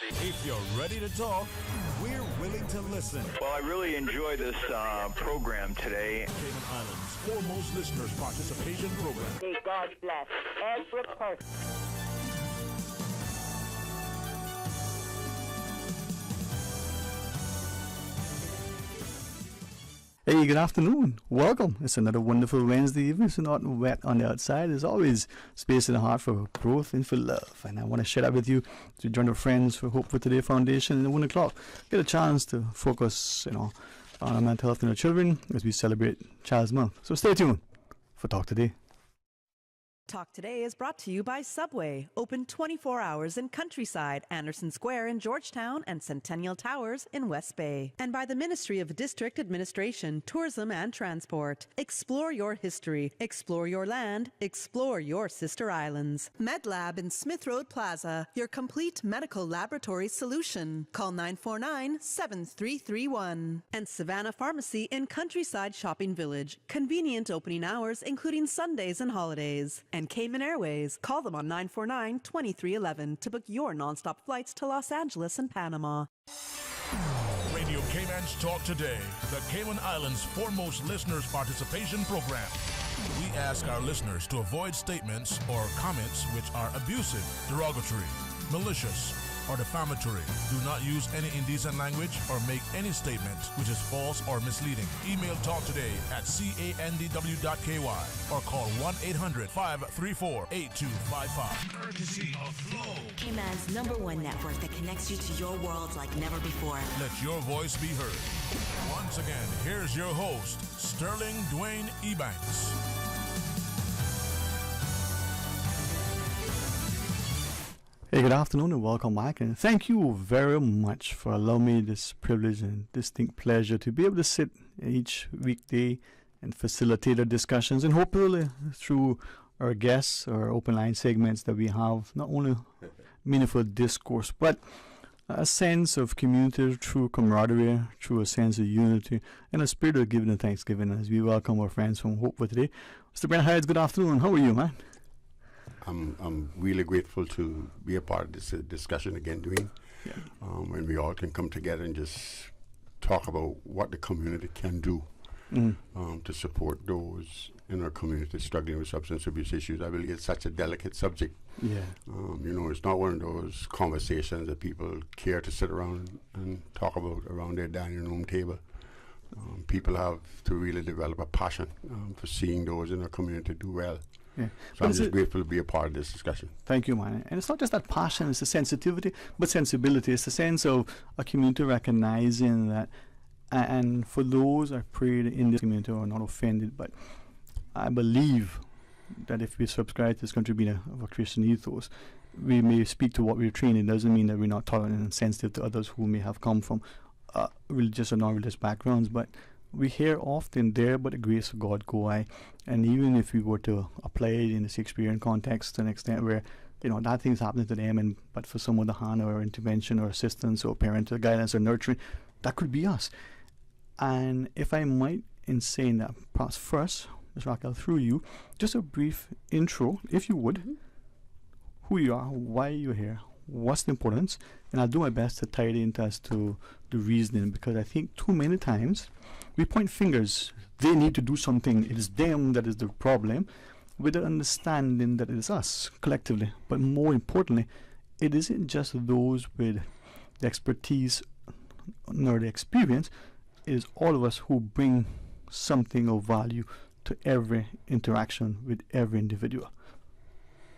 If you're ready to talk, we're willing to listen. Well, I really enjoy this program today. Cayman Islands' foremost listeners participation program. May God bless every person. Hey, good afternoon. Welcome. It's another wonderful Wednesday evening. It's not wet on the outside. There's always space in the heart for growth and for love. And I want to share that with you to join our friends for Hope for Today Foundation at 1 o'clock. Get a chance to focus, on our mental health and our children as we celebrate Child's Month. So stay tuned for Talk Today. Talk Today is brought to you by Subway, open 24 hours in Countryside, Anderson Square in Georgetown, and Centennial Towers in West Bay. And by the Ministry of District Administration, Tourism and Transport. Explore your history, explore your land, explore your sister islands. MedLab in Smith Road Plaza, your complete medical laboratory solution. Call 949-7331. And Savannah Pharmacy in Countryside Shopping Village, convenient opening hours including Sundays and holidays. And Cayman Airways. Call them on 949-2311 to book your nonstop flights to Los Angeles and Panama. Radio Cayman's Talk Today, the Cayman Islands' foremost listeners participation program. We ask our listeners to avoid statements or comments which are abusive, derogatory, malicious, or defamatory. Do not use any indecent language or make any statement which is false or misleading. Email talktoday@candw.ky or call 1-800-534-8255. Courtesy of Flow. Cayman's #1 network that connects you to your world like never before. Let your voice be heard. Once again, here's your host, Sterling Dwayne Ebanks. Hey, good afternoon and welcome back. And thank you very much for allowing me this privilege and distinct pleasure to be able to sit each weekday and facilitate our discussions, and hopefully through our guests or open line segments that we have not only meaningful discourse but a sense of community through camaraderie, through a sense of unity, and a spirit of giving and thanksgiving as we welcome our friends from Hope for Today. Mr. Brent Hydes, good afternoon. How are you, man? I'm really grateful to be a part of this discussion again, Dwayne. Yeah. When we all can come together and just talk about what the community can do to support those in our community struggling with substance abuse issues. I believe it's such a delicate subject. Yeah. It's not one of those conversations that people care to sit around and talk about around their dining room table. People have to really develop a passion for seeing those in our community do well. Yeah. So I'm just grateful to be a part of this discussion. Thank you, man. And it's not just that passion, it's the sensitivity, but sensibility. It's the sense of a community recognizing that, and for those I pray in this community are not offended, but I believe that if we subscribe to this country being of a Christian ethos, we may speak to what we're trained. It doesn't mean that we're not tolerant and sensitive to others who may have come from religious or non-religious backgrounds, but we hear often, there but the grace of God go I. And even if we were to apply it in the Shakespearean context to an extent where, that thing's happening to them, but for some other hand or intervention or assistance or parental guidance or nurturing, that could be us. And if I might, in saying that, perhaps first, Ms. Raquel, through you, just a brief intro, if you would, who you are, why you're here, what's the importance, and I'll do my best to tie it into as to the reasoning, because I think too many times we point fingers. They need to do something. It is them that is the problem, with the understanding that it is us collectively. But more importantly, it isn't just those with the expertise nor the experience. It is all of us who bring something of value to every interaction with every individual.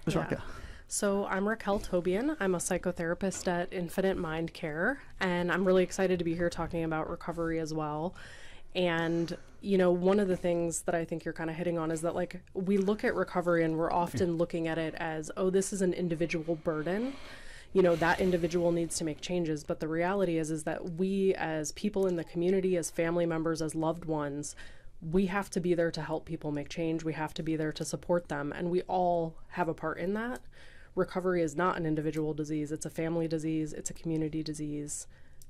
Ms. Raquel. So I'm Raquel Tobian. I'm a psychotherapist at Infinite Mind Care, and I'm really excited to be here talking about recovery as well. And, one of the things that I think you're kind of hitting on is that, we look at recovery and we're often looking at it as, this is an individual burden. That individual needs to make changes. But the reality is that we as people in the community, as family members, as loved ones, we have to be there to help people make change. We have to be there to support them. And we all have a part in that. Recovery is not an individual disease. It's a family disease. It's a community disease.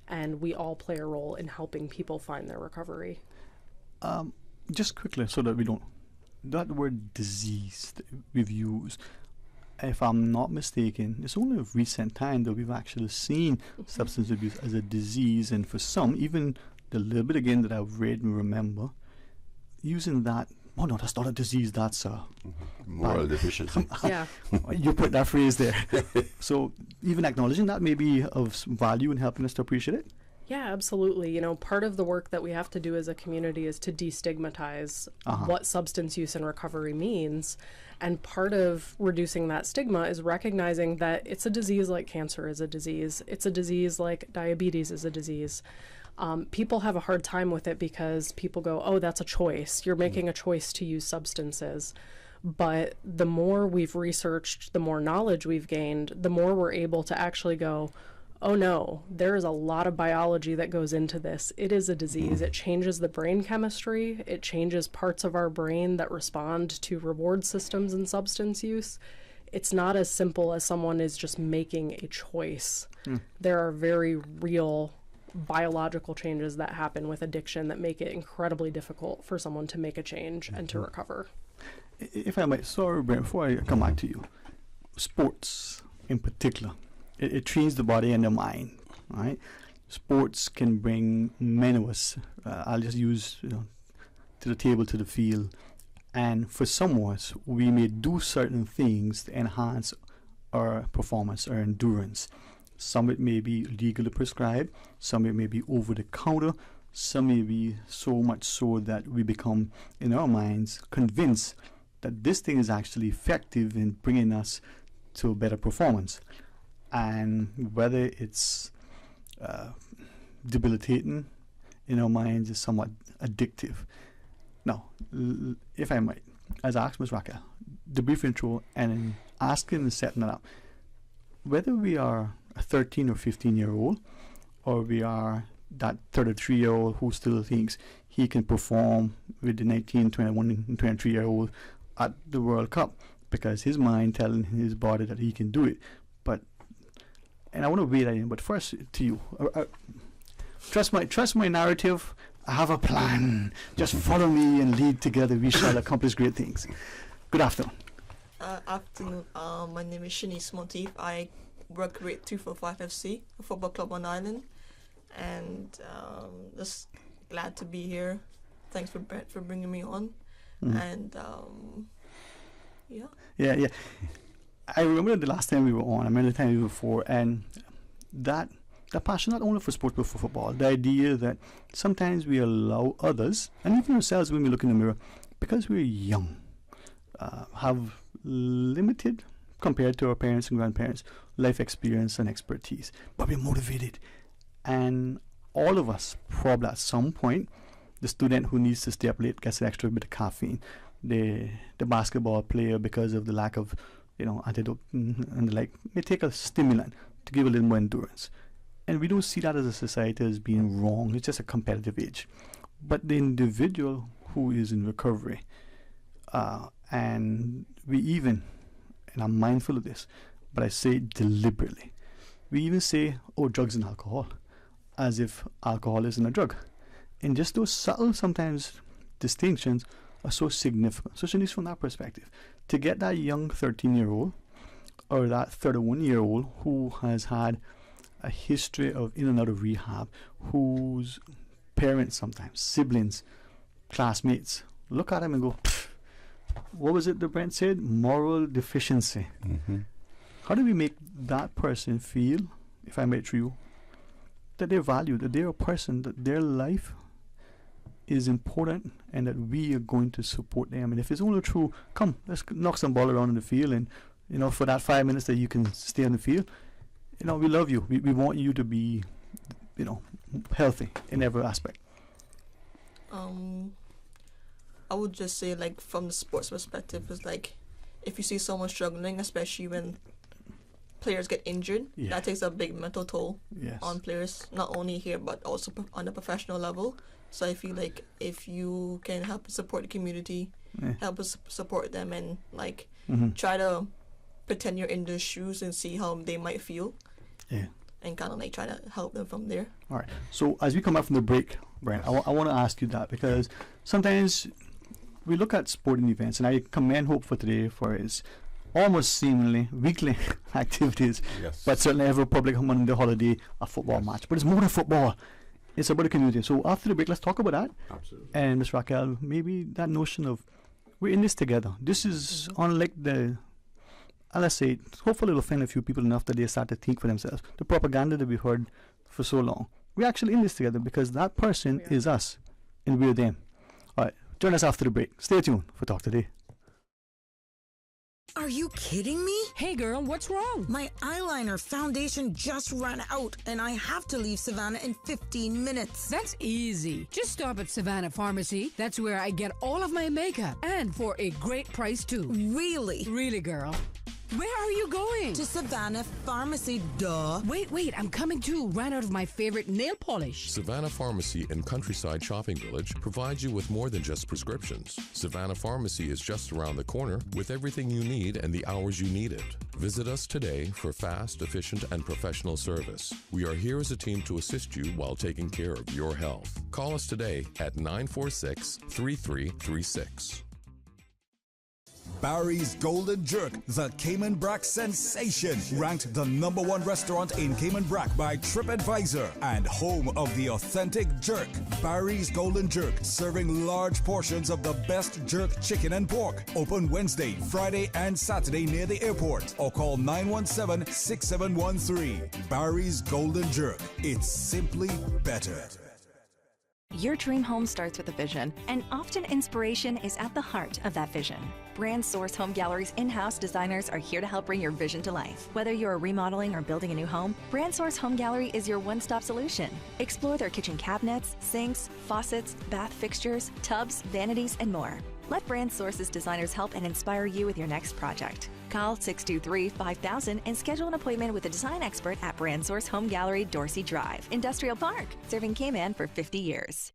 And we all play a role in helping people find their recovery. Just quickly, so that we don't, that word disease that we've used, if I'm not mistaken, it's only a recent time that we've actually seen substance abuse as a disease, and for some, even the little bit again that I've read and remember, using that, oh no, that's not a disease, that's a Moral deficiency. Yeah. you put that phrase there. So even acknowledging that may be of value in helping us to appreciate it. Yeah, absolutely. You know, part of the work that we have to do as a community is to destigmatize what substance use and recovery means. And part of reducing that stigma is recognizing that it's a disease like cancer is a disease. It's a disease like diabetes is a disease. People have a hard time with it because people go, oh, that's a choice. You're making a choice to use substances. But the more we've researched, the more knowledge we've gained, the more we're able to actually go, oh no, there is a lot of biology that goes into this. It is a disease. It changes the brain chemistry. It changes parts of our brain that respond to reward systems and substance use. It's not as simple as someone is just making a choice. There are very real biological changes that happen with addiction that make it incredibly difficult for someone to make a change and to recover. If I might, sorry, Brent, before I come back to you, sports in particular, it trains the body and the mind, right? Sports can bring many of us, I'll just use, to the table, to the field, and for some of us, we may do certain things to enhance our performance, our endurance. Some it may be legally prescribed, some it may be over the counter, some may be so much so that we become, in our minds, convinced that this thing is actually effective in bringing us to a better performance. And whether it's debilitating in our minds is somewhat addictive. Now, if I might, as I asked Ms. Raka, the brief intro and in asking and setting it up, whether we are a 13 or 15-year-old, or we are that 33-year-old who still thinks he can perform with the 19, 21, and 23-year-old at the World Cup because his mind telling his body that he can do it. And I want to weigh that in, but first to you. Trust my narrative. I have a plan. Just follow me and lead together. We shall accomplish great things. Good afternoon. Afternoon. My name is Shanice Monteith. I work with 245 FC, a football club on Island, and just glad to be here. Thanks for Brett for bringing me on, and yeah. Yeah. I remember the last time we were on, I remember the time before, and that passion not only for sports but for football, the idea that sometimes we allow others, and even ourselves when we look in the mirror, because we're young, have limited, compared to our parents and grandparents, life experience and expertise, but we're motivated. And all of us, probably at some point, the student who needs to stay up late gets an extra bit of caffeine, the basketball player, because of the lack of antidote and the like, may take a stimulant to give a little more endurance. And we don't see that as a society as being wrong. It's just a competitive age. But the individual who is in recovery, and we even, and I'm mindful of this, but I say it deliberately, we even say, oh, drugs and alcohol, as if alcohol isn't a drug. And just those subtle, sometimes, distinctions are so significant. So Shanice, from that perspective, to get that young 13-year-old or that 31-year-old who has had a history of in and out of rehab, whose parents sometimes, siblings, classmates, look at him and go, what was it that Brent said? Moral deficiency. How do we make that person feel, if I may through you, that they're valued, that they're a person, that their life is important, and that we are going to support them? And if it's only true, come, let's knock some ball around in the field, and for that 5 minutes that you can stay on the field, we love you. We want you to be, healthy in every aspect. I would just say, like, from the sports perspective, is like, if you see someone struggling, especially when players get injured, that takes a big mental toll on players, not only here but also on a professional level. So I feel like if you can help support the community, help us support them, and like try to pretend you're in their shoes and see how they might feel, and kind of like try to help them from there. All right. So as we come back from the break, Brian, I want to ask you that, because sometimes we look at sporting events, and I commend Hope for today for his almost seemingly weekly activities. Yes. But certainly every public Monday holiday, a football match. But it's more than football. It's about the community. So after the break, let's talk about that. Absolutely. And Ms. Raquel, maybe that notion of we're in this together. This is unlike the, let's say, hopefully it'll offend a few people enough that they start to think for themselves. The propaganda that we heard for so long. We're actually in this together because that person is us and we're them. All right, join us after the break. Stay tuned for Talk Today. Are you kidding me? Hey girl, what's wrong? My eyeliner foundation just ran out and I have to leave Savannah in 15 minutes. That's easy. Just stop at Savannah Pharmacy. That's where I get all of my makeup and for a great price too. Really? Really, girl. Where are you going? To Savannah Pharmacy, duh. Wait, I'm coming too. Ran out of my favorite nail polish. Savannah Pharmacy in Countryside Shopping Village provides you with more than just prescriptions. Savannah Pharmacy is just around the corner with everything you need and the hours you need it. Visit us today for fast, efficient, and professional service. We are here as a team to assist you while taking care of your health. Call us today at 946-3336. Barry's Golden Jerk, the Cayman Brac sensation, ranked the #1 restaurant in Cayman Brac by TripAdvisor and home of the authentic jerk. Barry's Golden Jerk, serving large portions of the best jerk chicken and pork. Open Wednesday, Friday, and Saturday near the airport, or call 917-6713. Barry's Golden Jerk. It's simply better. Your dream home starts with a vision, and often inspiration is at the heart of that vision. Brand Source Home Gallery's in-house designers are here to help bring your vision to life. Whether you're remodeling or building a new home, Brand Source Home Gallery is your one-stop solution. Explore their kitchen cabinets, sinks, faucets, bath fixtures, tubs, vanities, and more. Let Brand Source's designers help and inspire you with your next project. Call 623-5000 and schedule an appointment with a design expert at Brand Source Home Gallery, Dorsey Drive, Industrial Park, serving Cayman for 50 years.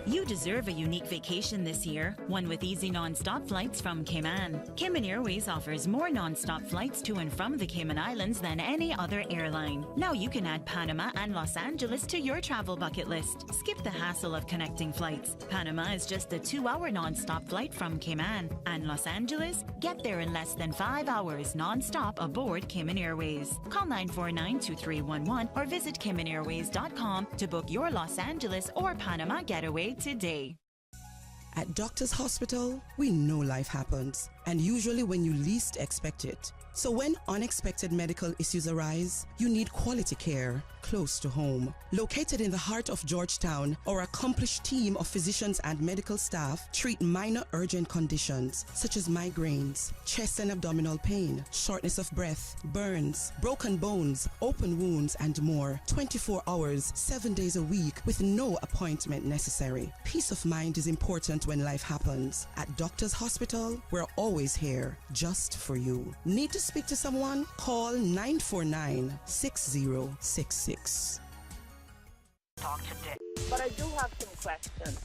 You deserve a unique vacation this year, one with easy non-stop flights from Cayman. Cayman Airways offers more non-stop flights to and from the Cayman Islands than any other airline. Now you can add Panama and Los Angeles to your travel bucket list. Skip the hassle of connecting flights. Panama is just a 2-hour non-stop flight from Cayman. And Los Angeles? Get there in less than 5 hours non-stop aboard Cayman Airways. Call 949-2311 or visit CaymanAirways.com to book your Los Angeles or Panama getaway today. At Doctors Hospital, we know life happens, and usually when you least expect it. So when unexpected medical issues arise, you need quality care close to home. Located in the heart of Georgetown, our accomplished team of physicians and medical staff treat minor urgent conditions such as migraines, chest and abdominal pain, shortness of breath, burns, broken bones, open wounds, and more. 24 hours, 7 days a week with no appointment necessary. Peace of mind is important when life happens. At Doctors Hospital, we're always here just for you. Need to speak to someone? Call 949-6066. Talk today. But I do have some questions.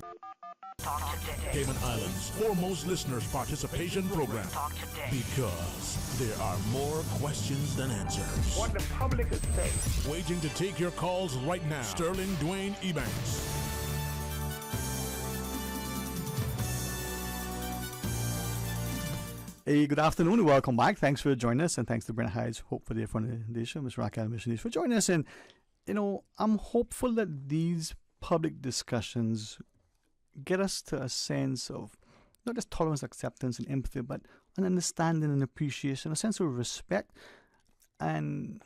Talk today. Cayman Islands' foremost listeners participation program. Talk today. Because there are more questions than answers. What the public is saying. Waiting to take your calls right now. Sterling Dwayne Ebanks. Hey, good afternoon and welcome back. Thanks for joining us, and thanks to Brent Hyde's Hope for the Foundation, Ms. Raquel Missionaries, for joining us. And, you know, I'm hopeful that these public discussions get us to a sense of not just tolerance, acceptance, and empathy, but an understanding and appreciation, a sense of respect. And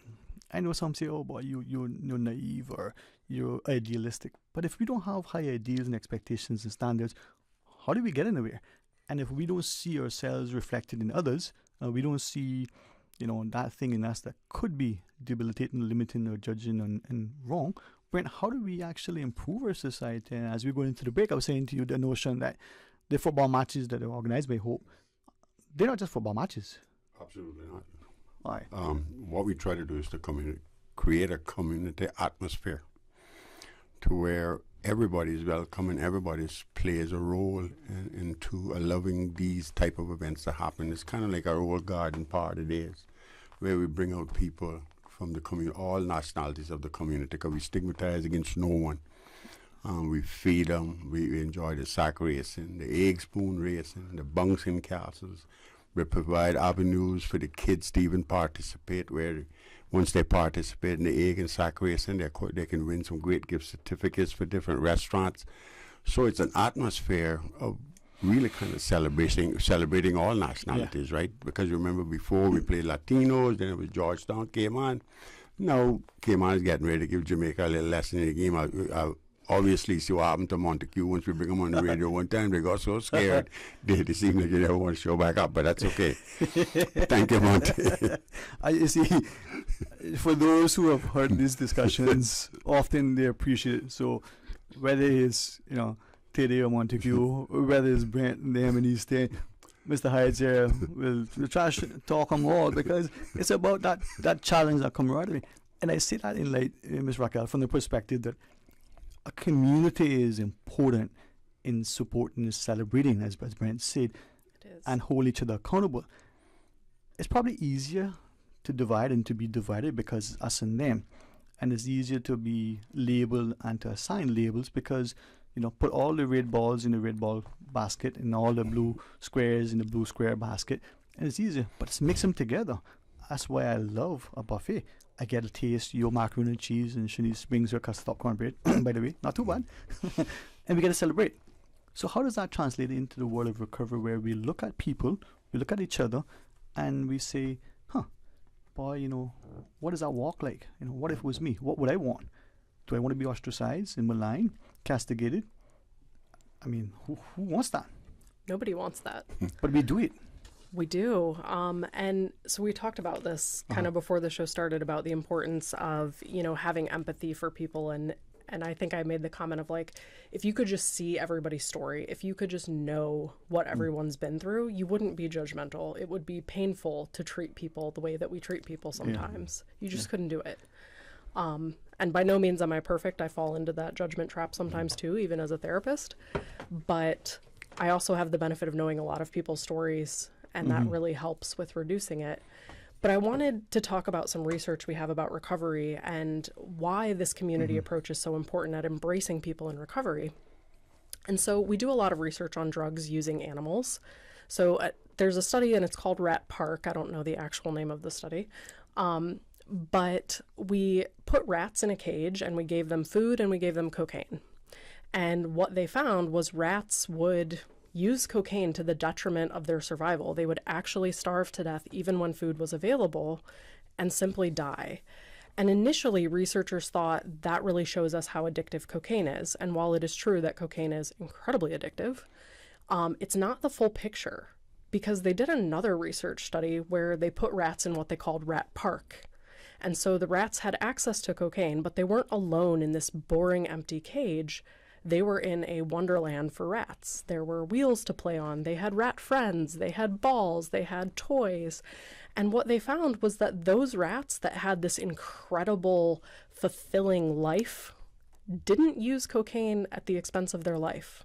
I know some say, oh boy, you're naive or you're idealistic. But if we don't have high ideals and expectations and standards, how do we get anywhere? And if we don't see ourselves reflected in others, we don't see, you know, that thing in us that could be debilitating, limiting, or judging and wrong, Brent, how do we actually improve our society? And as we go into the break, I was saying to you the notion that the football matches that are organized by Hope, they're not just football matches. Absolutely not. Why? What we try to do is to create a community atmosphere to where everybody's welcome and everybody plays a role into allowing these type of events to happen. It's kind of like our old garden party days, where we bring out people from the community, all nationalities of the community, because we stigmatize against no one. We feed them, we enjoy the sack racing, the egg spoon racing, the bouncing castles. We provide avenues for the kids to even participate, where once they participate in the egg and sack racing, they can win some great gift certificates for different restaurants. So it's an atmosphere of really kind of celebrating all nationalities, right? Because remember, before we played Latinos, then it was Georgetown, Cayman. Now Cayman is getting ready to give Jamaica a little lesson in the game. I obviously see what happened to Montague. Once we bring them on the radio one time, they got so scared they seem like they never want to show back up, but that's okay. Thank you, Monty. You see, for those who have heard these discussions, often they appreciate it. So whether it's, Teddy or Montague, or whether it's Brent and them and East End, Mr. Hyde's here will try to talk them all, because it's about that challenge, that camaraderie. And I say that in light, Ms. Raquel, from the perspective that a community is important in supporting and celebrating, as Brent said, and hold each other accountable. It's probably easier to divide and to be divided because it's us and them. And it's easier to be labeled and to assign labels because, put all the red balls in the red ball basket and all the blue squares in the blue square basket. And it's easier, but it's mix them together. That's why I love a buffet. I get a taste, your macaroni and cheese, and Shanice brings her custard cornbread, by the way, not too bad. And we get to celebrate. So how does that translate into the world of recovery, where we look at people, we look at each other, and we say, boy, what does that walk like? What if it was me? What would I want? Do I want to be ostracized and maligned, castigated? I mean, who wants that? Nobody wants that. But we do it. We do. And so we talked about this kind of before the show started, about the importance of, having empathy for people. And I think I made the comment of, like, if you could just see everybody's story, if you could just know what everyone's been through, you wouldn't be judgmental. It would be painful to treat people the way that we treat people sometimes. You just couldn't do it. And by no means am I perfect. I fall into that judgment trap sometimes too, even as a therapist. But I also have the benefit of knowing a lot of people's stories, and that really helps with reducing it. But I wanted to talk about some research we have about recovery and why this community approach is so important at embracing people in recovery. And so we do a lot of research on drugs using animals. So there's a study, and it's called Rat Park. I don't know the actual name of the study. But we put rats in a cage, and we gave them food, and we gave them cocaine. And what they found was rats would use cocaine to the detriment of their survival. They would actually starve to death even when food was available and simply die. And initially, researchers thought that really shows us how addictive cocaine is. And while it is true that cocaine is incredibly addictive, it's not the full picture, because they did another research study where they put rats in what they called Rat Park. And so the rats had access to cocaine, but they weren't alone in this boring, empty cage. They were in a wonderland for rats. There were wheels to play on. They had rat friends. They had balls. They had toys. And what they found was that those rats that had this incredible, fulfilling life didn't use cocaine at the expense of their life.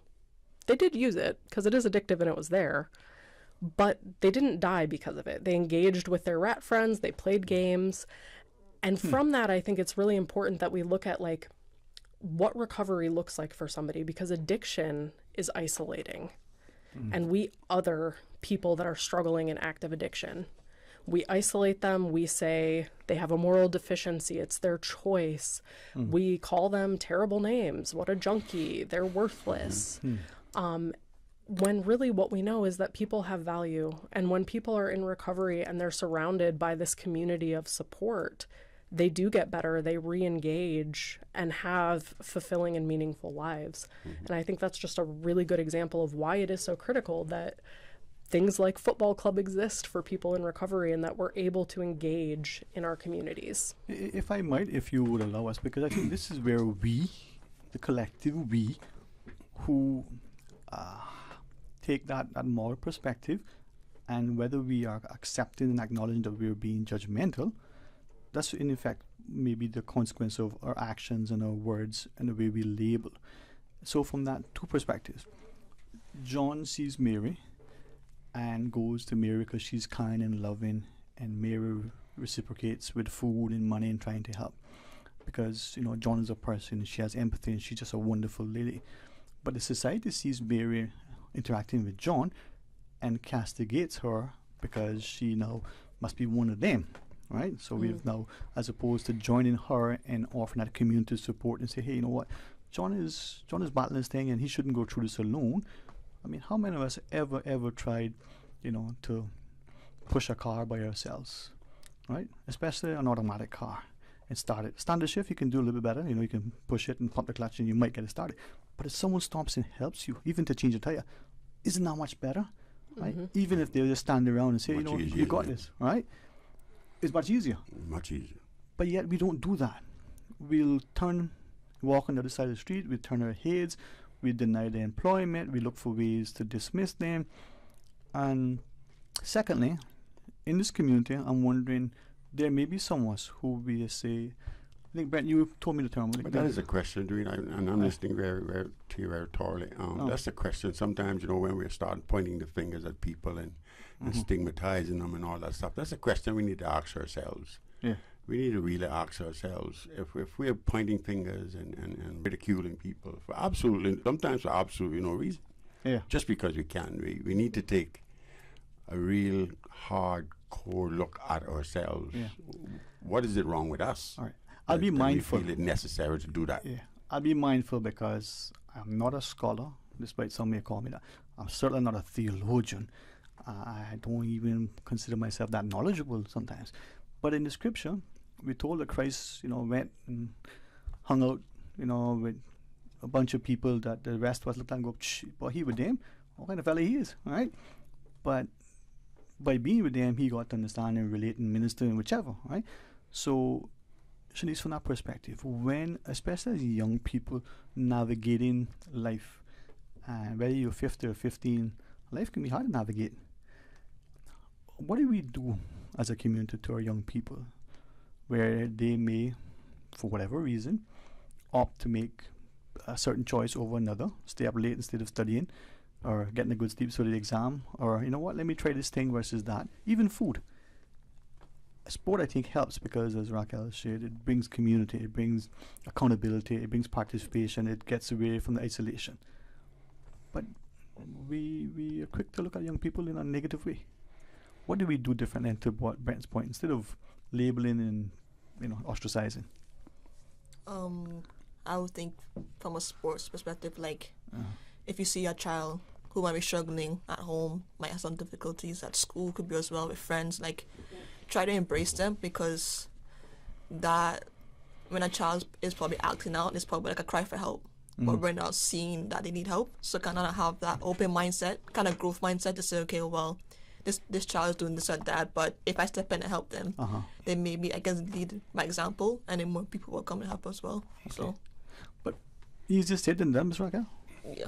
They did use it because it is addictive and it was there, but they didn't die because of it. They engaged with their rat friends. They played games. And from that, I think it's really important that we look at, like, what recovery looks like for somebody, because addiction is isolating. And we other people that are struggling in active addiction. We isolate them. We say they have a moral deficiency. It's their choice. We call them terrible names. What a junkie. They're worthless. When really what we know is that people have value. And when people are in recovery and they're surrounded by this community of support, they do get better, they re-engage and have fulfilling and meaningful lives. And I think that's just a really good example of why it is so critical that things like football club exist for people in recovery and that we're able to engage in our communities. If I might, if you would allow us, because I think this is where we, the collective we, who take that moral perspective, and whether we are accepting and acknowledging that we're being judgmental, that's in effect maybe the consequence of our actions and our words and the way we label. So from that, two perspectives. John sees Mary and goes to Mary because she's kind and loving, and Mary reciprocates with food and money and trying to help, because John is a person, she has empathy, and she's just a wonderful lady. But the society sees Mary interacting with John and castigates her because she now must be one of them, right? So we've now, as opposed to joining her and offering that community support and say, hey, you know what, John is battling this thing and he shouldn't go through this alone. I mean, how many of us ever tried, to push a car by ourselves, right? Especially an automatic car, and start it. Standard shift, you can do a little bit better. You can push it and pump the clutch and you might get it started. But if someone stops and helps you, even to change a tire, isn't that much better, right? Even if they just stand around and say, you got this, right? It's much easier. Much easier. But yet we don't do that. We'll walk on the other side of the street, we turn our heads, we deny their employment, we look for ways to dismiss them. And secondly, in this community, I'm wondering, there may be some of us who we say, I think, Brent, you told me the term. But that is a question, Dwayne, and I'm listening very, very to you very thoroughly. That's the question. Sometimes, when we start pointing the fingers at people and stigmatizing them and all that stuff, that's a question we need to ask ourselves. Yeah. We need to really ask ourselves, if we're pointing fingers and ridiculing people sometimes for absolutely no reason. Yeah. Just because we can. We need to take a real hardcore look at ourselves. Yeah. What is it wrong with us? All right. I'll be mindful. We feel it necessary to do that. Yeah. I'll be mindful because I'm not a scholar, despite some may call me that. I'm certainly not a theologian. I don't even consider myself that knowledgeable sometimes. But in the scripture, we're told that Christ, went and hung out, with a bunch of people that the rest of us looked at and go, boy, he with them? What kind of fella he is, right? But by being with them, he got to understand and relate and minister and whichever, right? So, Shanice, from that perspective, when, especially as young people navigating life, whether you're 50 or 15, life can be hard to navigate. What do we do as a community to our young people where they may, for whatever reason, opt to make a certain choice over another, stay up late instead of studying, or getting a good sleep for the exam, or let me try this thing versus that. Even food. Sport, I think, helps because, as Raquel shared, it brings community, it brings accountability, it brings participation, it gets away from the isolation. But we are quick to look at young people in a negative way. What do we do different than to what Brent's point, instead of labeling and ostracizing? I would think from a sports perspective, if you see a child who might be struggling at home, might have some difficulties at school, could be as well with friends, try to embrace them, because that when a child is probably acting out, it's probably like a cry for help. But we're not seeing that they need help. So kind of have that open mindset, kind of growth mindset to say, okay, well, this child is doing this or that, but if I step in and help them, then maybe I can lead by example, and then more people will come and help as well. Okay. So, but easier said than done, Ms. Raquel? Yeah.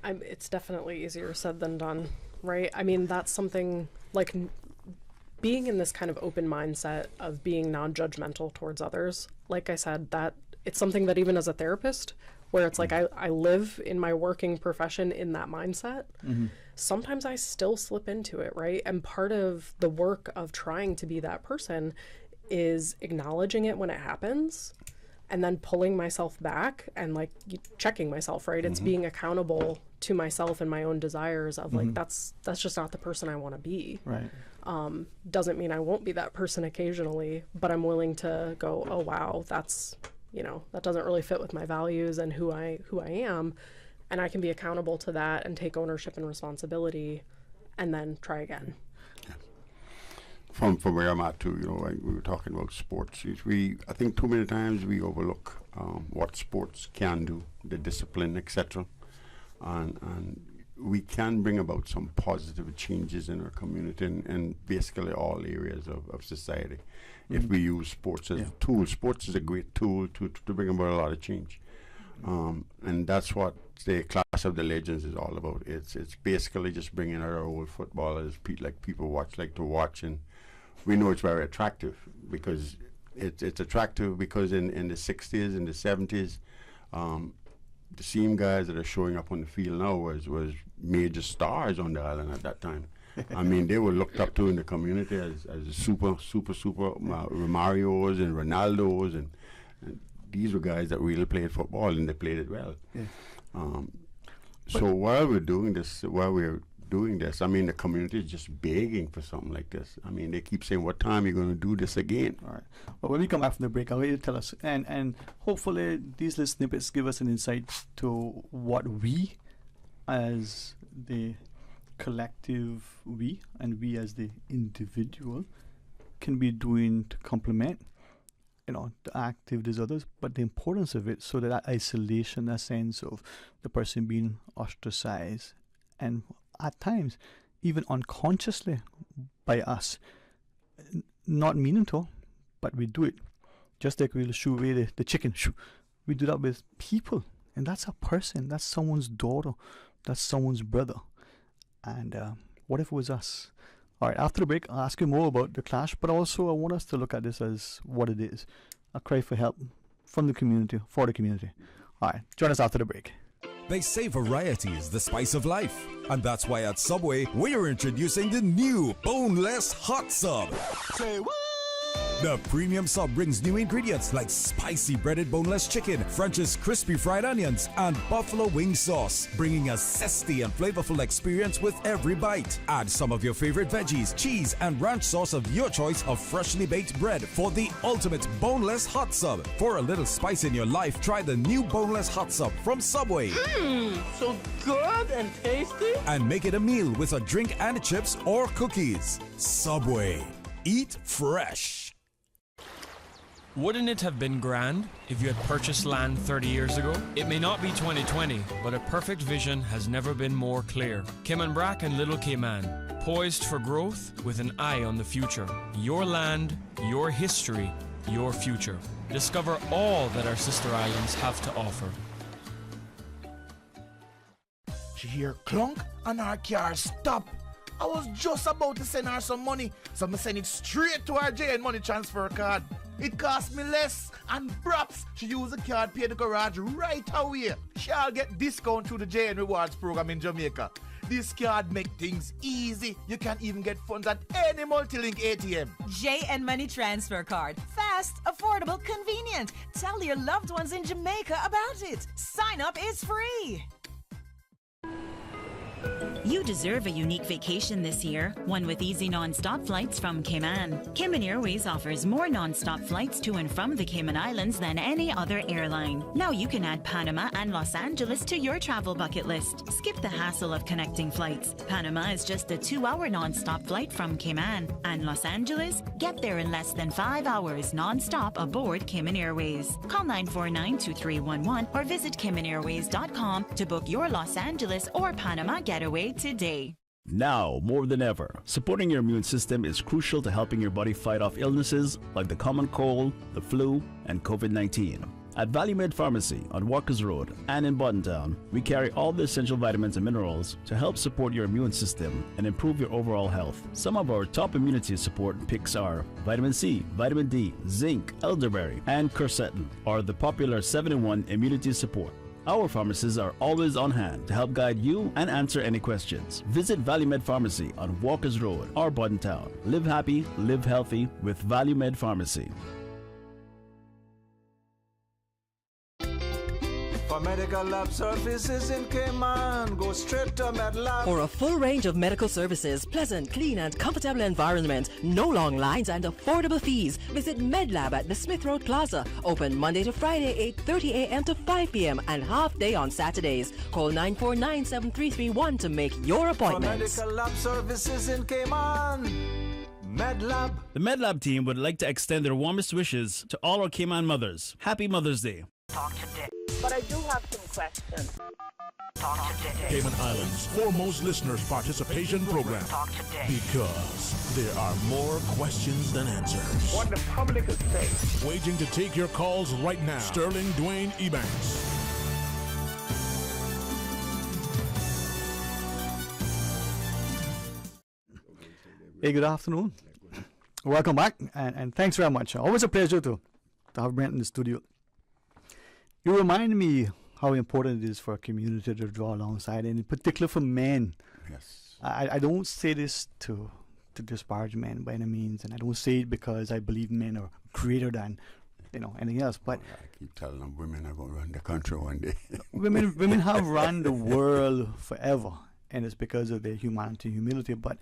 It's definitely easier said than done, right? I mean, that's something being in this kind of open mindset of being non-judgmental towards others. Like I said, that it's something that even as a therapist, where it's I live in my working profession in that mindset. Sometimes I still slip into it, right? And part of the work of trying to be that person is acknowledging it when it happens, and then pulling myself back and checking myself, right? It's being accountable to myself and my own desires of that's just not the person I want to be. Right. Doesn't mean I won't be that person occasionally, but I'm willing to go, oh wow, that's that doesn't really fit with my values and who I am, and I can be accountable to that and take ownership and responsibility, and then try again. Yeah. From where I'm at too, we were talking about sports. I think too many times we overlook what sports can do, the discipline, etc. And we can bring about some positive changes in our community and basically all areas of society if we use sports as a tool. Sports is a great tool to bring about a lot of change. And that's what the Clash of the Legends is all about. It's basically just bringing out our old footballers, people like to watch, and we know it's very attractive because it's attractive because in the 60s and the 70s, the same guys that are showing up on the field now was major stars on the island at that time. I mean, they were looked up to in the community as super Marios and Ronaldos, and these were guys that really played football, and they played it well. Yeah. So while we're doing this, while we're doing this. I mean, the community is just begging for something like this. I mean, they keep saying, what time are you going to do this again? All right. Well, when we come back from the break, I'll let you tell us. And hopefully these little snippets give us an insight to what we as the collective, and we as the individual can be doing to complement, the activities of others, but the importance of it, so that isolation, that sense of the person being ostracized, and at times even unconsciously by us, not meaning to, but we do it. Just like we'll shoo away the chicken, we do that with people, and that's a person, that's someone's daughter, that's someone's brother. And what if it was us? All right, after the break, I'll ask you more about the clash, but also I want us to look at this as what it is, a cry for help from the community, for the community. All right, join us after the break. They say variety is the spice of life, and that's why at Subway, we're introducing the new Boneless Hot Sub. Say what? The premium sub brings new ingredients like spicy breaded boneless chicken, French's crispy fried onions, and buffalo wing sauce, bringing a zesty and flavorful experience with every bite. Add some of your favorite veggies, cheese, and ranch sauce of your choice of freshly baked bread for the ultimate boneless hot sub. For a little spice in your life, try the new boneless hot sub from Subway. So good and tasty. And make it a meal with a drink and chips or cookies. Subway. Eat fresh. Wouldn't it have been grand if you had purchased land 30 years ago? It may not be 2020, but a perfect vision has never been more clear. Cayman Brac and Little Cayman, poised for growth with an eye on the future. Your land, your history, your future. Discover all that our sister islands have to offer. She hear clunk and her car stop. I was just about to send her some money, so I send it straight to her JN money transfer card. It cost me less, and perhaps she use the card, pay the garage right away. She'll get discount through the JN Rewards program in Jamaica. This card make things easy. You can even get funds at any multi-link ATM. JN Money Transfer Card. Fast, affordable, convenient. Tell your loved ones in Jamaica about it. Sign up is free. You deserve a unique vacation this year, one with easy non-stop flights from Cayman. Cayman Airways offers more non-stop flights to and from the Cayman Islands than any other airline. Now you can add Panama and Los Angeles to your travel bucket list. Skip the hassle of connecting flights. Panama is just a 2-hour non-stop flight from Cayman. And Los Angeles? Get there in less than 5 hours non-stop aboard Cayman Airways. Call 949-2311 or visit CaymanAirways.com to book your Los Angeles or Panama getaway today. Now, more than ever, supporting your immune system is crucial to helping your body fight off illnesses like the common cold, the flu, and COVID-19. At ValueMed Pharmacy on Walkers Road and in Buttontown, we carry all the essential vitamins and minerals to help support your immune system and improve your overall health. Some of our top immunity support picks are vitamin C, vitamin D, zinc, elderberry, and quercetin, or the popular 7-in-1 immunity support. Our pharmacists are always on hand to help guide you and answer any questions. Visit ValueMed Pharmacy on Walkers Road or Buttontown. Live happy, live healthy with ValueMed Pharmacy. For medical lab services in Cayman, go straight to MedLab. For a full range of medical services, pleasant, clean and comfortable environment, no long lines and affordable fees, visit MedLab at the Smith Road Plaza. Open Monday to Friday, 8:30 a.m. to 5 p.m. and half day on Saturdays. Call 949-7331 to make your appointments. For medical lab services in Cayman, MedLab. The MedLab team would like to extend their warmest wishes to all our Cayman mothers. Happy Mother's Day. Talk today. But I do have some questions. Talk today. Cayman Islands' foremost listeners participation program. Talk today. Because there are more questions than answers. What the public is saying. Waging to take your calls right now. Sterling Dwayne Ebanks. Hey, good afternoon. Welcome back, and thanks very much. Always a pleasure to have Brent in the studio. You remind me how important it is for a community to draw alongside, and in particular for men. Yes. I don't say this to disparage men by any means, and I don't say it because I believe men are greater than, anything else. But I keep telling them women are going to run the country one day. women have run the world forever, and it's because of their humanity and humility. But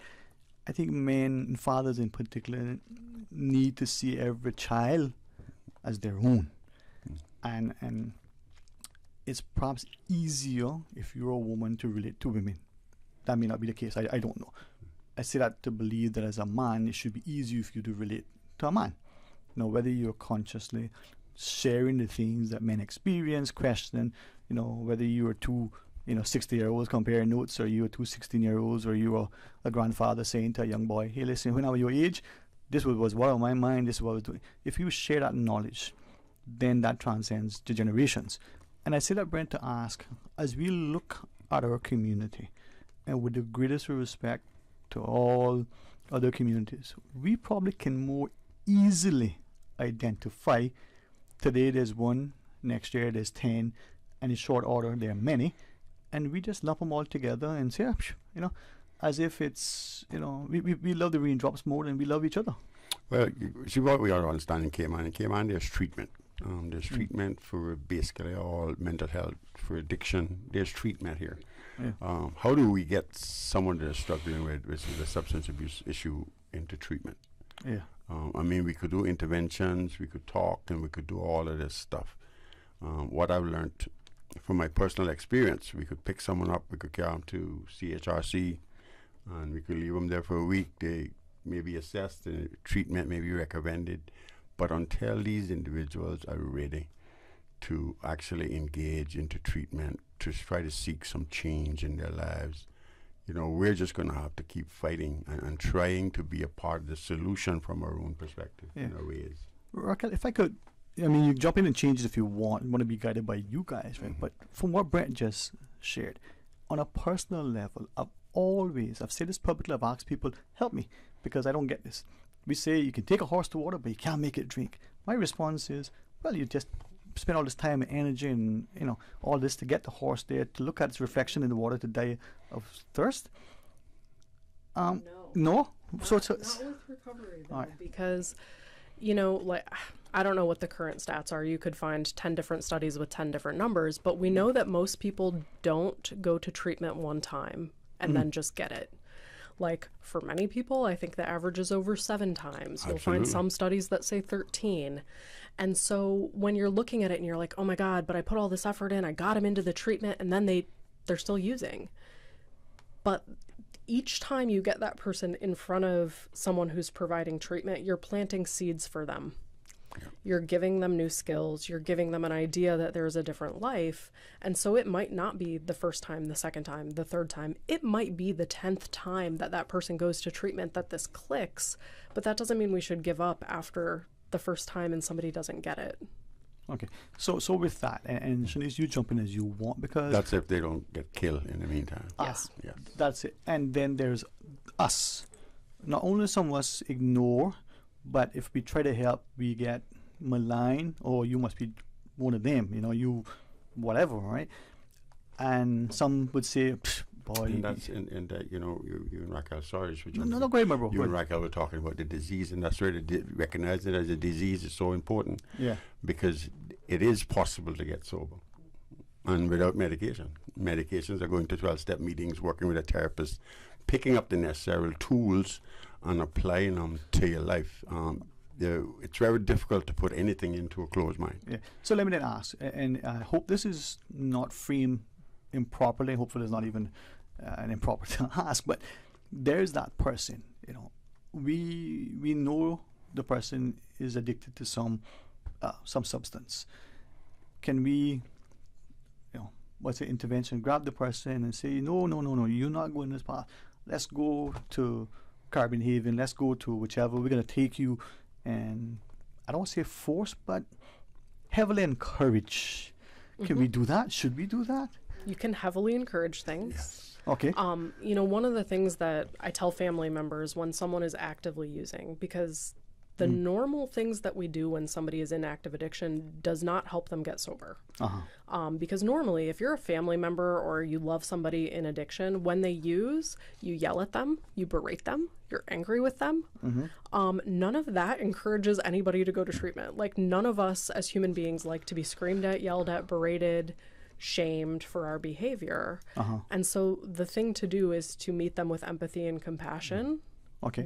I think men and fathers in particular need to see every child as their own. And it's perhaps easier if you're a woman to relate to women. That may not be the case. I don't know. I say that to believe that as a man, it should be easier for you to relate to a man. You know, whether you're consciously sharing the things that men experience, questioning, you know, whether you are two, 60-year-olds comparing notes, or you are two 16-year-olds, or you are a grandfather saying to a young boy, hey, listen, when I was your age, this was what on my mind, this is what I was doing. If you share that knowledge, then that transcends to generations. And I say that, Brent, to ask, as we look at our community, and with the greatest respect to all other communities, we probably can more easily identify, today there's one, next year there's 10, and in short order there are many, and we just lump them all together and say, as if it's, we love the raindrops more than we love each other. Well, see what we are understanding in Cayman. In Cayman, there's treatment. There's treatment for basically all mental health, for addiction. There's treatment here. Yeah. How do we get someone that is struggling with the substance abuse issue into treatment? Yeah. We could do interventions, we could talk, and we could do all of this stuff. What I've learned from my personal experience, we could pick someone up, we could carry them to CHRC, and we could leave them there for a week. They may be assessed, and treatment may be recommended. But until these individuals are ready to actually engage into treatment, to try to seek some change in their lives, we're just going to have to keep fighting and trying to be a part of the solution from our own perspective in our ways. Raquel, if I could, you jump in and change it if you want to be guided by you guys, right? But from what Brent just shared, on a personal level, I've said this publicly, I've asked people, help me, because I don't get this. We say you can take a horse to water, but you can't make it drink. My response is, well, you just spend all this time and energy and all this to get the horse there, to look at its reflection in the water, to die of thirst. No. So it's not with recovery, though, because I don't know what the current stats are. You could find 10 different studies with 10 different numbers, but we know that most people don't go to treatment one time and then just get it. Like, for many people, I think the average is over 7 times. You'll find some studies that say 13. And so when you're looking at it and you're like, oh my God, but I put all this effort in, I got them into the treatment, and then they're still using. But each time you get that person in front of someone who's providing treatment, you're planting seeds for them. You're giving them new skills. You're giving them an idea that there's a different life. And so it might not be the first time, the second time, the third time. It might be the 10th time that person goes to treatment that this clicks. But that doesn't mean we should give up after the first time and somebody doesn't get it. Okay. So with that, and Shanice, you jump in as you want, because... That's if they don't get killed in the meantime. Yes. That's it. And then there's us. Not only some of us ignore, but if we try to help, we get maligned, or you must be one of them, you whatever, right? And some would say, boy. And that's you and Raquel, sorry. No, go ahead, my bro. You and Raquel were talking about the disease, and that's where recognizing it as a disease is so important. Yeah. Because it is possible to get sober, and without medication. Medications are going to 12-step meetings, working with a therapist, picking up the necessary tools and applying them to your life. It's very difficult to put anything into a closed mind. Yeah. So let me then ask, and I hope this is not framed improperly. Hopefully it's not even an improper to ask, but there's that person, we know the person is addicted to some substance. Can we, what's the intervention? Grab the person and say, no, you're not going this path. Let's go to Carbon Haven. Let's go to whichever. We're going to take you, and I don't want to say force, but heavily encourage. Can we do that? Should we do that? You can heavily encourage things. Yes. Okay. One of the things that I tell family members when someone is actively using, because the normal things that we do when somebody is in active addiction does not help them get sober. Because normally, if you're a family member or you love somebody in addiction, when they use, you yell at them, you berate them, you're angry with them. None of that encourages anybody to go to treatment. Like, none of us as human beings like to be screamed at, yelled at, berated, shamed for our behavior. And so the thing to do is to meet them with empathy and compassion,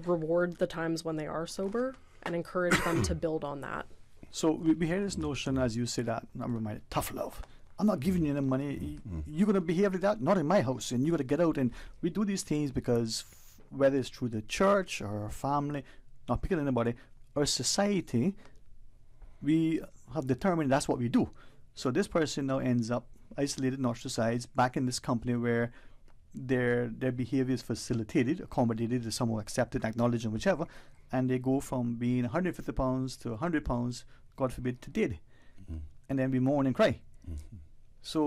reward the times when they are sober, and encourage them to build on that. So we hear this notion, as you say that, I'm reminded, tough love. I'm not giving you any money. You're going to behave like that? Not in my house. And you got to get out. And we do these things because whether it's through the church or our family, not picking anybody, our society, we have determined that's what we do. So this person now ends up isolated and ostracized back in this company where their behavior is facilitated, accommodated, is somehow accepted, acknowledged, and whichever, and they go from being 150 pounds to 100 pounds, God forbid, to dead. And then we mourn and cry. So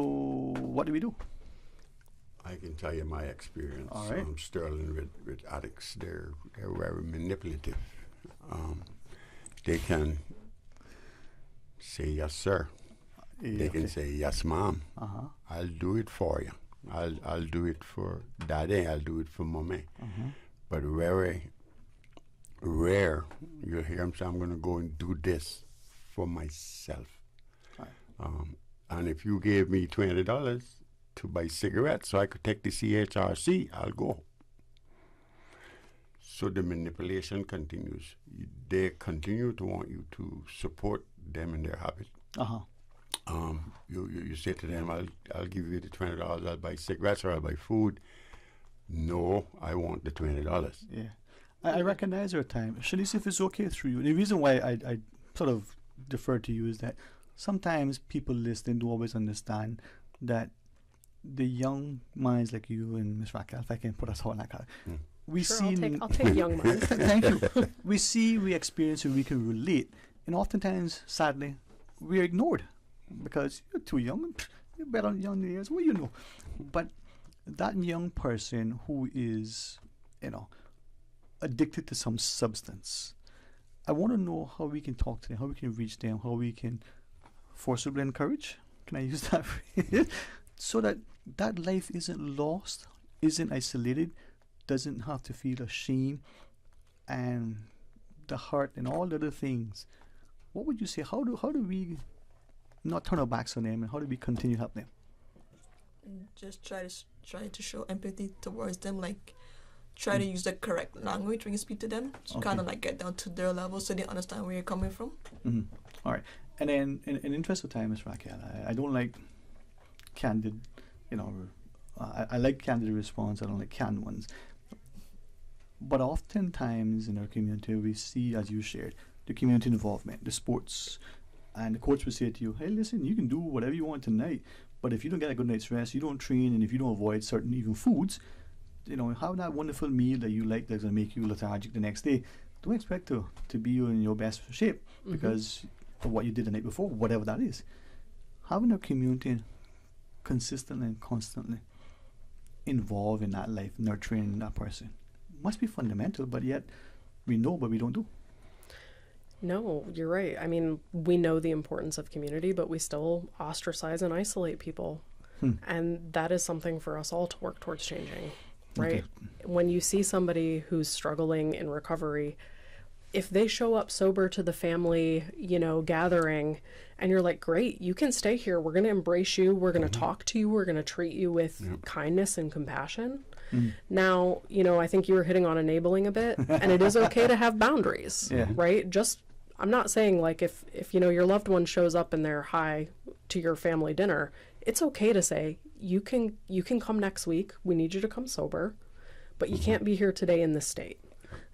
what do we do? I can tell you my experience. All right. Sterling, with addicts, they're very manipulative. They can say yes, sir. They can say yes, ma'am. I'll do it for you. I'll do it for daddy. I'll do it for mommy. But very rare you'll hear them say, I'm going to go and do this for myself. And if you gave me $20 to buy cigarettes so I could take the CHRC, I'll go. So the manipulation continues. They continue to want you to support them in their habit. You say to them, I'll give you the $20, I'll buy cigarettes or I'll buy food. No, I want the $20. Yeah. I recognize our time. Shanice, if it's okay through you, the reason why I sort of defer to you is that sometimes people listening don't always understand that the young minds like you and Miss Raquel, if I can put us all like that, we Sure, see... I'll take young minds. Thank you. We see, we experience, and we can relate. And oftentimes, sadly, we're ignored because you're too young. You're better on young years. What do you know? But that young person who is, addicted to some substance, I want to know how we can talk to them, how we can reach them, how we can forcibly encourage. Can I use that phrase? So that life isn't lost, isn't isolated, doesn't have to feel ashamed and the hurt and all the other things. What would you say? How do we not turn our backs on them, and how do we continue to help them? Just try to show empathy towards them, like try to use the correct language when you speak to them, to kind of like get down to their level so they understand where you're coming from. All right. And then in interest of time, Ms. Raquel, I don't like candid, I like candid response. I don't like canned ones. But oftentimes in our community, we see, as you shared, the community involvement, the sports, and the coach will say to you, hey, listen, you can do whatever you want tonight, but if you don't get a good night's rest, you don't train, and if you don't avoid certain even foods, have that wonderful meal that you like that's going to make you lethargic the next day. Don't expect to be in your best shape because of what you did the night before, whatever that is. Having a community consistently and constantly involved in that life, nurturing that person, must be fundamental, but yet we know, but we don't do. No, you're right. I mean, we know the importance of community, but we still ostracize and isolate people. And that is something for us all to work towards changing, right? When you see somebody who's struggling in recovery, if they show up sober to the family, gathering, and you're like, great, you can stay here. We're going to embrace you. We're going to talk to you. We're going to treat you with kindness and compassion. Now, I think you were hitting on enabling a bit, and it is okay to have boundaries, right? I'm not saying like if your loved one shows up and they're high to your family dinner, it's okay to say, you can come next week. We need you to come sober, but you can't be here today in this state.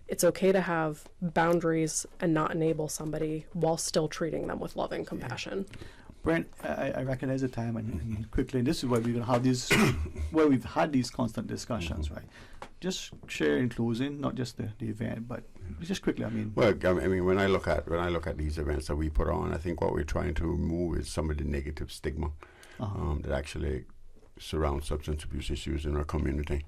It's okay to have boundaries and not enable somebody while still treating them with love and compassion. Brent, I recognize the time, and quickly, and this is why we're going to have these, where we've had these constant discussions, right? Just share in closing, not just the event, but just quickly. Well, when I look at these events that we put on, I think what we're trying to remove is some of the negative stigma that actually surrounds substance abuse issues in our community.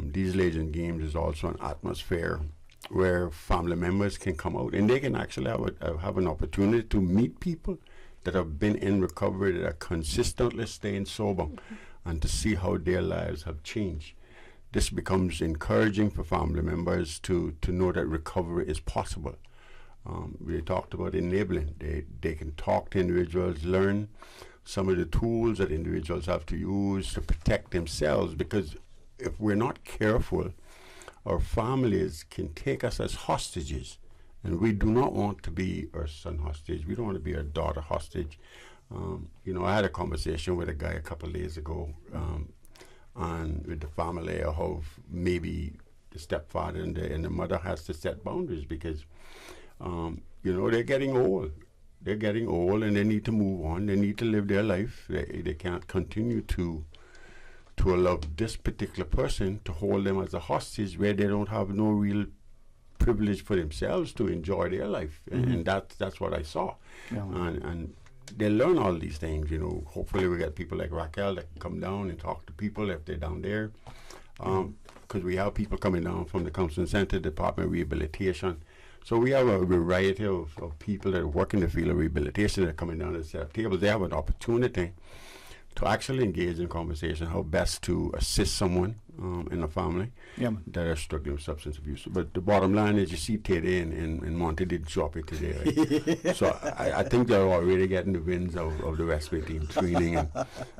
These Legend Games is also an atmosphere where family members can come out and they can actually have an opportunity to meet people that have been in recovery, that are consistently staying sober, and to see how their lives have changed. This becomes encouraging for family members to know that recovery is possible. We talked about enabling. They can talk to individuals, learn some of the tools that individuals have to use to protect themselves, because if we're not careful, our families can take us as hostages, and we do not want to be our son hostage. We don't want to be our daughter hostage. I had a conversation with a guy a couple of days ago, and with the family of how maybe the stepfather and the mother has to set boundaries because, they're getting old. They're getting old and they need to move on. They need to live their life. They can't continue to allow this particular person to hold them as a hostage where they don't have no real privilege for themselves to enjoy their life. Mm-hmm. And that's what I saw. Yeah. And they learn all these things, Hopefully we get people like Raquel that can come down and talk to people if they're down there. Because we have people coming down from the Counseling Center, Department of Rehabilitation. So we have a variety of people that work in the field of rehabilitation that are coming down to set up tables. They have an opportunity to actually engage in conversation, how best to assist someone in a family that are struggling with substance abuse. But the bottom line is you see Teddy and Monty did drop it today. Right? So I think they're already getting the wins of the respite team training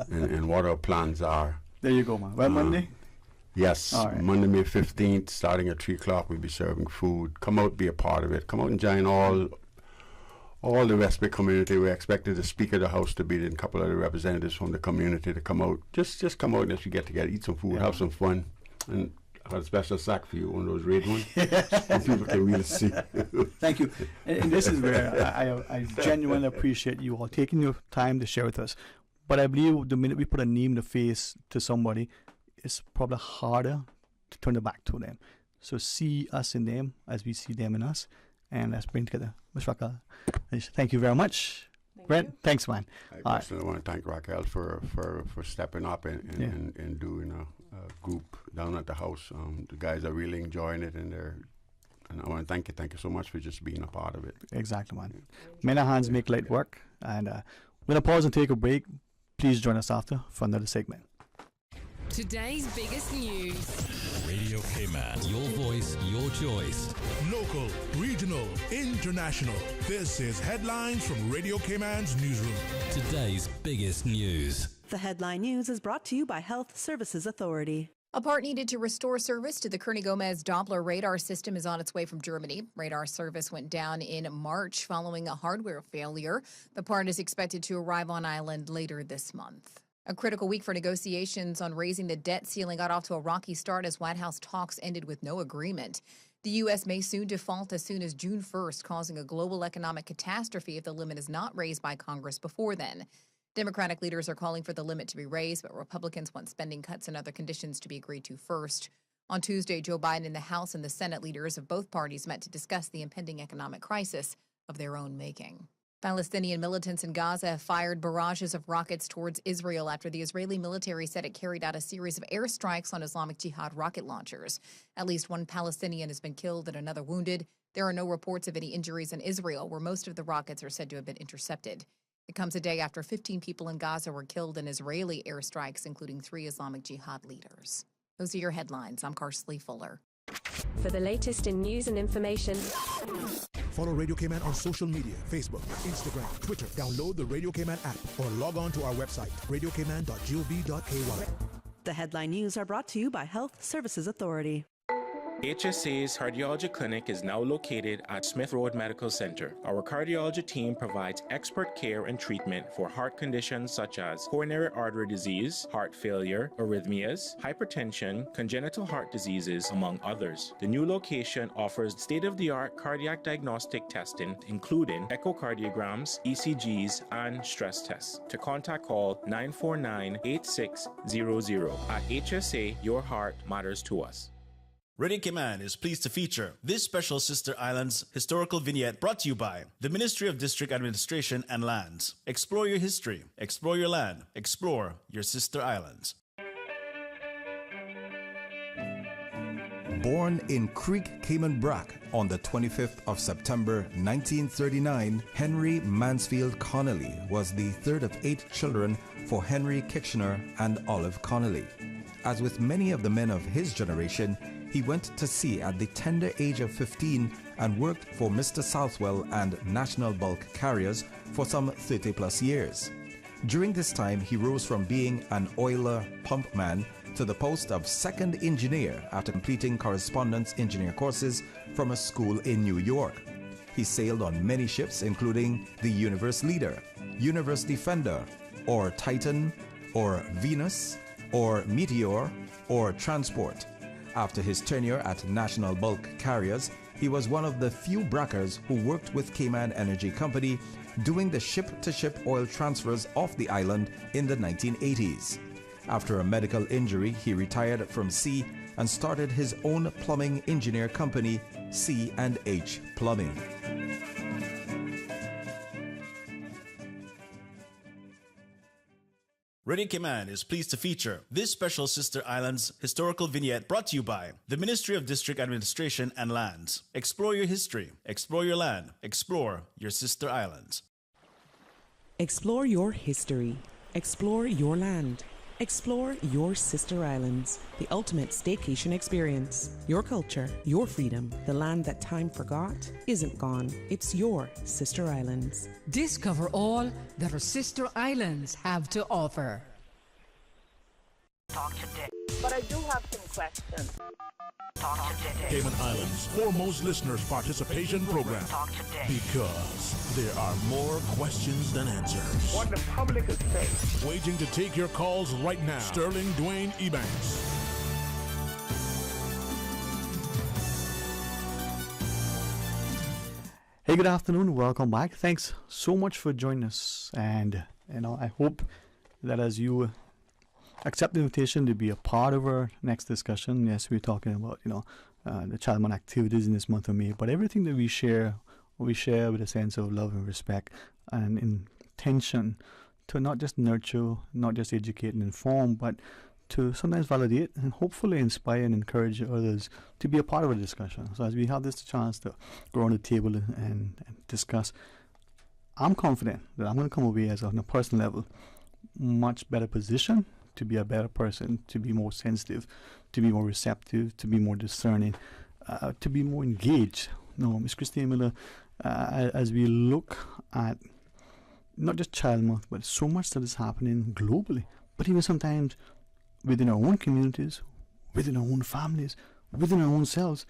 and what our plans are. There you go, man. Well, Monday? Yes, right. Monday, May 15th, starting at 3 o'clock, we'll be serving food. Come out, be a part of it. Come out and join all the respite community. We're expecting the Speaker of the House to be there and a couple of the representatives from the community to come out. Just come out and as we get together, eat some food, have some fun. And I have a special sack for you, one of those red ones. People can really see. Thank you. And this is where I genuinely appreciate you all taking your time to share with us. But I believe the minute we put a name to face to somebody, it's probably harder to turn it back to them. So see us in them as we see them in us, and let's bring together. Ms. Raquel, thank you very much. Brent, thanks, man. I personally want to thank Raquel for stepping up and doing a group down at the house. The guys are really enjoying it, and I want to thank you so much for just being a part of it. Exactly, man. Many hands make light work, and we're going to pause and take a break. Please join us after for another segment. Today's biggest news. Radio K-Man. Your voice, your choice. Local, regional, international. This is Headlines from Radio K-Man's newsroom. Today's biggest news. The Headline News is brought to you by Health Services Authority. A part needed to restore service to the Kearney-Gomez Doppler radar system is on its way from Germany. Radar service went down in March following a hardware failure. The part is expected to arrive on island later this month. A critical week for negotiations on raising the debt ceiling got off to a rocky start as White House talks ended with no agreement. The U.S. may soon default as soon as June 1st, causing a global economic catastrophe if the limit is not raised by Congress before then. Democratic leaders are calling for the limit to be raised, but Republicans want spending cuts and other conditions to be agreed to first. On Tuesday, Joe Biden and the House and the Senate leaders of both parties met to discuss the impending economic crisis of their own making. Palestinian militants in Gaza have fired barrages of rockets towards Israel after the Israeli military said it carried out a series of airstrikes on Islamic Jihad rocket launchers. At least one Palestinian has been killed and another wounded. There are no reports of any injuries in Israel, where most of the rockets are said to have been intercepted. It comes a day after 15 people in Gaza were killed in Israeli airstrikes, including 3 Islamic Jihad leaders. Those are your headlines. I'm Karsley Fuller. For the latest in news and information, follow Radio K-Man on social media, Facebook, Instagram, Twitter. Download the Radio K-Man app or log on to our website, radiokman.gov.ky. The Headline News are brought to you by Health Services Authority. HSA's cardiology clinic is now located at Smith Road Medical Center. Our cardiology team provides expert care and treatment for heart conditions such as coronary artery disease, heart failure, arrhythmias, hypertension, congenital heart diseases, among others. The new location offers state-of-the-art cardiac diagnostic testing, including echocardiograms, ECGs, and stress tests. To contact, call 949-8600. At HSA, your heart matters to us. Radio K-Man is pleased to feature this special Sister Islands historical vignette brought to you by the Ministry of District Administration and Lands. Explore your history, explore your land, explore your Sister Islands. Born in Creek, Cayman Brac on the 25th of September 1939, Henry Mansfield Connolly was the third of 8 children for Henry Kitchener and Olive Connolly. As with many of the men of his generation, he went to sea at the tender age of 15 and worked for Mr. Southwell and National Bulk Carriers for some 30 plus years. During this time, he rose from being an oiler pumpman to the post of second engineer after completing correspondence engineer courses from a school in New York. He sailed on many ships, including the Universe Leader, Universe Defender, or Titan, or Venus, or Meteor, or Transport. After his tenure at National Bulk Carriers, he was one of the few brackers who worked with Cayman Energy Company doing the ship-to-ship oil transfers off the island in the 1980s. After a medical injury, he retired from sea and started his own plumbing engineer company, C&H Plumbing. Radio Cayman is pleased to feature this special Sister Islands historical vignette brought to you by the Ministry of District Administration and Lands. Explore your history, explore your land, explore your Sister Islands. Explore your history, explore your land, explore your Sister Islands, the ultimate staycation experience. Your culture, your freedom, the land that time forgot isn't gone. It's your Sister Islands. Discover all that our Sister Islands have to offer. Talk today. But I do have some questions. Talk today. Cayman Islands' foremost listeners participation program. Talk today. Because there are more questions than answers. What the public is saying. Waiting to take your calls right now. Sterling Dwayne Ebanks. Hey, good afternoon. Welcome back. Thanks so much for joining us. And I hope that as you accept the invitation to be a part of our next discussion, yes, we're talking about the Childman activities in this month of May, but everything that we share with a sense of love and respect and intention to not just nurture, not just educate and inform, but to sometimes validate and hopefully inspire and encourage others to be a part of a discussion. So as we have this chance to go around the table and discuss, I'm confident that I'm going to come away as on a personal level much better position to be a better person, to be more sensitive, to be more receptive, to be more discerning, to be more engaged. Ms. Christine Miller, as we look at not just Child Month, but so much that is happening globally, but even sometimes within our own communities, within our own families, within our own selves,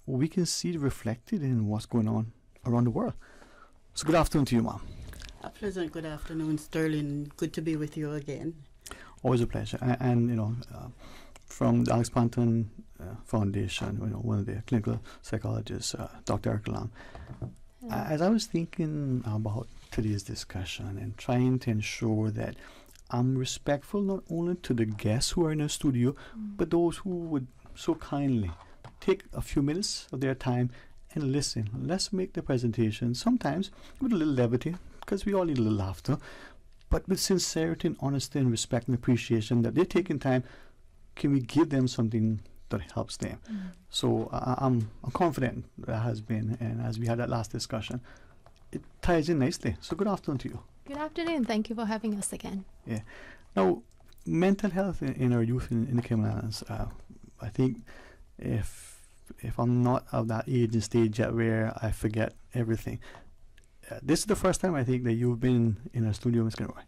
we can see it reflected in what's going on around the world. So good afternoon to you, Ma'am. A pleasant good afternoon, Sterling. Good to be with you again. Always a pleasure. And from the Alex Panton Foundation, one of the clinical psychologists, Dr. Eric Lam, as I was thinking about today's discussion and trying to ensure that I'm respectful not only to the guests who are in the studio, but those who would so kindly take a few minutes of their time and listen. Let's make the presentation sometimes with a little levity, because we all need a little laughter, but with sincerity and honesty and respect and appreciation that they're taking time. Can we give them something that helps them? So I'm confident that has been, and as we had that last discussion, it ties in nicely. So good afternoon to you. Good afternoon. Thank you for having us again. Yeah. Now, mental health in our youth in the Cayman Islands, I think if I'm not of that age and stage yet where I forget everything, this is the first time I think that you've been in a studio, Ms. Conroy.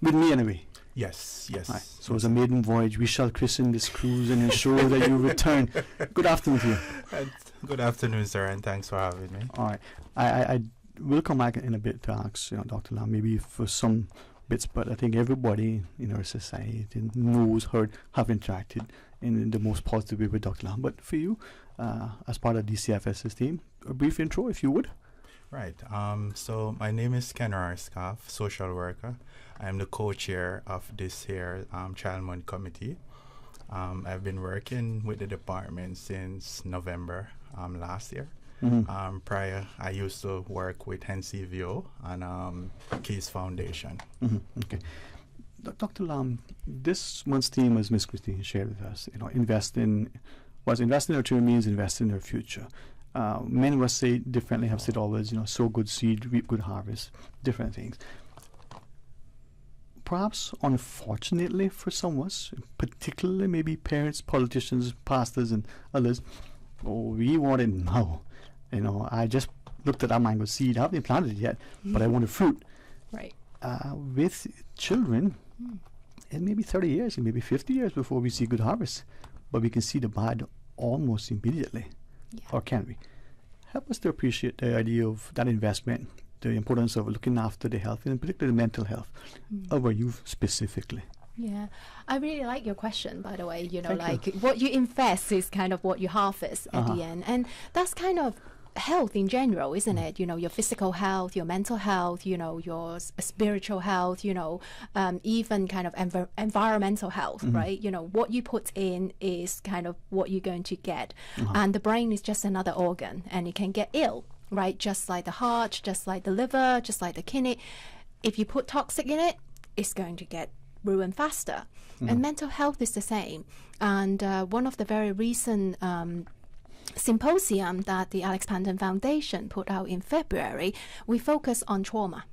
With me anyway. Yes. Right. So it's a maiden voyage. We shall christen this cruise and ensure that you return. Good afternoon to you. Good afternoon, sir, and thanks for having me. All right. I will come back in a bit to ask Dr. Lam, maybe for some bits, but I think everybody in our society knows, heard, have interacted in the most positive way with Dr. Lam. But for you, as part of DCFS's team, a brief intro, if you would. Right. So my name is Ken Scarf, social worker. I am the co-chair of this here Child Month Committee. I've been working with the department since November last year. Prior, I used to work with NCVO and Case Foundation. Okay. Dr. Lam, this month's theme, as Ms. Christine shared with us, invest in our children means invest in their future. Many of us say differently, have said always, sow good seed, reap good harvest, different things. Perhaps, unfortunately for some of us, particularly maybe parents, politicians, pastors, and others, we want it now. I just looked at that mango seed. I haven't planted it yet, but I want a fruit. Right. with children, it may be 30 years, it may be 50 years before we see good harvest, but we can see the bad almost immediately. Or can we? Help us to appreciate the idea of that investment, the importance of looking after the health, and particularly the mental health of our youth specifically. Yeah, I really like your question, by the way. You know, Thank like you. what you invest is kind of what you harvest at the end. And that's kind of health in general, isn't it? You know, your physical health, your mental health, you know, your spiritual health, you know, even kind of environmental health, right? You know, what you put in is kind of what you're going to get. And the brain is just another organ, and it can get ill, right? Just like the heart, just like the liver, just like the kidney. If you put toxic in it, it's going to get ruined faster. And mental health is the same. And one of the very recent symposium that the Alex Panton Foundation put out in February, we focus on trauma.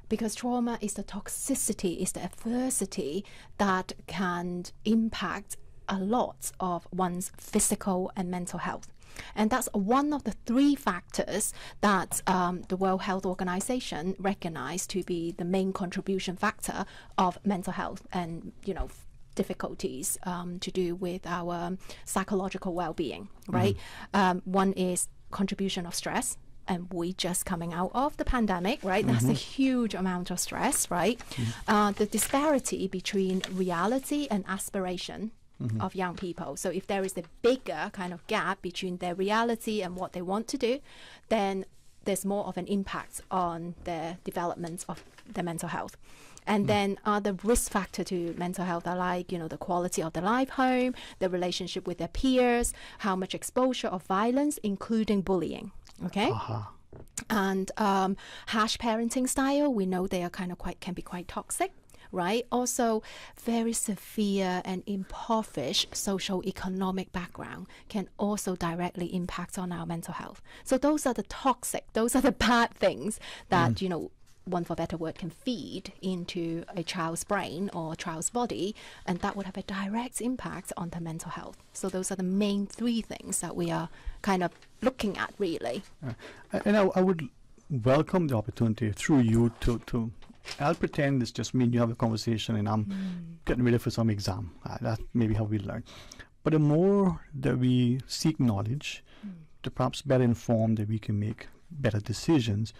Because trauma is the toxicity, is the adversity that can impact a lot of one's physical and mental health. And that's one of the 3 factors that the World Health Organization recognized to be the main contribution factor of mental health and, you know, difficulties to do with our psychological well-being, right? One is contribution of stress, and we just coming out of the pandemic, right? That's a huge amount of stress, right? The disparity between reality and aspiration of young people. So if there is a bigger kind of gap between their reality and what they want to do, then there's more of an impact on the development of their mental health. And then other risk factor to mental health are like, you know, the quality of the life home, the relationship with their peers, how much exposure of violence, including bullying. Okay. And harsh parenting style, we know they are kind of can be quite toxic, right? Also, very severe and impoverished social economic background can also directly impact on our mental health. So those are the toxic, those are the bad things that, you know, one for better word, can feed into a child's brain or a child's body, and that would have a direct impact on their mental health. So those are the main 3 things that we are kind of looking at, really. And I would welcome the opportunity through you to I'll pretend it's just me and you have a conversation and I'm getting ready for some exam. That's maybe how we learn. But the more that we seek knowledge, the perhaps better informed that we can make better decisions.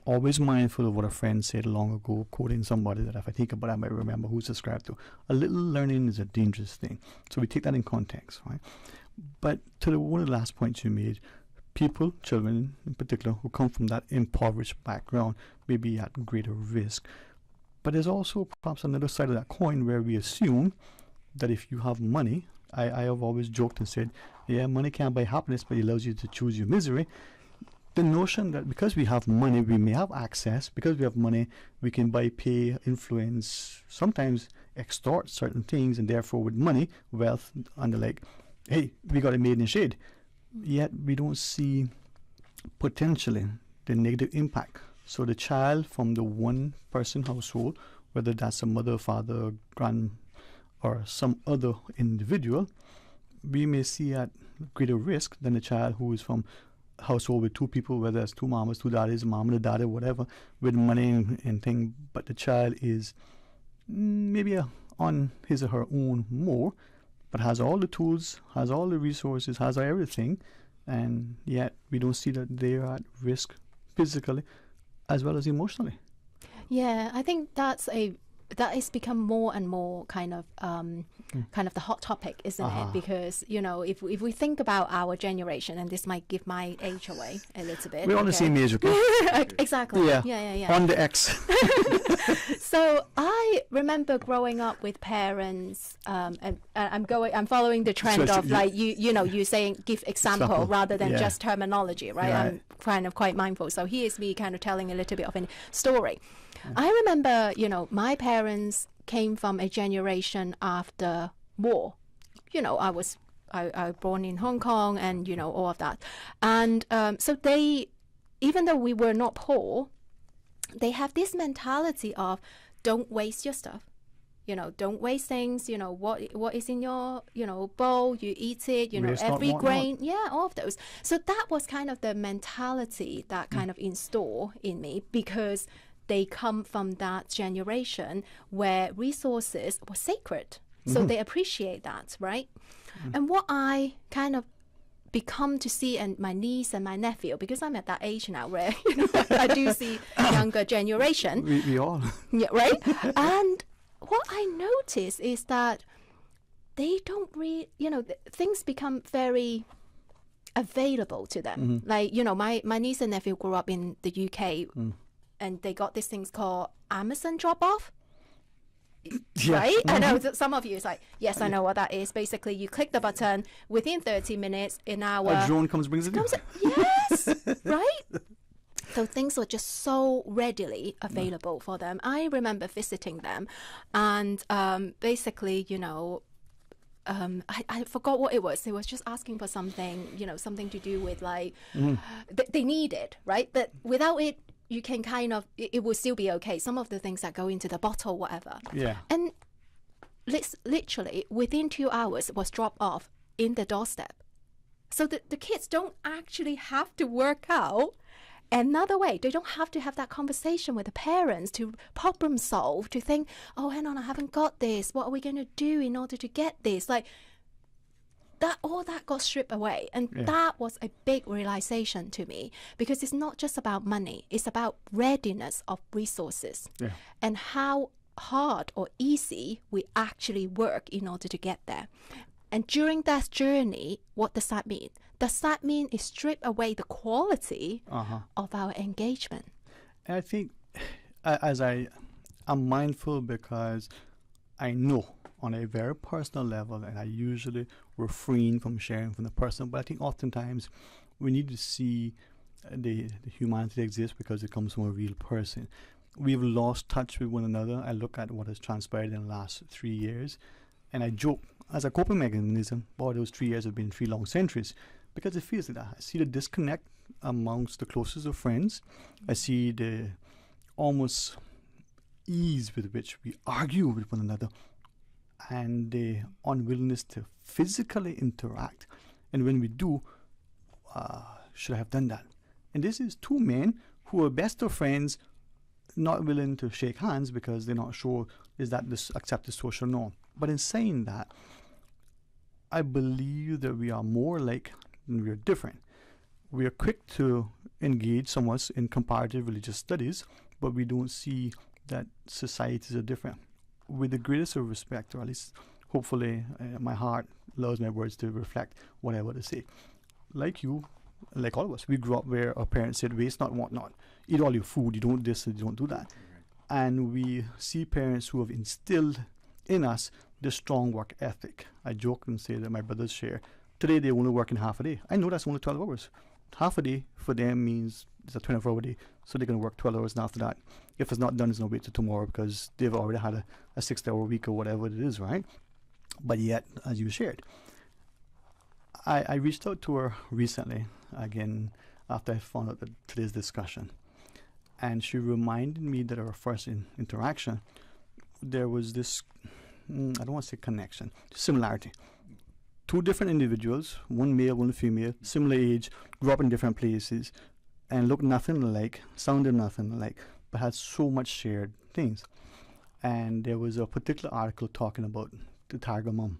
Always mindful of what a friend said long ago, quoting somebody that if I think about it, I might remember who subscribed to. A little learning is a dangerous thing. So we take that in context, right? But to one of the last points you made, people, children in particular, who come from that impoverished background may be at greater risk. But there's also perhaps another side of that coin where we assume that if you have money, I have always joked and said, yeah, money can't buy happiness, but it allows you to choose your misery. The notion that because we have money, we may have access, because we have money, we can buy, pay, influence, sometimes extort certain things, and therefore with money, wealth, and the like, hey, we got it made in shade. Yet we don't see potentially the negative impact. So the child from the one person household, whether that's a mother, father, grand, or some other individual, we may see at greater risk than the child who is from household with 2 people, whether it's 2 mamas, 2 daddies, mom and a daddy, whatever, with money and thing, but the child is maybe on his or her own more, but has all the tools, has all the resources, has everything, and yet we don't see that they are at risk physically as well as emotionally. Yeah, I think that has become more and more kind of the hot topic, isn't it? Because, you know, if we think about our generation, and this might give my age away a little bit. We're on the same age, okay? Exactly. Yeah. On the X. So I remember growing up with parents, and I'm following the trend of like you saying give example rather than just terminology, right? I'm kind of quite mindful. So here's me kind of telling a little bit of a story. I remember, you know, my parents came from a generation after war. You know, I was born in Hong Kong, and, you know, all of that. And so they, even though we were not poor, they have this mentality of don't waste your stuff. You know, don't waste things. You know, what is in your, you know, bowl, you eat it, you know, every grain. Yeah, all of those. So that was kind of the mentality that kind of installed in me, because they come from that generation where resources were sacred. So they appreciate that, right? And what I kind of become to see, and my niece and my nephew, because I'm at that age now where I do see younger generation. We all. Yeah, right? And what I notice is that they don't really, things become very available to them. Like, my niece and nephew grew up in the UK and they got these things called Amazon drop-off. Yeah. Right? I know some of you is like, yes, I know what that is. Basically, you click the button, within 30 minutes, an hour. A drone brings it in. Yes, right? So things were just so readily available for them. I remember visiting them and basically, I forgot what it was. They was just asking for something, something to do with like, they need it, right? But without it, you can kind of, it will still be okay. Some of the things that go into the bottle, whatever. Yeah. And literally within 2 hours it was dropped off in the doorstep. So the kids don't actually have to work out another way. They don't have to have that conversation with the parents to problem solve, to think, oh, hang on, I haven't got this. What are we going to do in order to get this? Like, that all that got stripped away. And that was a big realization to me, because it's not just about money. It's about readiness of resources and how hard or easy we actually work in order to get there. And during that journey, what does that mean? Does that mean it strip away the quality of our engagement? And I think I'm mindful because I know on a very personal level, and I usually refrain from sharing from the person, but I think oftentimes we need to see the humanity exists because it comes from a real person. We've lost touch with one another. I look at what has transpired in the last 3 years, and I joke as a coping mechanism, boy, those 3 years have been 3 long centuries, because it feels like that. I see the disconnect amongst the closest of friends. I see the almost ease with which we argue with one another, and the unwillingness to physically interact. And when we do, should I have done that? And this is 2 men who are best of friends, not willing to shake hands because they're not sure is that this accepted social norm. But in saying that, I believe that we are more alike than we are different. We are quick to engage somewhat in comparative religious studies, but we don't see that societies are different. With the greatest of respect, or at least hopefully my heart allows my words to reflect what I want to say. Like you, like all of us, we grew up where our parents said, waste not, want not. Eat all your food, you don't this, you don't do that. And we see parents who have instilled in us this strong work ethic. I joke and say that my brothers share. Today they only work in half a day. I know that's only 12 hours. Half a day for them means it's a 24-hour day, so they're going to work 12 hours, and after that, if it's not done, it's going to wait till tomorrow because they've already had a 6-hour week or whatever it is, right? But yet, as you shared, I reached out to her recently, again, after I found out that today's discussion, and she reminded me that our first interaction, there was this, I don't want to say connection, similarity. 2 different individuals, one male, one female, similar age, grew up in different places, and looked nothing alike, sounded nothing alike, but had so much shared things. And there was a particular article talking about the tiger mom.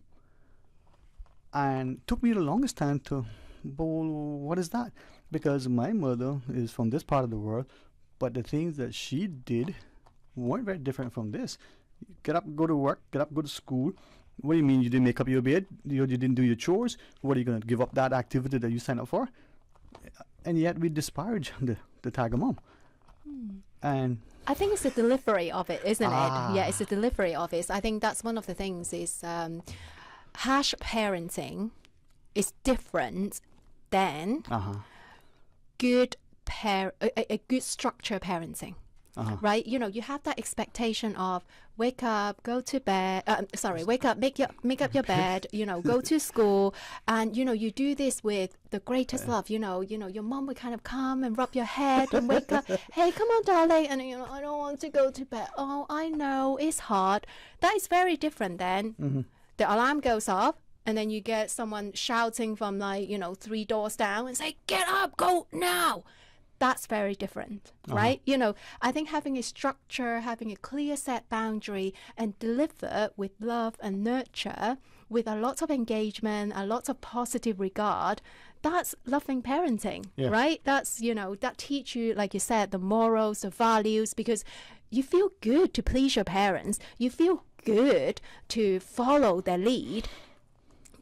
And it took me the longest time to, well, what is that? Because my mother is from this part of the world, but the things that she did weren't very different from this. Get up, go to work, get up, go to school. What do you mean you didn't make up your bed? You didn't do your chores? What are you going to give up that activity that you signed up for? And yet we disparage the tiger mom. And I think it's the delivery of it, isn't it? Yeah, it's the delivery of it. I think that's one of the things is harsh parenting is different than good a good structured parenting. Right? You have that expectation of wake up, go to bed, wake up, make up your bed, go to school, and you do this with the greatest love. Your mom would kind of come and rub your head and wake up, hey, come on, darling, and I don't want to go to bed. Oh, I know, it's hard. That is very different than the alarm goes off and then you get someone shouting from 3 doors down and say, get up, go now. that's very different, right? You know, I think having a structure, having a clear set boundary, and deliver with love and nurture, with a lot of engagement, a lot of positive regard, that's loving parenting, right? That's, you know, that teach you, like you said, the morals, the values, because you feel good to please your parents. You feel good to follow their lead,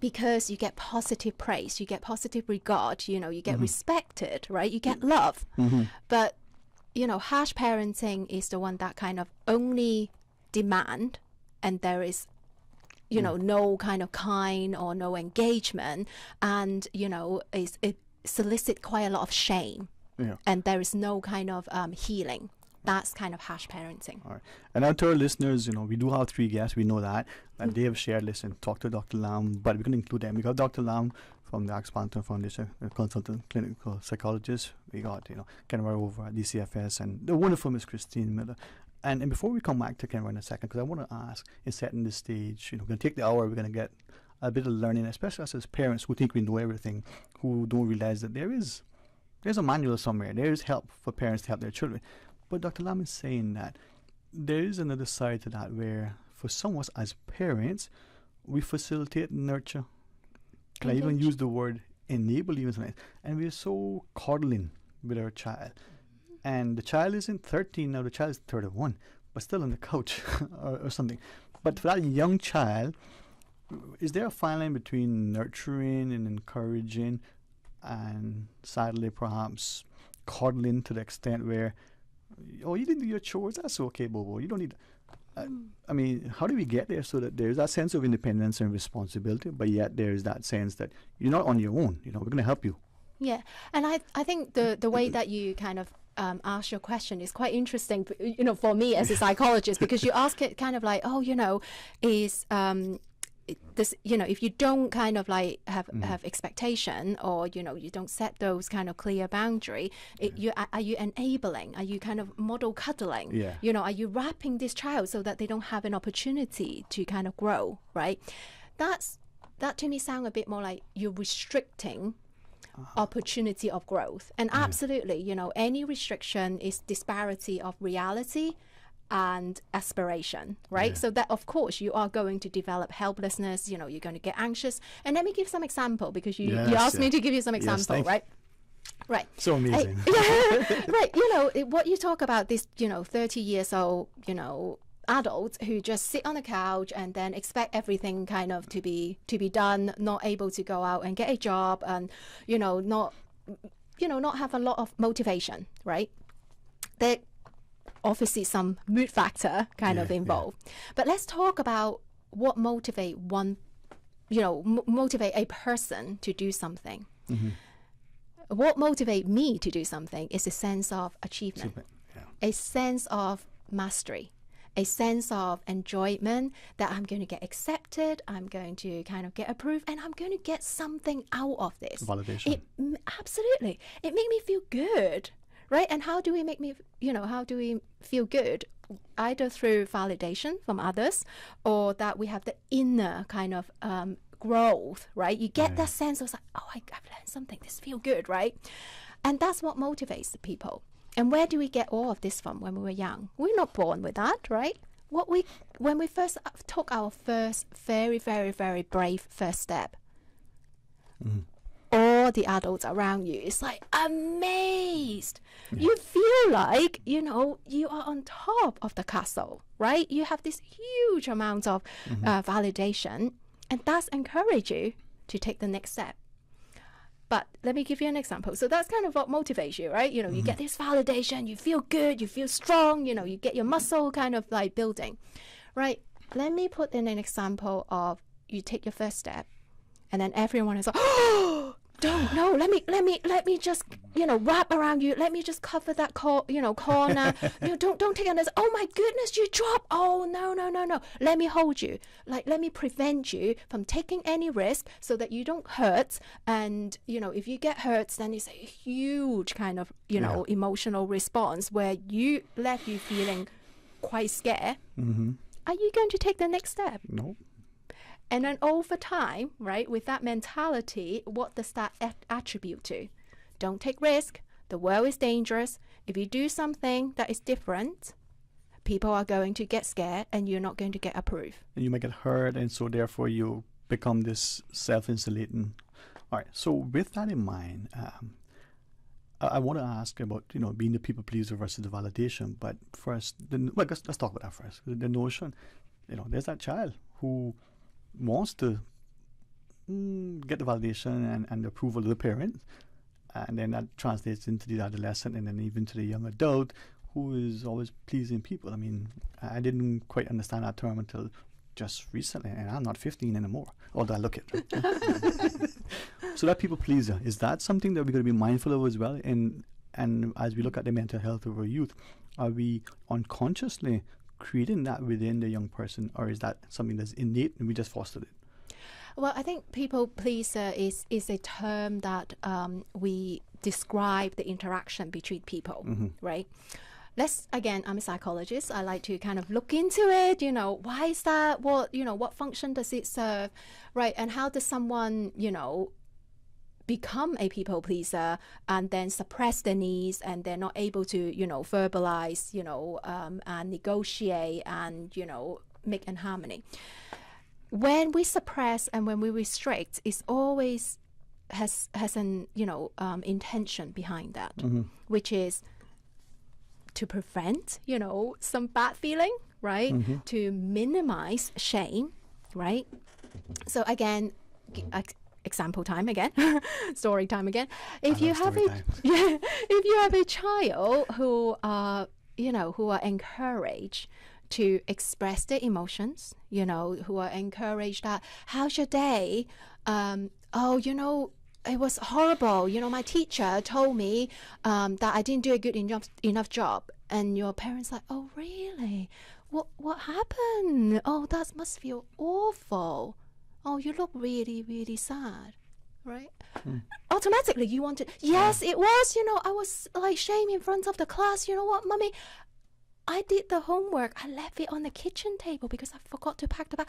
because you get positive praise, you get positive regard, you know, you get respected, right? You get love. But, you know, harsh parenting is the one that kind of only demand, and there is, you know, no kind of kind or no engagement, and, you know, it solicits quite a lot of shame, and there is no kind of healing. That's kind of harsh parenting. All right. And now to our listeners, you know, we do have 3 guests. We know that. And they have shared this and talked to Dr. Lam, but we're going to include them. We got Dr. Lam from the Axpanton Foundation, a consultant clinical psychologist. We got, you know, Kenwar over at DCFS, and the wonderful Miss Christine Miller. And before we come back to Kenwar in a second, because I want to ask, in setting the stage, you know, we're going to take the hour, we're going to get a bit of learning, especially us as parents who think we know everything, who don't realize that there's a manual somewhere. There is help for parents to help their children. But Dr. Lam is saying that there is another side to that, where for some of us as parents, we facilitate nurture. Can I even use the word enable even sometimes? And we're so coddling with our child. And the child isn't 13 now, the child is 31, but still on the couch or something. But for that young child, is there a fine line between nurturing and encouraging, and sadly perhaps coddling to the extent where, oh, you didn't do your chores, that's okay, Bobo, you don't need... I mean, how do we get there so that there's that sense of independence and responsibility, but yet there's that sense that you're not on your own, you know, we're going to help you. Yeah, and I think the way that you kind of ask your question is quite interesting, you know, for me as a psychologist, because you ask it kind of like, oh, you know, is... this, you know, if you don't kind of like have expectation, or, you know, you don't set those kind of clear boundary, are you enabling? Are you kind of model cuddling? You know, are you wrapping this child so that they don't have an opportunity to kind of grow, right? That to me sound a bit more like you're restricting opportunity of growth. And absolutely, you know, any restriction is disparity of reality and aspiration, right? So that, of course, you are going to develop helplessness, you know, you're going to get anxious. And let me give some example, because you asked me to give you some example, right? Right. So amazing. Right. You know, what you talk about, this, you know, 30 years old, you know, adults who just sit on the couch and then expect everything kind of to be done, not able to go out and get a job, and, you know, not have a lot of motivation, right? They obviously some mood factor kind of involved. But let's talk about what motivate motivate a person to do something. What motivate me to do something is a sense of achievement. A sense of mastery, a sense of enjoyment, that I'm going to get accepted, I'm going to kind of get approved, and I'm going to get something out of this. Validation. Absolutely. It made me feel good. Right? And how do we feel good? Either through validation from others, or that we have the inner kind of growth, right? You get that sense of like, oh, I've learned something, this feels good, right? And that's what motivates the people. And where do we get all of this from when we were young? We're not born with that, right? When we first took our first very, very, very brave first step, all the adults around you is like amazed. You feel like, you know, you are on top of the castle, right? You have this huge amount of validation, and that's encourage you to take the next step. But let me give you an example. So that's kind of what motivates you, right? You know, you get this validation, you feel good, you feel strong, you know, you get your muscle kind of like building, right? Let me put in an example of you take your first step, and then everyone is like, oh, don't, no, let me just, you know, wrap around you. Let me just cover that corner. You know, don't take it on this. Oh my goodness, you drop. Oh, no. Let me hold you. Like, let me prevent you from taking any risk so that you don't hurt. And, you know, if you get hurt, then it's a huge kind of, you know, emotional response where you left you feeling quite scared. Are you going to take the next step? No. And then over time, right, with that mentality, what does that attribute to? Don't take risk, The world is dangerous. If you do something that is different, people are going to get scared and you're not going to get approved. And you might get hurt, and so therefore you become this self-insulating. All right, so with that in mind, I want to ask about, being the people pleaser versus the validation. But first, let's talk about that first. The notion, there's that child who wants to get the validation and the approval of the parent, and then that translates into the adolescent and then even to the young adult who is always pleasing people. I mean, I didn't quite understand that term until just recently, and I'm not 15 anymore, although I look it. So that people pleaser, is that something that we're going to be mindful of as well? And as we look at the mental health of our youth, are we unconsciously creating that within the young person, or is that something that's innate and we just fostered it? Well, I think people pleaser is a term that we describe the interaction between people, right? Again, I'm a psychologist. I like to kind of look into it, why is that? What function does it serve, right? And how does someone, become a people pleaser and then suppress their needs, and they're not able to, verbalize, and negotiate and, make in harmony. When we suppress and when we restrict, it's always has an, intention behind that, which is to prevent, some bad feeling, right? To minimize shame, right? So again, example time again, story time again. If you have a child who are, who are encouraged to express their emotions, who are encouraged that, how's your day? It was horrible. My teacher told me that I didn't do a good enough job. And your parents like, oh, really? What happened? Oh, that must feel awful. Oh, you look really, really sad, right? Automatically, you want to, yes, it was, I was like shame in front of the class. You know what, Mummy? I did the homework. I left it on the kitchen table because I forgot to pack the bag.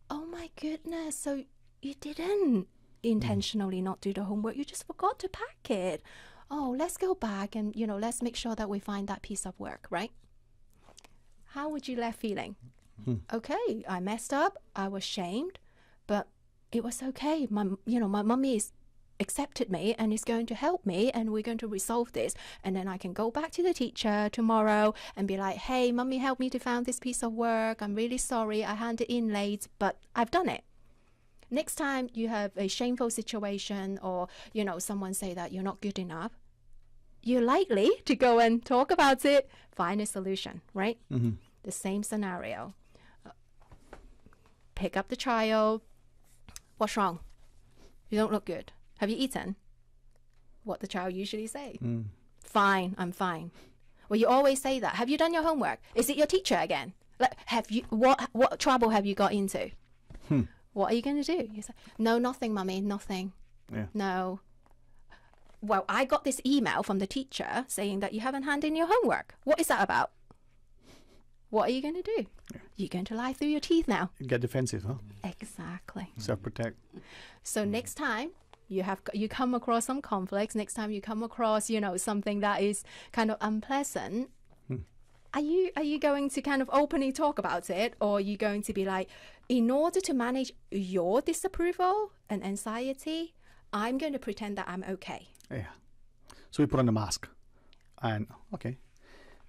Oh, my goodness. So you didn't intentionally not do the homework. You just forgot to pack it. Oh, let's go back and, let's make sure that we find that piece of work, right? How would you left feeling? Okay, I messed up. I was shamed, but it was okay. My mummy is accepted me and is going to help me, and we're going to resolve this. And then I can go back to the teacher tomorrow and be like, hey, Mummy helped me to find this piece of work. I'm really sorry. I handed in late, but I've done it. Next time you have a shameful situation or, someone say that you're not good enough, you're likely to go and talk about it, find a solution, right? The same scenario. Pick up the child. What's wrong? You don't look good. Have you eaten? What the child usually say? Fine, I'm fine. Well, you always say that. Have you done your homework? Is it your teacher again? Like, what trouble have you got into? What are you going to do? You say, no, nothing, Mummy, nothing. Yeah. No. Well, I got this email from the teacher saying that you haven't handed in your homework. What is that about? What are you going to do? Yeah. You're going to lie through your teeth now. You get defensive, huh? Exactly. Self-protect. So next time you come across some conflicts, next time you come across, something that is kind of unpleasant, are you going to kind of openly talk about it, or are you going to be like, in order to manage your disapproval and anxiety, I'm going to pretend that I'm okay? Yeah. So we put on the mask. And, okay.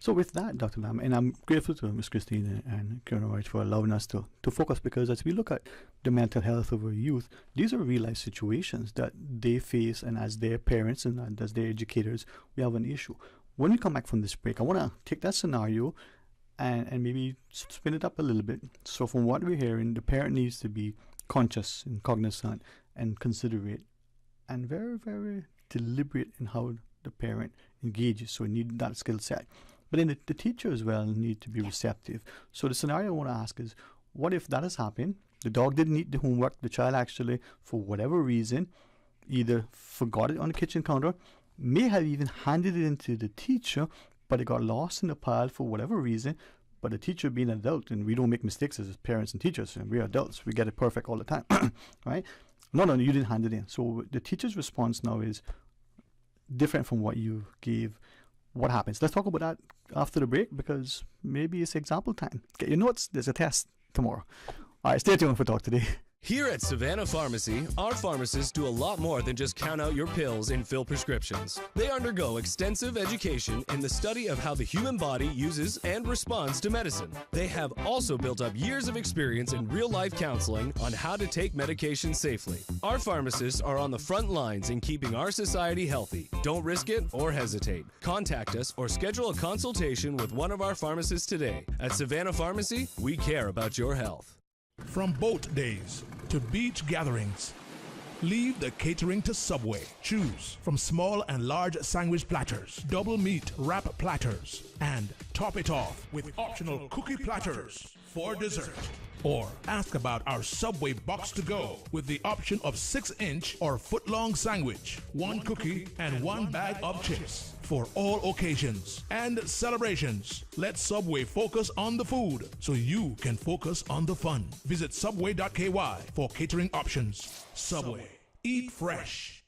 So with that, Dr. Lam, and I'm grateful to Ms. Christine and Karen White for allowing us to focus, because as we look at the mental health of our youth, these are real life situations that they face, and as their parents and as their educators, we have an issue. When we come back from this break, I want to take that scenario and maybe spin it up a little bit. So from what we're hearing, the parent needs to be conscious and cognizant and considerate and very, very deliberate in how the parent engages. So we need that skill set. But then the teacher as well need to be receptive. So the scenario I want to ask is, what if that has happened? The dog didn't eat the homework. The child actually, for whatever reason, either forgot it on the kitchen counter, may have even handed it into the teacher, but it got lost in the pile for whatever reason. But the teacher being an adult, and we don't make mistakes as parents and teachers, and we're adults, we get it perfect all the time, right? No, you didn't hand it in. So the teacher's response now is, different from what you gave, what happens? Let's talk about that after the break, because maybe it's example time. Get your notes. There's a test tomorrow. All right, stay tuned for Talk Today. Here at Savannah Pharmacy, our pharmacists do a lot more than just count out your pills and fill prescriptions. They undergo extensive education in the study of how the human body uses and responds to medicine. They have also built up years of experience in real-life counseling on how to take medication safely. Our pharmacists are on the front lines in keeping our society healthy. Don't risk it or hesitate. Contact us or schedule a consultation with one of our pharmacists today. At Savannah Pharmacy, we care about your health. From boat days to beach gatherings, leave the catering to Subway. Choose from small and large sandwich platters, double meat wrap platters, and top it off with optional cookie platters for dessert. Or ask about our Subway box to go with the option of 6-inch or foot-long sandwich, 1 cookie, and 1 bag of chips. For all occasions and celebrations, let Subway focus on the food so you can focus on the fun. Visit subway.ky for catering options. Subway. Eat fresh.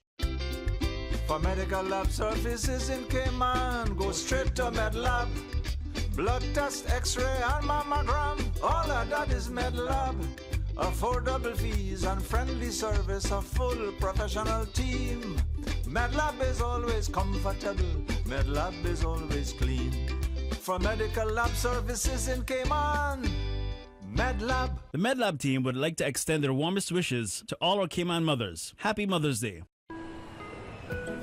For medical lab services in Cayman, go straight to MedLab. Blood test, x-ray, and mammogram, all of that is MedLab. Affordable fees and friendly service, a full professional team. MedLab is always comfortable, MedLab is always clean. For medical lab services in Cayman, MedLab. The MedLab team would like to extend their warmest wishes to all our Cayman mothers. Happy Mother's Day.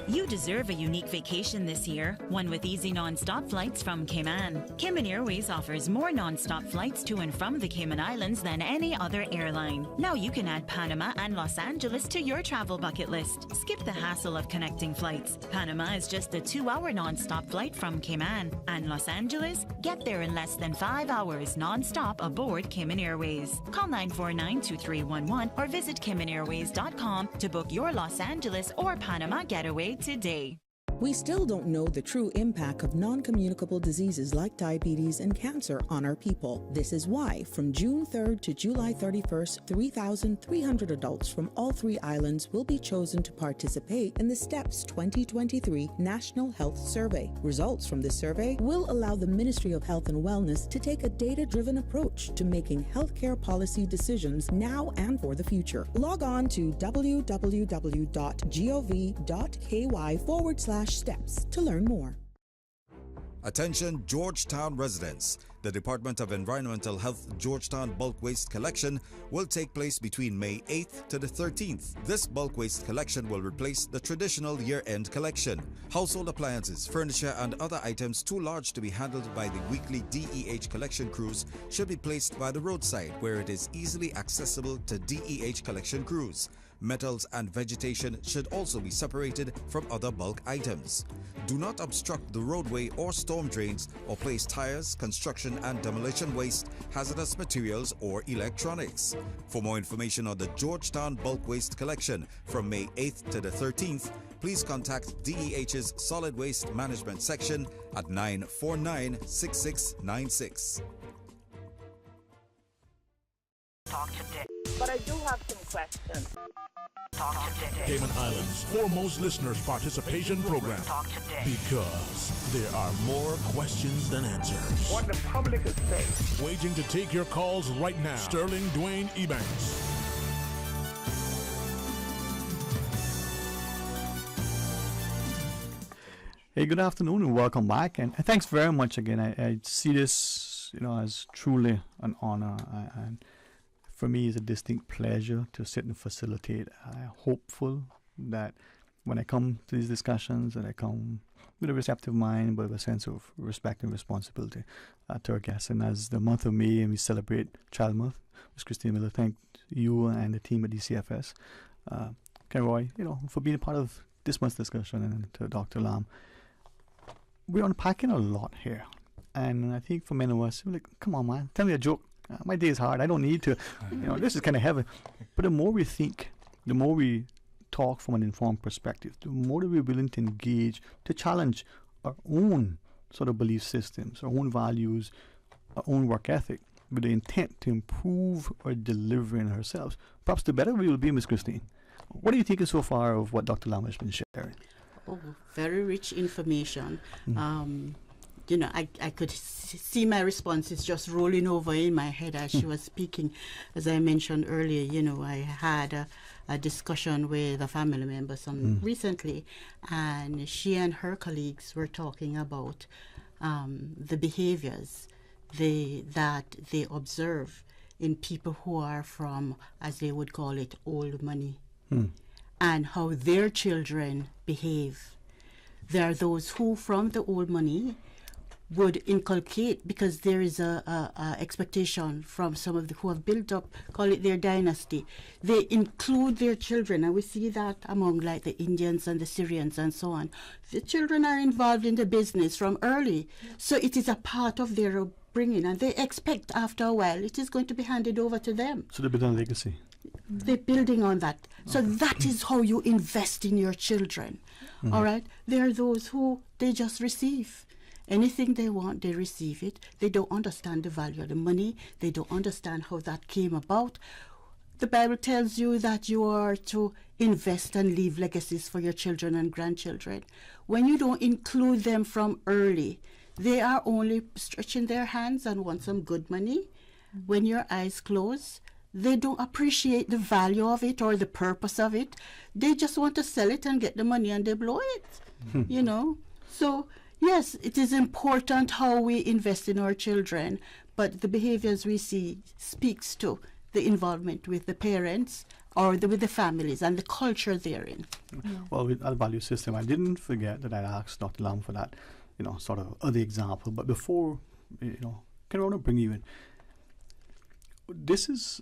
You deserve a unique vacation this year, one with easy non-stop flights from Cayman. Cayman Airways offers more non-stop flights to and from the Cayman Islands than any other airline. Now you can add Panama and Los Angeles to your travel bucket list. Skip the hassle of connecting flights. Panama is just a 2-hour non-stop flight from Cayman. And Los Angeles? Get there in less than 5 hours non-stop aboard Cayman Airways. Call 949-2311 or visit CaymanAirways.com to book your Los Angeles or Panama getaway today. We still don't know the true impact of non-communicable diseases like diabetes and cancer on our people. This is why, from June 3rd to July 31st, 3,300 adults from all 3 islands will be chosen to participate in the STEPS 2023 National Health Survey. Results from this survey will allow the Ministry of Health and Wellness to take a data-driven approach to making healthcare policy decisions now and for the future. Log on to www.gov.ky/steps to learn more. Attention Georgetown residents. The Department of Environmental Health Georgetown Bulk Waste Collection will take place between May 8th to the 13th. This bulk waste collection will replace the traditional year-end collection. Household appliances, furniture, and other items too large to be handled by the weekly DEH collection crews should be placed by the roadside where it is easily accessible to DEH collection crews. Metals and vegetation should also be separated from other bulk items. Do not obstruct the roadway or storm drains or place tires, construction and demolition waste, hazardous materials or electronics. For more information on the Georgetown Bulk Waste Collection from May 8th to the 13th, please contact DEH's Solid Waste Management Section at 949-6696. Talk today. But I do have some questions. Talk today. Cayman Islands' foremost listeners participation program. Talk today. Because there are more questions than answers. What the public is saying. Waiting to take your calls right now. Sterling Dwayne Ebanks. Hey, good afternoon and welcome back. And thanks very much again. I see this, as truly an honor. And for me, it's a distinct pleasure to sit and facilitate. I'm hopeful that when I come to these discussions, that I come with a receptive mind, but with a sense of respect and responsibility to our guests. And as the month of May, and we celebrate Child Month, Ms. Christine Miller, thank you and the team at DCFS, Ken Roy, for being a part of this month's discussion, and to Dr. Lam. We're unpacking a lot here. And I think for many of us, we're like, come on, man, tell me a joke. My day is hard. I don't need to. This is kind of heavy. But the more we think, the more we talk from an informed perspective, the more that we're willing to engage, to challenge our own sort of belief systems, our own values, our own work ethic, with the intent to improve our delivery in ourselves. Perhaps the better we will be, Ms. Christine. What are you thinking so far of what Dr. Lam has been sharing? Oh, very rich information. You know, I could see my responses just rolling over in my head as she was speaking. As I mentioned earlier, you know, I had a discussion with a family member recently, and she and her colleagues were talking about the behaviors that they observe in people who are from, as they would call it, old money, and how their children behave. There are those who, from the old money, would inculcate, because there is a expectation from some of the who have built up, call it their dynasty. They include their children, and we see that among like the Indians and the Syrians and so on. The children are involved in the business from early, so it is a part of their upbringing, and they expect after a while it is going to be handed over to them. So they build a legacy. They're building on that. So that is how you invest in your children. All right? There are those who they just receive. Anything they want, they receive it. They don't understand the value of the money. They don't understand how that came about. The Bible tells you that you are to invest and leave legacies for your children and grandchildren. When you don't include them from early, they are only stretching their hands and want some good money. When your eyes close, they don't appreciate the value of it or the purpose of it. They just want to sell it and get the money, and they blow it, you know. So, yes, it is important how we invest in our children, but the behaviors we see speaks to the involvement with the parents or with the families and the culture therein. Well, with our value system, I didn't forget that I asked Dr. Lam for that, you know, sort of other example. But before, you know, I want to bring you in. This is,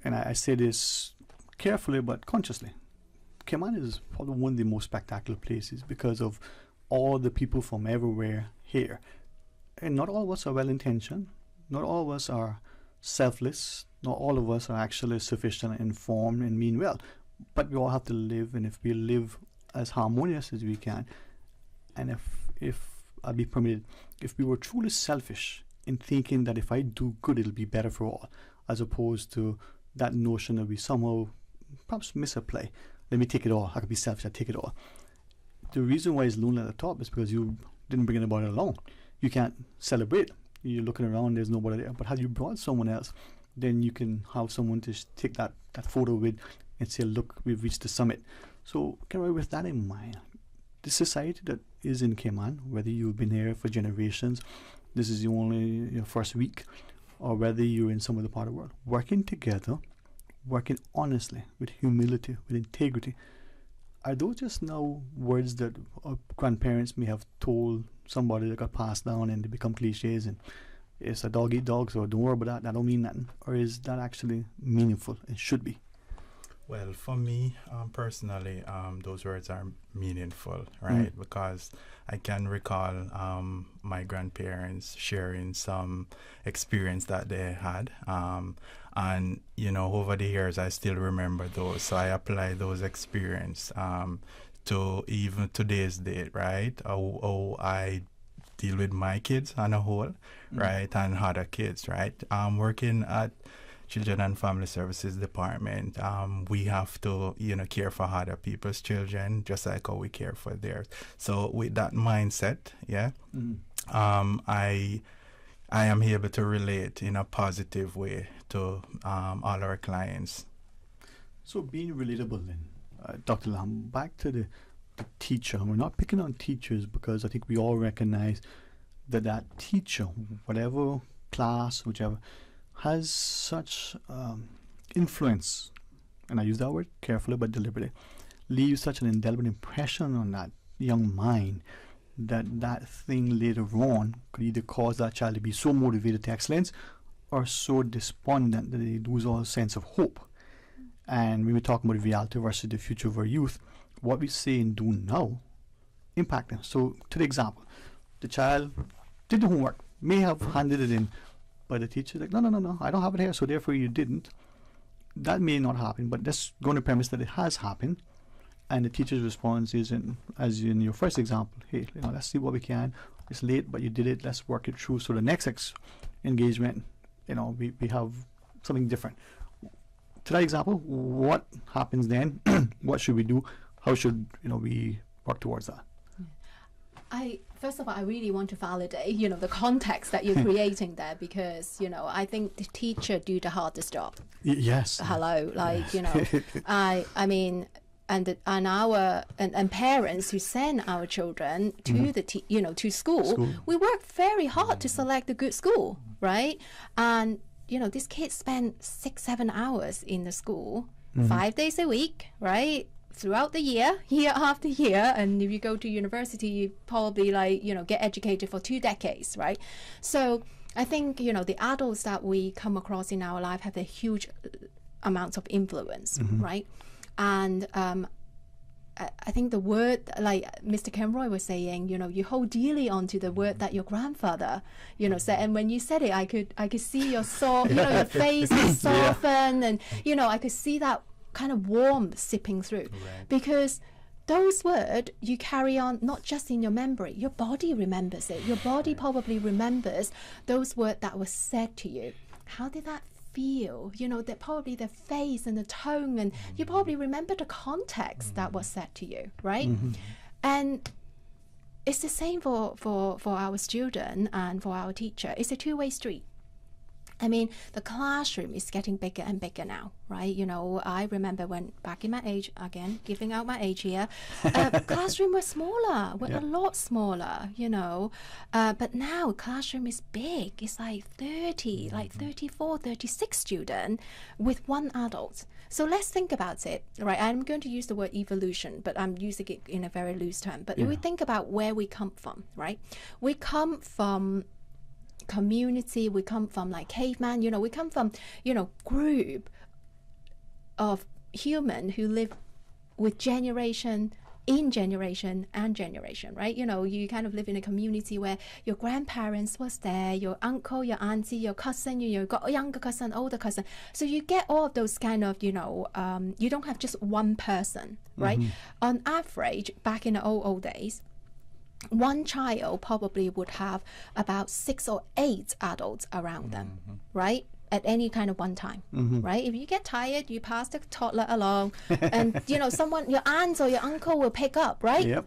and I say this carefully but consciously, Cayman is probably one of the most spectacular places because of all the people from everywhere here. And not all of us are well-intentioned. Not all of us are selfless. Not all of us are actually sufficient, informed, and mean well. But we all have to live, and if we live as harmonious as we can, and if I'll be permitted, if we were truly selfish in thinking that if I do good, it'll be better for all, as opposed to that notion that we somehow perhaps misapplay. Let me take it all. I could be selfish, I take it all. The reason why it's lonely at the top is because you didn't bring anybody along. You can't celebrate. You're looking around, there's nobody there. But had you brought someone else, then you can have someone to take that photo with and say, look, we've reached the summit. So, with that in mind, the society that is in Cayman, whether you've been here for generations, this is your first week, or whether you're in some other part of the world, working together, working honestly, with humility, with integrity, are those just now words that our grandparents may have told somebody that got passed down and they become cliches and it's a dog eat dog, so don't worry about that don't mean nothing? Or is that actually meaningful and should be? Well, for me, personally, those words are meaningful, right? Because I can recall my grandparents sharing some experience that they had. And, you know, over the years, I still remember those. So I apply those experience to even today's date, right? How I deal with my kids on a whole, right? And other kids, right? Working at Children and Family Services Department, we have to, you know, care for other people's children just like how we care for theirs. So with that mindset, I am able to relate in a positive way to all our clients. So being relatable then, Dr. Lam, back to the teacher. We're not picking on teachers because I think we all recognize that teacher, whatever class, whichever, has such influence, and I use that word carefully but deliberately, leaves such an indelible impression on that young mind that thing later on could either cause that child to be so motivated to excellence or so despondent that they lose all sense of hope. And when we talk about reality versus the future of our youth, what we say and do now impact them. So to the example, the child did the homework, may have handed it in, but the teacher's like, no, I don't have it here, so therefore you didn't. That may not happen, but let's go on the premise that it has happened. And the teacher's response is, as in your first example, hey, you know, let's see what we can. It's late, but you did it. Let's work it through. So the next engagement, you know, we have something different. To that example, what happens then? What should we do? How should, you know, we work towards that. First of all, I really want to validate, the context that you're creating there, because, I think the teacher do the hardest job. Yes. Hello, I mean, and parents who send our children to to school, we work very hard to select a good school, right? And these kids spend 6-7 hours in the school, 5 days a week, right? Throughout the year after year, and if you go to university, you probably get educated for 2 decades, right? So I think the adults that we come across in our life have a huge amount of influence, right? And I think the word, like Mr. Kenroy was saying, you hold dearly onto the word that your grandfather, said. And when you said it, I could see your your face soften, and I could see that kind of warmth sipping through, because those words you carry on not just in your memory, your body remembers it. Your body probably remembers those words that were said to you. How did that feel? That probably the face and the tone, and you probably remember the context that was said to you, right? And it's the same for our student and for our teacher. It's a two-way street. I mean, the classroom is getting bigger and bigger now, right? I remember when back in my age, again, giving out my age here, classroom was smaller, a lot smaller, but now classroom is big. It's like 30, like 34, 36 students with one adult. So let's think about it, right? I'm going to use the word evolution, but I'm using it in a very loose term. But if we think about where we come from, right? We come from community, we come from like caveman, we come from group of human who live with generation and generation, right? You kind of live in a community where your grandparents was there, your uncle, your auntie, your cousin, you got a younger cousin, older cousin, so you get all of those kind of you don't have just one person, right? On average, back in the old days, one child probably would have about 6 or 8 adults around them, right? At any kind of one time, right? If you get tired, you pass the toddler along, and someone, your aunt or your uncle will pick up, right? Yep.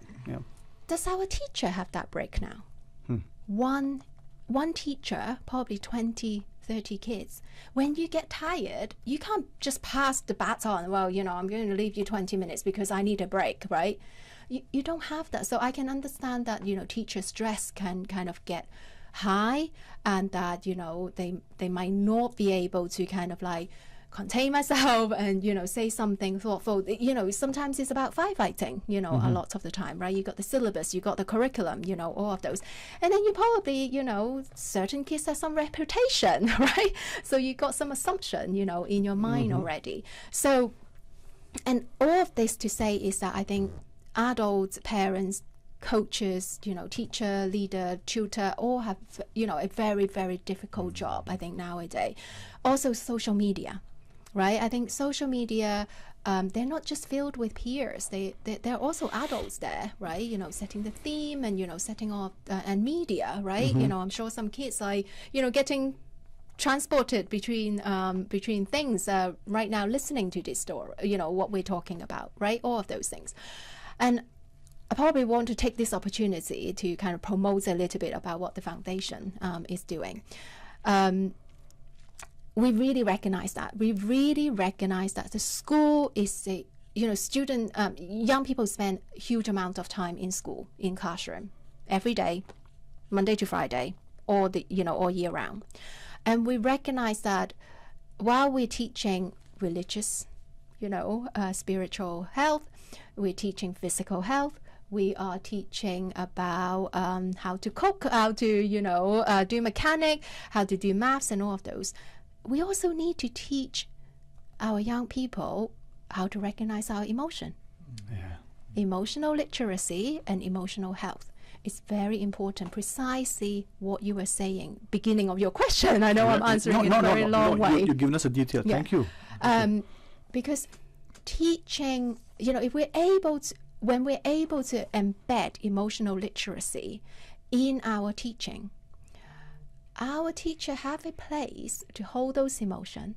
Does our teacher have that break now? One teacher, probably 20, 30 kids. When you get tired, you can't just pass the baton. Well, I'm going to leave you 20 minutes because I need a break, right? You don't have that. So I can understand that, teacher stress can kind of get high, and that, they might not be able to kind of like contain myself and, say something thoughtful. Sometimes it's about firefighting, a lot of the time, right? You got the syllabus, you got the curriculum, all of those. And then you probably, certain kids have some reputation, right? So you got some assumption, in your mind already. So, and all of this to say is that I think adults, parents, coaches, teacher, leader, tutor, all have, a very, very difficult job, I think, nowadays. Also, social media, right? I think social media, they're not just filled with peers. They're also adults there, right? Setting the theme and, setting off, and media, right? I'm sure some kids are, getting transported between things right now, listening to this story, what we're talking about, right? All of those things. And I probably want to take this opportunity to kind of promote a little bit about what the foundation is doing. We really recognize that. We really recognize that the school is a, young people spend a huge amount of time in school, in classroom, every day, Monday to Friday, all year round. And we recognize that while we're teaching religious, spiritual health, we're teaching physical health, we are teaching about how to cook, how to, do mechanic, how to do maths and all of those. We also need to teach our young people how to recognize our emotion. Emotional literacy and emotional health. It's very important, precisely what you were saying, beginning of your question. I know I'm answering in a very long way. You're giving us a detail. Yeah. Thank you. Because teaching, if we're able to, when we're able to embed emotional literacy in our teaching, our teacher have a place to hold those emotions,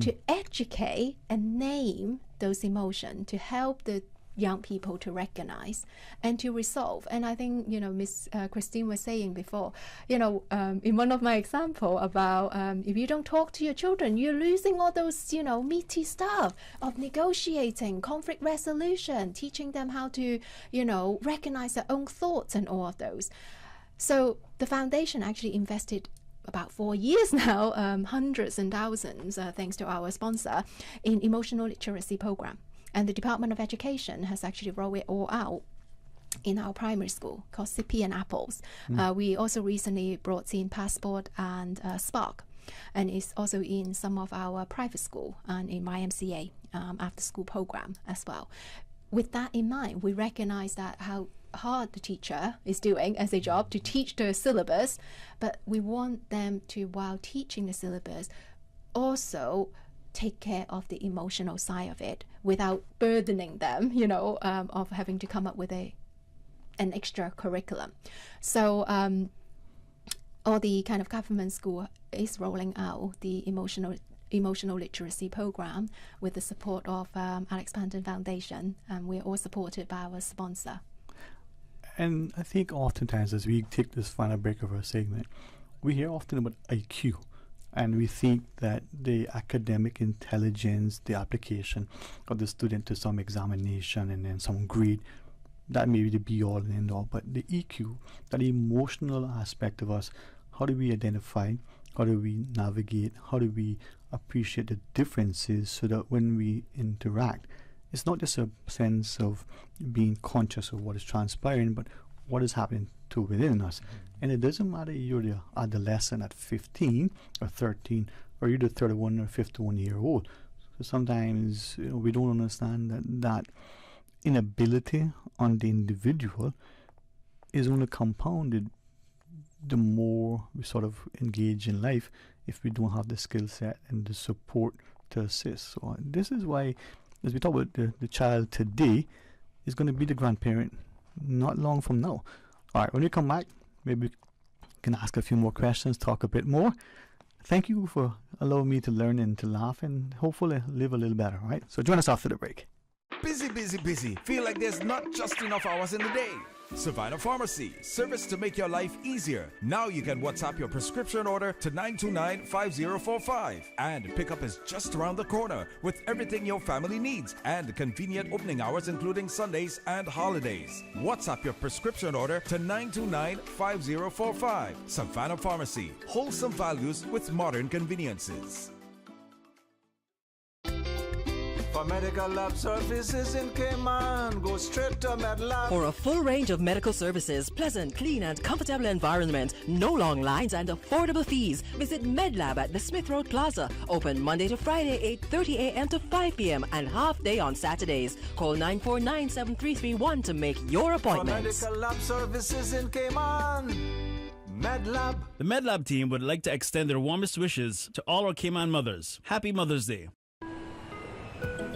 to educate and name those emotions, to help the young people to recognize and to resolve. And I think, Miss Christine was saying before, in one of my example about if you don't talk to your children, you're losing all those, meaty stuff of negotiating, conflict resolution, teaching them how to, recognize their own thoughts and all of those. So the foundation actually invested about 4 years now, hundreds and thousands, thanks to our sponsor, in emotional literacy program. And the Department of Education has actually rolled it all out in our primary school called Sippy and Apples. We also recently brought in Passport and Spark, and it's also in some of our private school and in YMCA after school program as well. With that in mind, we recognize that how hard the teacher is doing as a job to teach the syllabus, but we want them to, while teaching the syllabus, also take care of the emotional side of it without burdening them, of having to come up with an extra curriculum. So all the kind of government school is rolling out the emotional literacy program with the support of Alex Panton Foundation, and we're all supported by our sponsor. And I think oftentimes as we take this final break of our segment, we hear often about IQ. And we think that the academic intelligence, the application of the student to some examination and then some grade, that may be the be-all and end-all. But the EQ, that emotional aspect of us, how do we identify, how do we navigate, how do we appreciate the differences so that when we interact, it's not just a sense of being conscious of what is transpiring, but what is happening to within us. And it doesn't matter if you're the adolescent at 15 or 13 or you're the 31 or 51 year old. So sometimes we don't understand that inability on the individual is only compounded the more we sort of engage in life if we don't have the skill set and the support to assist. So this is why, as we talk about the child today, is going to be the grandparent not long from now. All right, when we come back, maybe we can ask a few more questions, talk a bit more. Thank you for allowing me to learn and to laugh and hopefully live a little better, all right? So join us after the break. Busy, busy, busy. Feel like there's not just enough hours in the day. Savannah Pharmacy, service to make your life easier. Now you can WhatsApp your prescription order to 929-5045. And pickup is just around the corner with everything your family needs and convenient opening hours including Sundays and holidays. WhatsApp your prescription order to 929-5045. Savannah Pharmacy, wholesome values with modern conveniences. For medical lab services in Cayman, go straight to MedLab. For a full range of medical services, pleasant, clean and comfortable environment, no long lines and affordable fees, visit MedLab at the Smith Road Plaza. Open Monday to Friday, 8:30 a.m. to 5 p.m. and half day on Saturdays. Call 949-7331 to make your appointments. For medical lab services in Cayman, MedLab. The MedLab team would like to extend their warmest wishes to all our Cayman mothers. Happy Mother's Day.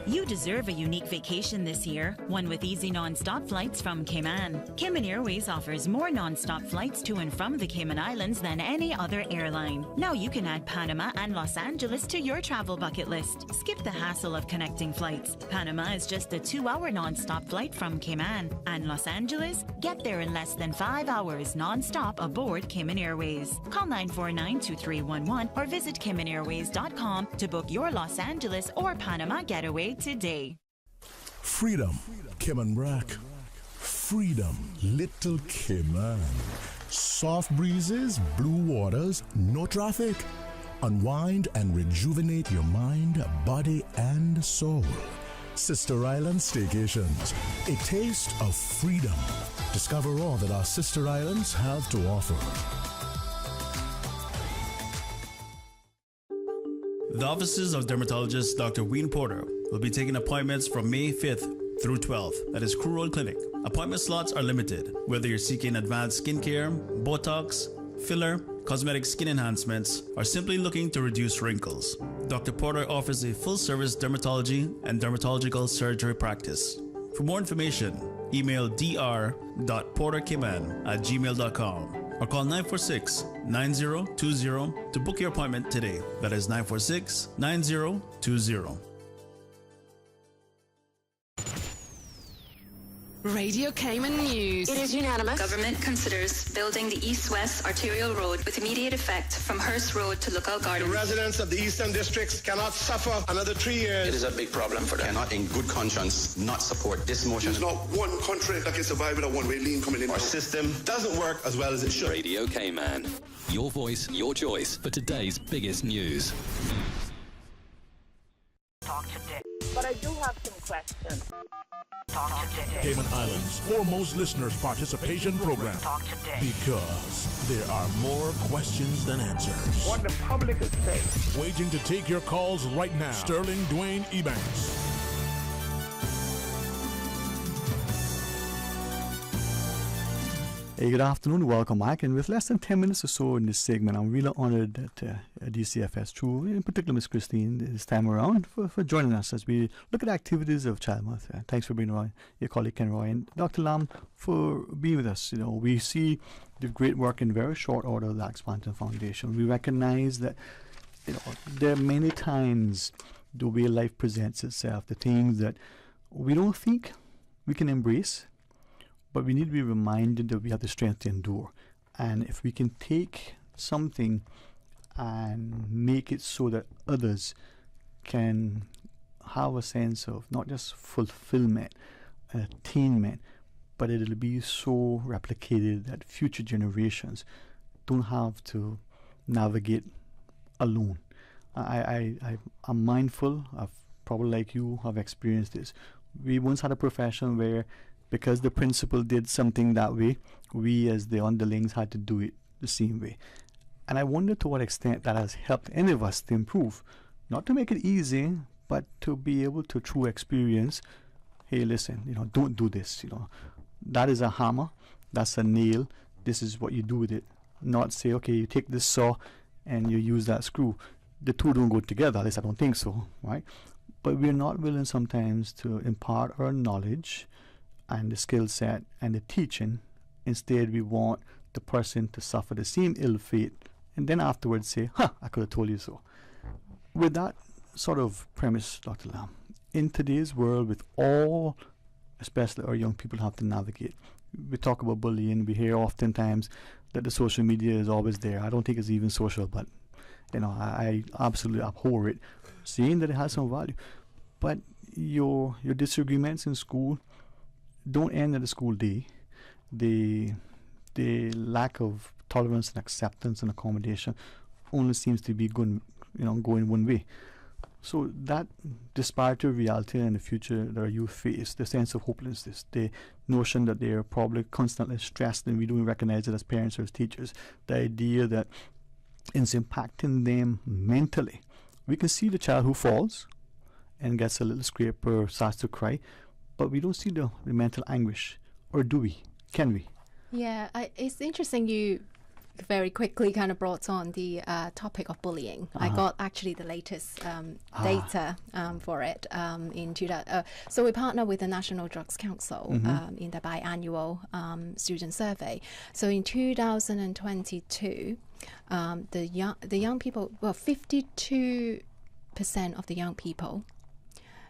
You deserve a unique vacation this year, one with easy non-stop flights from Cayman. Cayman Airways offers more non-stop flights to and from the Cayman Islands than any other airline. Now you can add Panama and Los Angeles to your travel bucket list. Skip the hassle of connecting flights. Panama is just a 2-hour non-stop flight from Cayman. And Los Angeles? Get there in less than 5 hours non-stop aboard Cayman Airways. Call 949-2311 or visit CaymanAirways.com to book your Los Angeles or Panama getaway today. Freedom, Cayman Brack. Freedom, Little Cayman. Soft breezes, blue waters, no traffic. Unwind and rejuvenate your mind, body, and soul. Sister Island Staycations, a taste of freedom. Discover all that our sister islands have to offer. The offices of dermatologist Dr. Wayne Porter will be taking appointments from May 5th through 12th at his Crew Road Clinic. Appointment slots are limited. Whether you're seeking advanced skincare, Botox, filler, cosmetic skin enhancements, or simply looking to reduce wrinkles, Dr. Porter offers a full-service dermatology and dermatological surgery practice. For more information, email dr.portercayman@gmail.com or call 946-9020 to book your appointment today. That is 946-9020. Radio Cayman News. It is unanimous. Government considers building the east-west arterial road with immediate effect from Hearst Road to Lookout Gardens. The residents of the eastern districts cannot suffer another 3 years. It is a big problem for them. Cannot in good conscience not support this motion. There's not one country that can survive with a one-way lane coming in. Our system doesn't work as well as it should. Radio Cayman. Your voice, your choice for today's biggest news. Talk today. But I do have some questions. Talk today. Cayman Islands' foremost listeners participation program. Talk today. Because there are more questions than answers. What the public is saying. Waiting to take your calls right now. Sterling Dwayne Ebanks. Hey, good afternoon. Welcome back. And with less than 10 minutes or so in this segment, I'm really honored that DCFS, through, in particular Ms. Christine, this time around, for joining us as we look at activities of Child Month. Thanks for being around, your colleague Ken Roy, and Dr. Lam for being with us. You know, we see the great work in very short order of the Expansion Foundation. We recognize that, you know, there are many times the way life presents itself, the things that we don't think we can embrace, but we need to be reminded that we have the strength to endure. And if we can take something and make it so that others can have a sense of not just fulfillment, attainment, but it'll be so replicated that future generations don't have to navigate alone. I'm mindful of, probably like you have experienced this. We once had a profession where, because the principal did something that way, we as the underlings had to do it the same way. And I wonder to what extent that has helped any of us to improve. Not to make it easy, but to be able to, through experience, hey, listen, you know, don't do this. You know, that is a hammer, that's a nail, this is what you do with it. Not say, okay, you take this saw and you use that screw. The two don't go together, at least I don't think so, right? But we're not willing sometimes to impart our knowledge and the skill set and the teaching. Instead, we want the person to suffer the same ill fate and then afterwards say, I could have told you so. With that sort of premise, Dr. Lam, in today's world, with all, especially our young people have to navigate, we talk about bullying, we hear oftentimes that the social media is always there. I don't think it's even social, but you know, I absolutely abhor it, saying that it has some value. But your disagreements in school don't end at the school day. The lack of tolerance and acceptance and accommodation only seems to be going one way. So that disparity of reality and the future that our youth face, the sense of hopelessness, the notion that they are probably constantly stressed and we don't recognize it as parents or as teachers, the idea that it's impacting them mentally. We can see the child who falls and gets a little scrape or starts to cry, but we don't see the mental anguish, or do we? Can we? Yeah, it's interesting you very quickly kind of brought on the topic of bullying. I got actually the latest data for it so we partner with the National Drugs Council in the biannual student survey. So in 2022, the young people, 52% of the young people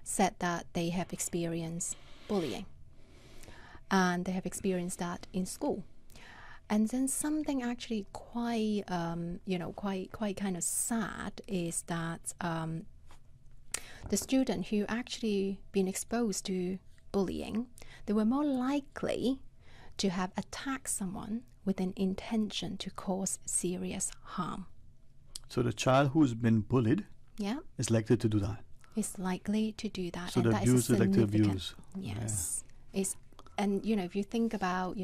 said that they have experienced bullying, and they have experienced that in school. And then something actually quite kind of sad is that the student who actually been exposed to bullying, they were more likely to have attacked someone with an intention to cause serious harm. So the child who's been bullied is likely to do that. Is likely to do that. So and the that abuse is like to significant. abuse. Yes. Yeah. And if you think about,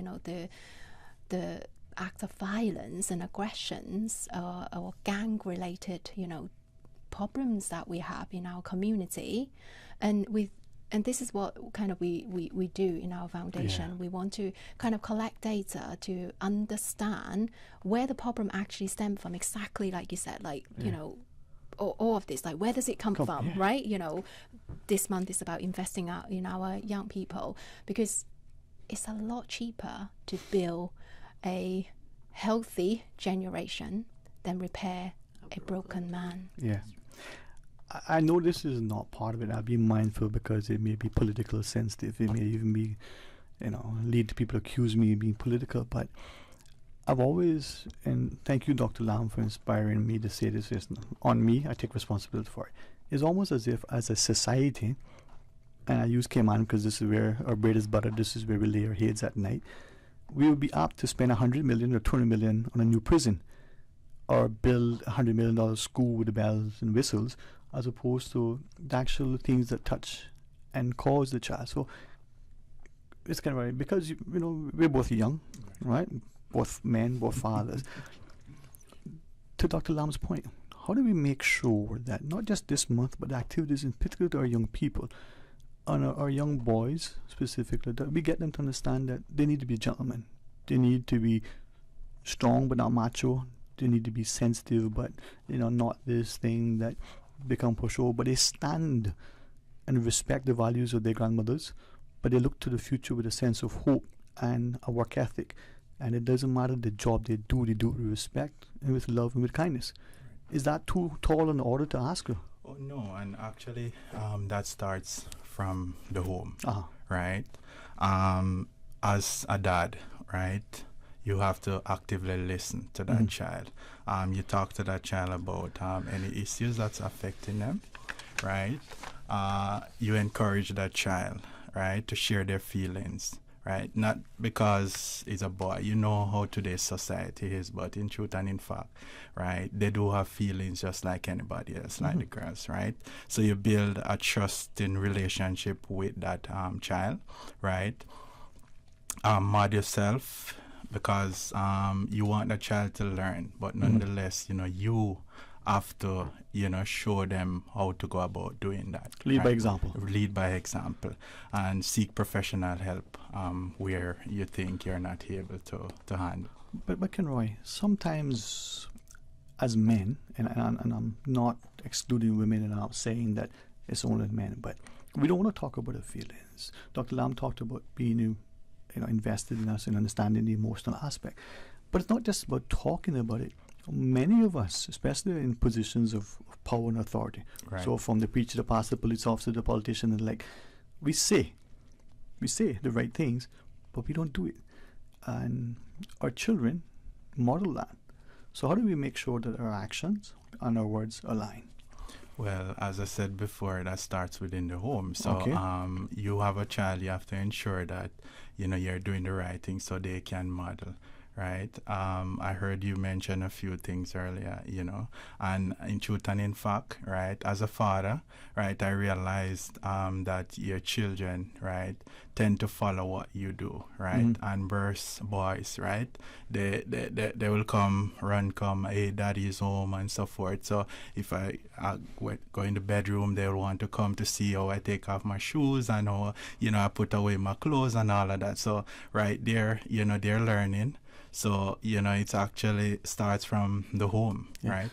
the act of violence and aggressions or gang-related, problems that we have in our community, and this is what kind of we do in our foundation. Yeah. We want to kind of collect data to understand where the problem actually stems from, exactly like you said, all of this, like where does it come from, right? This month is about investing in our young people, because it's a lot cheaper to build a healthy generation than repair a broken man. Yeah. I know this is not part of it. I'll be mindful because it may be politically sensitive. It may even be lead to people accuse me of being political, but I've always, and thank you, Dr. Lam, for inspiring me to say this. On me, I take responsibility for it. It's almost as if, as a society, and I use Cayman because this is where our bread is buttered, this is where we lay our heads at night, we would be apt to spend $100 million or $200 million on a new prison, or build $100 million school with the bells and whistles, as opposed to the actual things that touch and cause the child. So it's kind of right, because we're both young, right? Both men, both fathers. To Dr. Lam's point, how do we make sure that not just this month, but the activities in particular to our young people, and our young boys specifically, that we get them to understand that they need to be gentlemen, they need to be strong but not macho, they need to be sensitive but not this thing that become pushover, but they stand and respect the values of their grandmothers, but they look to the future with a sense of hope and a work ethic. And it doesn't matter the job they do it with respect and with love and with kindness. Is that too tall an order to ask you? Oh, no, and actually that starts from the home, right? As a dad, right, you have to actively listen to that child. You talk to that child about any issues that's affecting them, right? You encourage that child, right, to share their feelings, right? Not because he's a boy. You know how today's society is, but in truth and in fact, right, they do have feelings just like anybody else, like the girls, right? So you build a trusting relationship with that child, right? Mod yourself, because you want the child to learn, but nonetheless, you have to, show them how to go about doing that. Lead by example. Lead by example, and seek professional help where you think you're not able to handle. But Kenroy, sometimes as men, and I'm not excluding women, and I'm saying that it's only men, but we don't want to talk about our feelings. Dr. Lam talked about being invested in us and understanding the emotional aspect. But it's not just about talking about it. Many of us, especially in positions of power and authority, right. So from the preacher, the pastor, the police officer, the politician, and we say the right things, but we don't do it. And our children model that. So how do we make sure that our actions and our words align? Well, as I said before, that starts within the home. So Okay. You have a child, you have to ensure that you're doing the right thing so they can model, right? I heard you mention a few things earlier, and in truth and in fact, right, as a father, right, I realized that your children, right, tend to follow what you do, right? And birth boys, right, they will come, hey, daddy's home and so forth. So if I go in the bedroom, they'll want to come to see how I take off my shoes and how, I put away my clothes and all of that. So right there, they're learning. So, it actually starts from the home, right?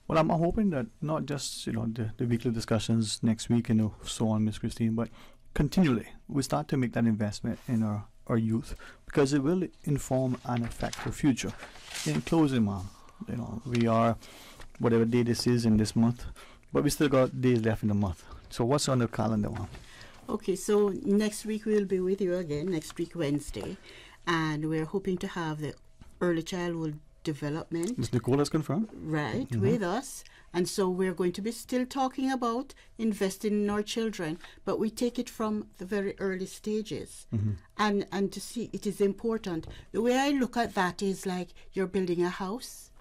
Well, I'm hoping that not just, the weekly discussions next week and so on, Ms. Christine, but continually we start to make that investment in our youth, because it will inform and affect our future. In closing, Mom, we are, whatever day this is in this month, but we still got days left in the month. So what's on the calendar, Mom? Okay, so next week we'll be with you again, next week Wednesday, and we're hoping to have the early childhood development. Ms. Nicole has confirmed. Right, with us. And so we're going to be still talking about investing in our children, but we take it from the very early stages. And to see, it is important. The way I look at that is like you're building a house.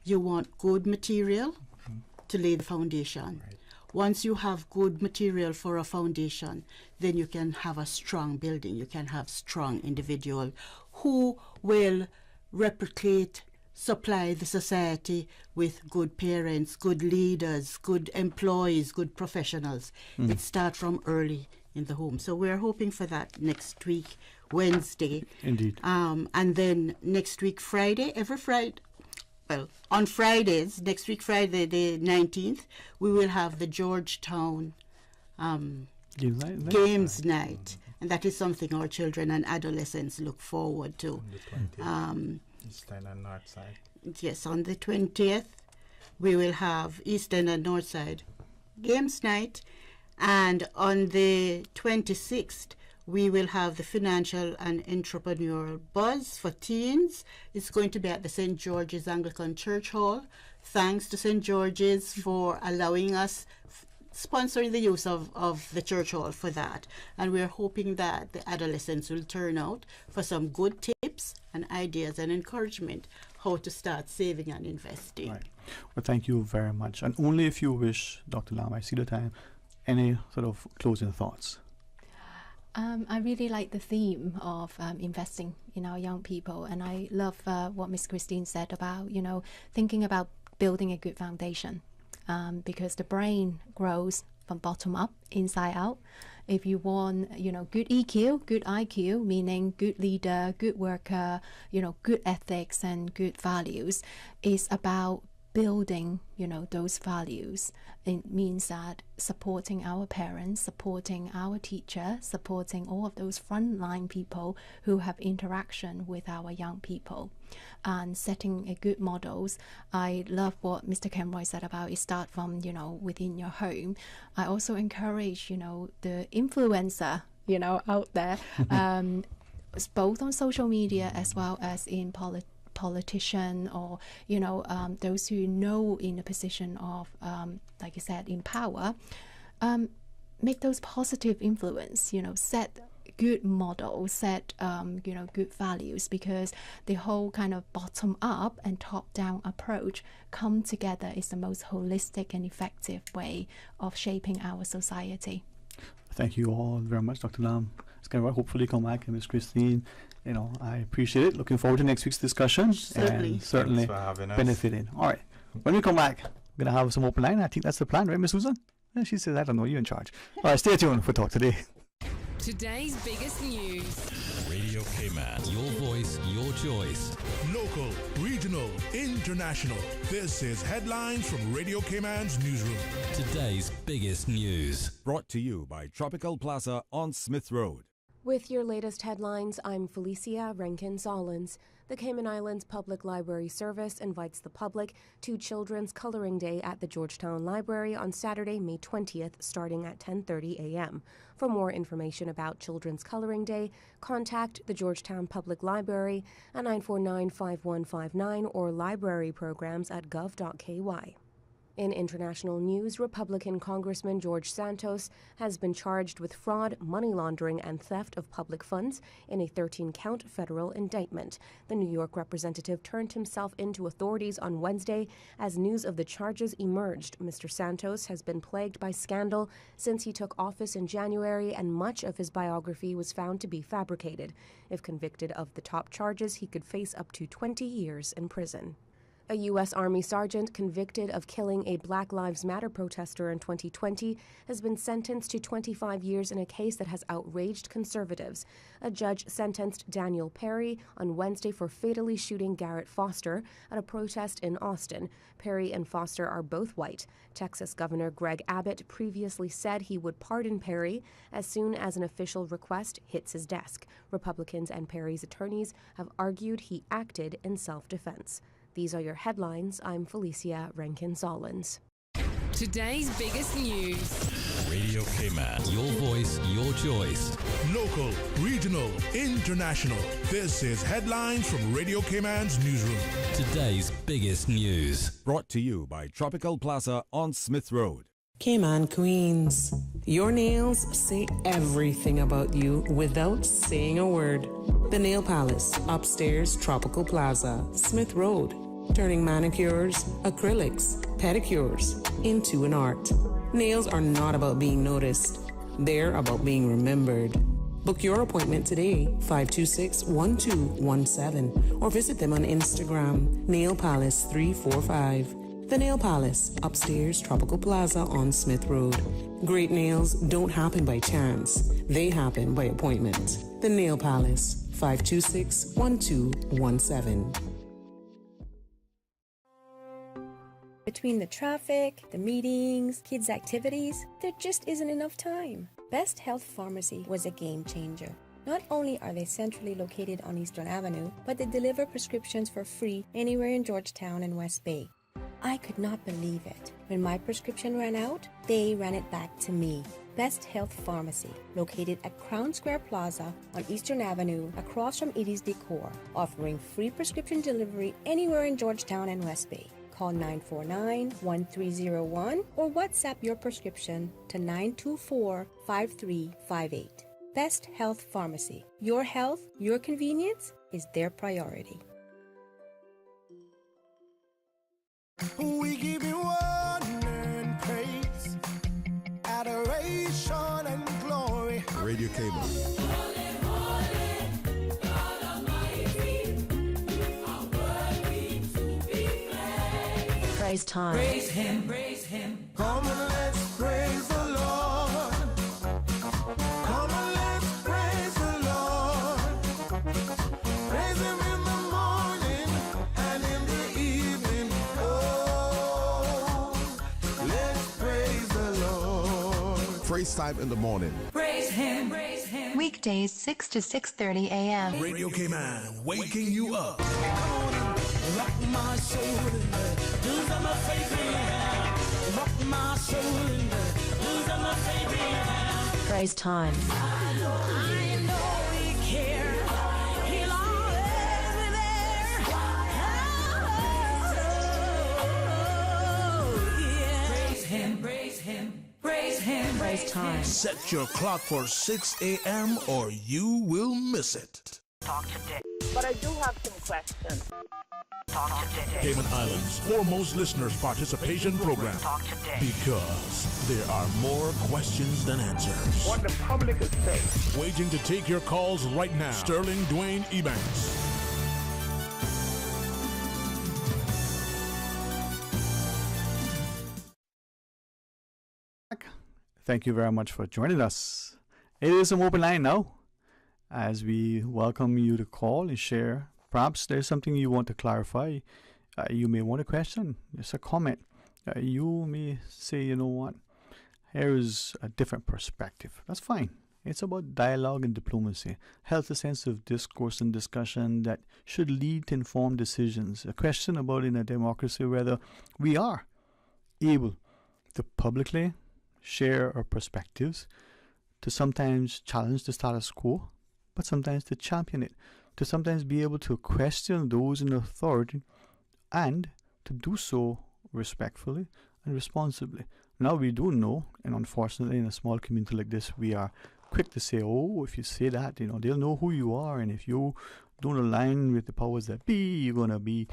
You want good material to lay the foundation. Right. Once you have good material for a foundation, then you can have a strong building. You can have strong individual who will replicate, supply the society with good parents, good leaders, good employees, good professionals. It starts from early in the home. So we're hoping for that next week, Wednesday. Indeed. And then next week, Friday, on Fridays, next week, Friday the 19th, we will have the Georgetown Games Night. And that is something our children and adolescents look forward to. Eastern and North Side. Yes, on the 20th, we will have Eastern and North Side Games Night. And on the 26th, We will have the financial and entrepreneurial buzz for teens. It's going to be at the St. George's Anglican Church Hall. Thanks to St. George's for allowing us, sponsoring the use of the church hall for that. And we're hoping that the adolescents will turn out for some good tips and ideas and encouragement how to start saving and investing. Right. Well, thank you very much. And only if you wish, Dr. Lam, I see the time, any sort of closing thoughts? I really like the theme of investing in our young people, and I love what Miss Christine said about, thinking about building a good foundation, because the brain grows from bottom up, inside out. If you want, good EQ, good IQ, meaning good leader, good worker, good ethics and good values, is about building, those values. It means that supporting our parents, supporting our teacher, supporting all of those frontline people who have interaction with our young people, and setting a good models. I love what Mr. Kenroy said about it start from, within your home. I also encourage, the influencer, out there, both on social media as well as in politician or those who know in a position of like you said, in power, make those positive influence, set good models, set good values, because the whole kind of bottom up and top down approach come together is the most holistic and effective way of shaping our society. Thank you all very much, Dr. Lam. It's going to hopefully come back, and Ms. Christine, I appreciate it. Looking forward to next week's discussion. Certainly. And certainly benefiting. All right. When we come back, we're going to have some open line. I think that's the plan, right, Miss Susan? And she says, I don't know, you're in charge. All right, stay tuned for Talk Today. Today's biggest news. Radio Cayman. Your voice, your choice. Local, regional, international. This is Headlines from Radio Cayman's newsroom. Today's biggest news. Brought to you by Tropical Plaza on Smith Road. With your latest headlines, I'm Felicia Rankin-Solins. The Cayman Islands Public Library Service invites the public to Children's Coloring Day at the Georgetown Library on Saturday, May 20th, starting at 10:30 a.m. For more information about Children's Coloring Day, contact the Georgetown Public Library at 949-5159 or libraryprograms@gov.ky. In international news, Republican Congressman George Santos has been charged with fraud, money laundering, and theft of public funds in a 13-count federal indictment. The New York representative turned himself into authorities on Wednesday as news of the charges emerged. Mr. Santos has been plagued by scandal since he took office in January, and much of his biography was found to be fabricated. If convicted of the top charges, he could face up to 20 years in prison. A U.S. Army sergeant convicted of killing a Black Lives Matter protester in 2020 has been sentenced to 25 years in a case that has outraged conservatives. A judge sentenced Daniel Perry on Wednesday for fatally shooting Garrett Foster at a protest in Austin. Perry and Foster are both white. Texas Governor Greg Abbott previously said he would pardon Perry as soon as an official request hits his desk. Republicans and Perry's attorneys have argued he acted in self-defense. These are your headlines. I'm Felicia Rankin-Solins. Today's biggest news. Radio Cayman. Your voice, your choice. Local, regional, international. This is Headlines from Radio Cayman's newsroom. Today's biggest news. Brought to you by Tropical Plaza on Smith Road. Cayman Queens. Your nails say everything about you without saying a word. The Nail Palace, upstairs Tropical Plaza, Smith Road. Turning manicures, acrylics, pedicures into an art. Nails are not about being noticed. They're about being remembered. Book your appointment today, 526-1217, or visit them on Instagram, Nail Palace 345. The Nail Palace, upstairs Tropical Plaza on Smith Road. Great nails don't happen by chance. They happen by appointment. The Nail Palace, 526-1217. Between the traffic, the meetings, kids' activities, there just isn't enough time. Best Health Pharmacy was a game changer. Not only are they centrally located on Eastern Avenue, but they deliver prescriptions for free anywhere in Georgetown and West Bay. I could not believe it. When my prescription ran out, they ran it back to me. Best Health Pharmacy, located at Crown Square Plaza on Eastern Avenue, across from Edie's Decor, offering free prescription delivery anywhere in Georgetown and West Bay. Call 949-1301 or WhatsApp your prescription to 924-5358. Best Health Pharmacy. Your health, your convenience is their priority. We give you honor and praise, adoration and glory. Radio Cable. Praise time. Praise Him, praise Him. Come and let's praise the Lord. Come and let's praise the Lord. Praise Him in the morning and in the evening. Oh, let's praise the Lord. Praise time in the morning. Praise Him, praise Him. Weekdays 6 to 6:30 a.m. Radio Cayman, waking you up. Rock my soul in the dues of my faith in hand. Rock my soul in the dues of my faith in hand. Praise time. I know He cares. He'll always be there. Oh, yeah. Praise Him, praise Him, praise Him. Praise time. Set your clock for 6 a.m. or you will miss it. Talk today. But I do have some questions. Talk today. Cayman Islands' foremost listeners participation program. Talk today. Because there are more questions than answers. What the public is saying. Waiting to take your calls right now. Sterling Dwayne Ebanks. Thank you very much for joining us. It is an open line now, as we welcome you to call and share. Perhaps there's something you want to clarify. You may want a question. It's a comment. You may say, you know what, here is a different perspective. That's fine. It's about dialogue and diplomacy. Health, a sense of discourse and discussion that should lead to informed decisions. A question about, in a democracy, whether we are able to publicly share our perspectives, to sometimes challenge the status quo, but sometimes to champion it, to sometimes be able to question those in authority, and to do so respectfully and responsibly. Now we do know, and unfortunately in a small community like this, we are quick to say, oh, if you say that, they'll know who you are, and if you don't align with the powers that be, you're going to be,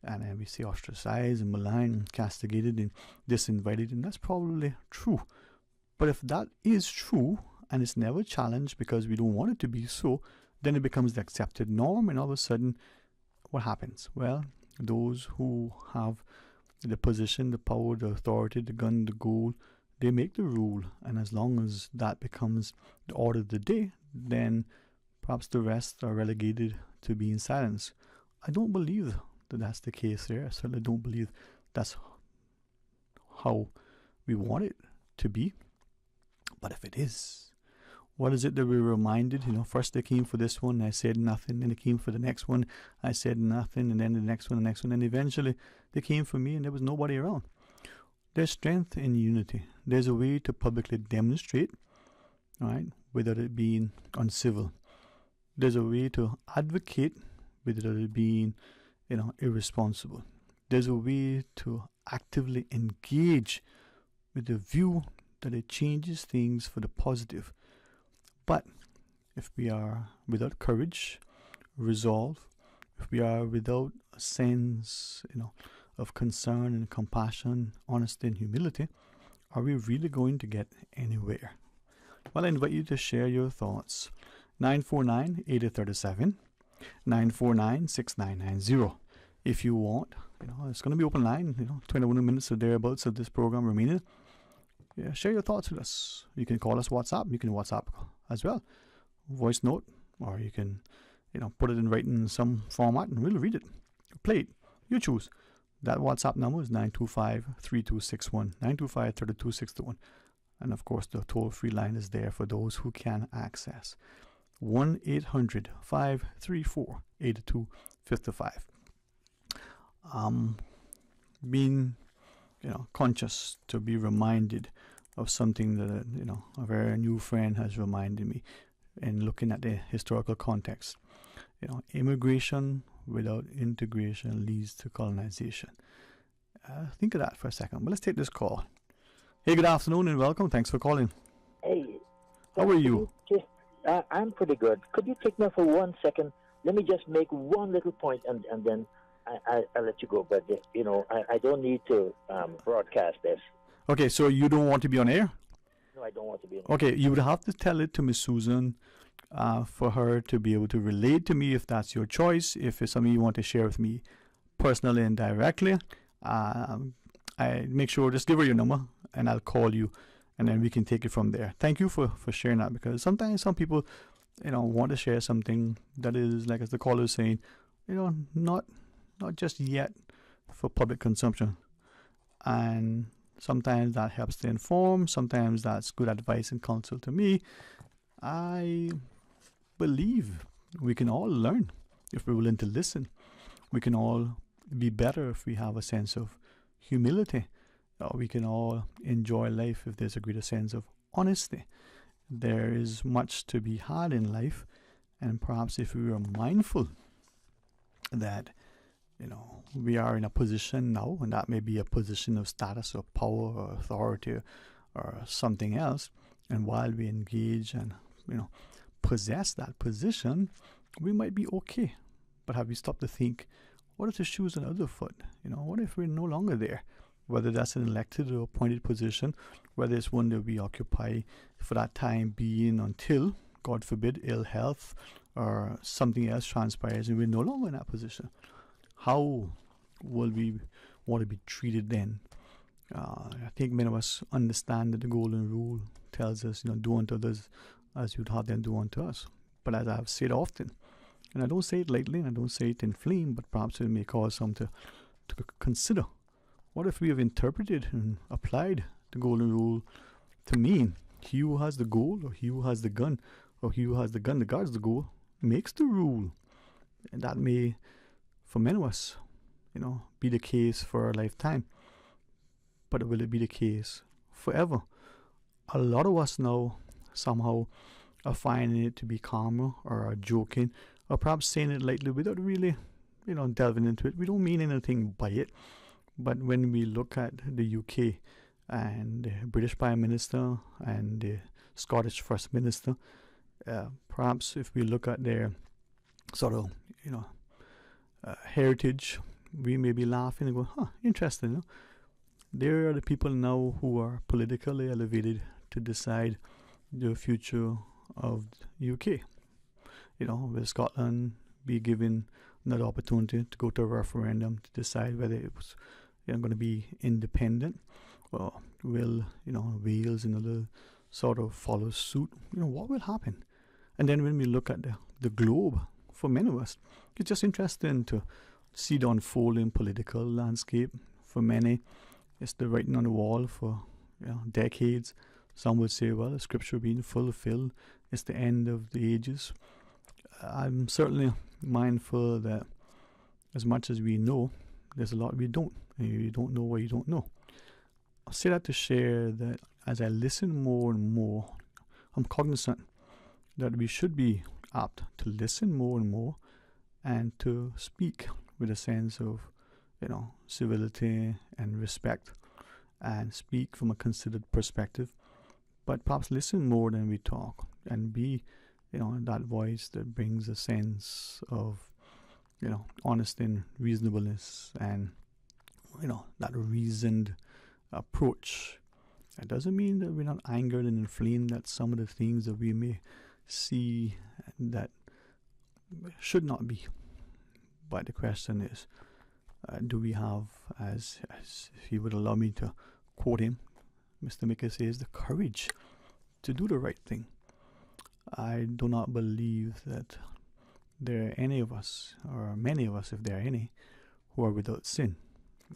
and then we say, ostracized and maligned and castigated and disinvited, and that's probably true. But if that is true, and it's never challenged because we don't want it to be so, then it becomes the accepted norm, and all of a sudden, what happens? Well, those who have the position, the power, the authority, the gun, the goal, they make the rule, and as long as that becomes the order of the day, then perhaps the rest are relegated to being silenced. I don't believe that that's the case here. I certainly don't believe that's how we want it to be. But if it is, what is it that we're reminded? First they came for this one, I said nothing. Then they came for the next one, I said nothing. And then the next one, and eventually they came for me, and there was nobody around. There's strength in unity. There's a way to publicly demonstrate, right, without it being uncivil. There's a way to advocate without it being, irresponsible. There's a way to actively engage with the view that it changes things for the positive. But if we are without courage, resolve, if we are without a sense, of concern and compassion, honesty and humility, are we really going to get anywhere? Well, I invite you to share your thoughts. 949-8037, 949-6990. If you want, it's going to be open line, 21 minutes or thereabouts of this program remaining. Yeah, share your thoughts with us. You can call us WhatsApp. You can WhatsApp as well. Voice note, or you can, put it in writing in some format and we'll read it. Play it. You choose. That WhatsApp number is 925-3261, 925-3261. And of course, the toll-free line is there for those who can access. 1-800-534-8255. Being, conscious to be reminded of something that a very new friend has reminded me in looking at the historical context. Immigration without integration leads to colonization. Think of that for a second. But let's take this call. Hey, good afternoon and welcome. Thanks for calling. Hey. How are you? I'm pretty good. Could you take me for 1 second? Let me just make one little point and then I'll let you go. But, I don't need to broadcast this. Okay, so you don't want to be on air? No, I don't want to be on air. Okay, you would have to tell it to Miss Susan for her to be able to relate to me if that's your choice. If it's something you want to share with me personally and directly, I make sure, just give her your number and I'll call you and then we can take it from there. Thank you for sharing that, because sometimes some people, want to share something that is, like as the caller is saying, not just yet for public consumption. And sometimes that helps to inform, sometimes that's good advice and counsel to me. I believe we can all learn if we're willing to listen. We can all be better if we have a sense of humility. We can all enjoy life if there's a greater sense of honesty. There is much to be had in life, and perhaps if we are mindful that we are in a position now, and that may be a position of status or power or authority or something else, and while we engage and possess that position, we might be okay. But have we stopped to think, what if the shoe's on the other foot? What if we're no longer there? Whether that's an elected or appointed position, whether it's one that we occupy for that time being until, God forbid, ill health or something else transpires and we're no longer in that position. How will we want to be treated then? I think many of us understand that the golden rule tells us, do unto others as you'd have them do unto us. But as I've said often, and I don't say it lightly, and I don't say it in flame, but perhaps it may cause some to consider. What if we have interpreted and applied the golden rule to mean he who has the goal, or he who has the gun, or he who has the gun that guards the goal makes the rule? And that may, for many of us, be the case for a lifetime. But will it be the case forever? A lot of us now somehow are finding it to be calmer, or are joking, or perhaps saying it lightly without really, delving into it. We don't mean anything by it. But when we look at the UK and the British Prime Minister and the Scottish First Minister, perhaps if we look at their sort of, heritage, we may be laughing and go, interesting. There are the people now who are politically elevated to decide the future of the UK. Will Scotland be given another opportunity to go to a referendum to decide whether it was going to be independent, or will Wales and other sort of follow suit? What will happen? And then when we look at the globe, for many of us, it's just interesting to see the unfolding political landscape. For many, it's the writing on the wall for decades. Some would say, well, the scripture being fulfilled, it's the end of the ages. I'm certainly mindful that as much as we know, there's a lot we don't. And you don't know what you don't know. I'll say that to share that as I listen more and more, I'm cognizant that we should be apt to listen more and more and to speak with a sense of, civility and respect, and speak from a considered perspective, but perhaps listen more than we talk and be, that voice that brings a sense of, honesty and reasonableness and, that reasoned approach. It doesn't mean that we're not angered and inflamed at some of the things that we may see that should not be. But the question is, do we have, as if he would allow me to quote him, Mr. Mickey says, the courage to do the right thing? I do not believe that there are any of us, or many of us, if there are any, who are without sin.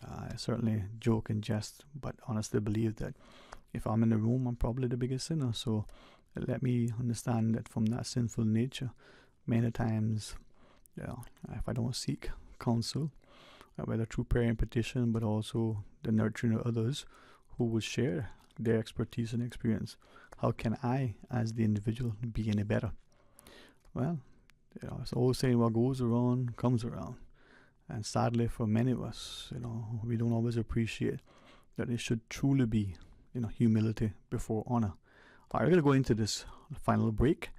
I certainly joke and jest, but honestly believe that if I'm in the room, I'm probably the biggest sinner. So let me understand that from that sinful nature, many times, if I don't seek counsel, whether through prayer and petition, but also the nurturing of others who will share their expertise and experience. How can I, as the individual, be any better? Well, it's always saying what goes around comes around. And sadly, for many of us, we don't always appreciate that it should truly be, humility before honor. All right, we're going to go into this final break.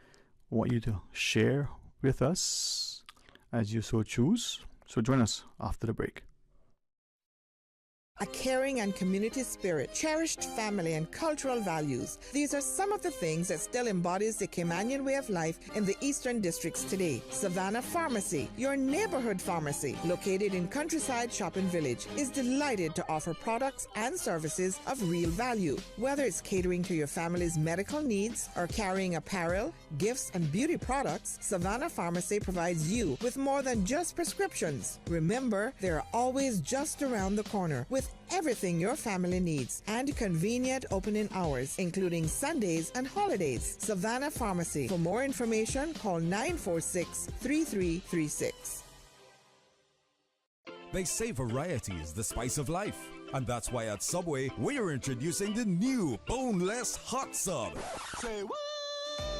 I want you to share with us as you so choose. So join us after the break. A caring and community spirit, cherished family and cultural values. These are some of the things that still embodies the Caymanian way of life in the Eastern Districts today. Savannah Pharmacy, your neighborhood pharmacy, located in Countryside Shopping Village, is delighted to offer products and services of real value. Whether it's catering to your family's medical needs or carrying apparel, gifts, and beauty products, Savannah Pharmacy provides you with more than just prescriptions. Remember, they're always just around the corner with everything your family needs and convenient opening hours, including Sundays and holidays. Savannah Pharmacy. For more information, call 946-3336. They say variety is the spice of life. And that's why at Subway, we're introducing the new Boneless Hot Sub. Say what?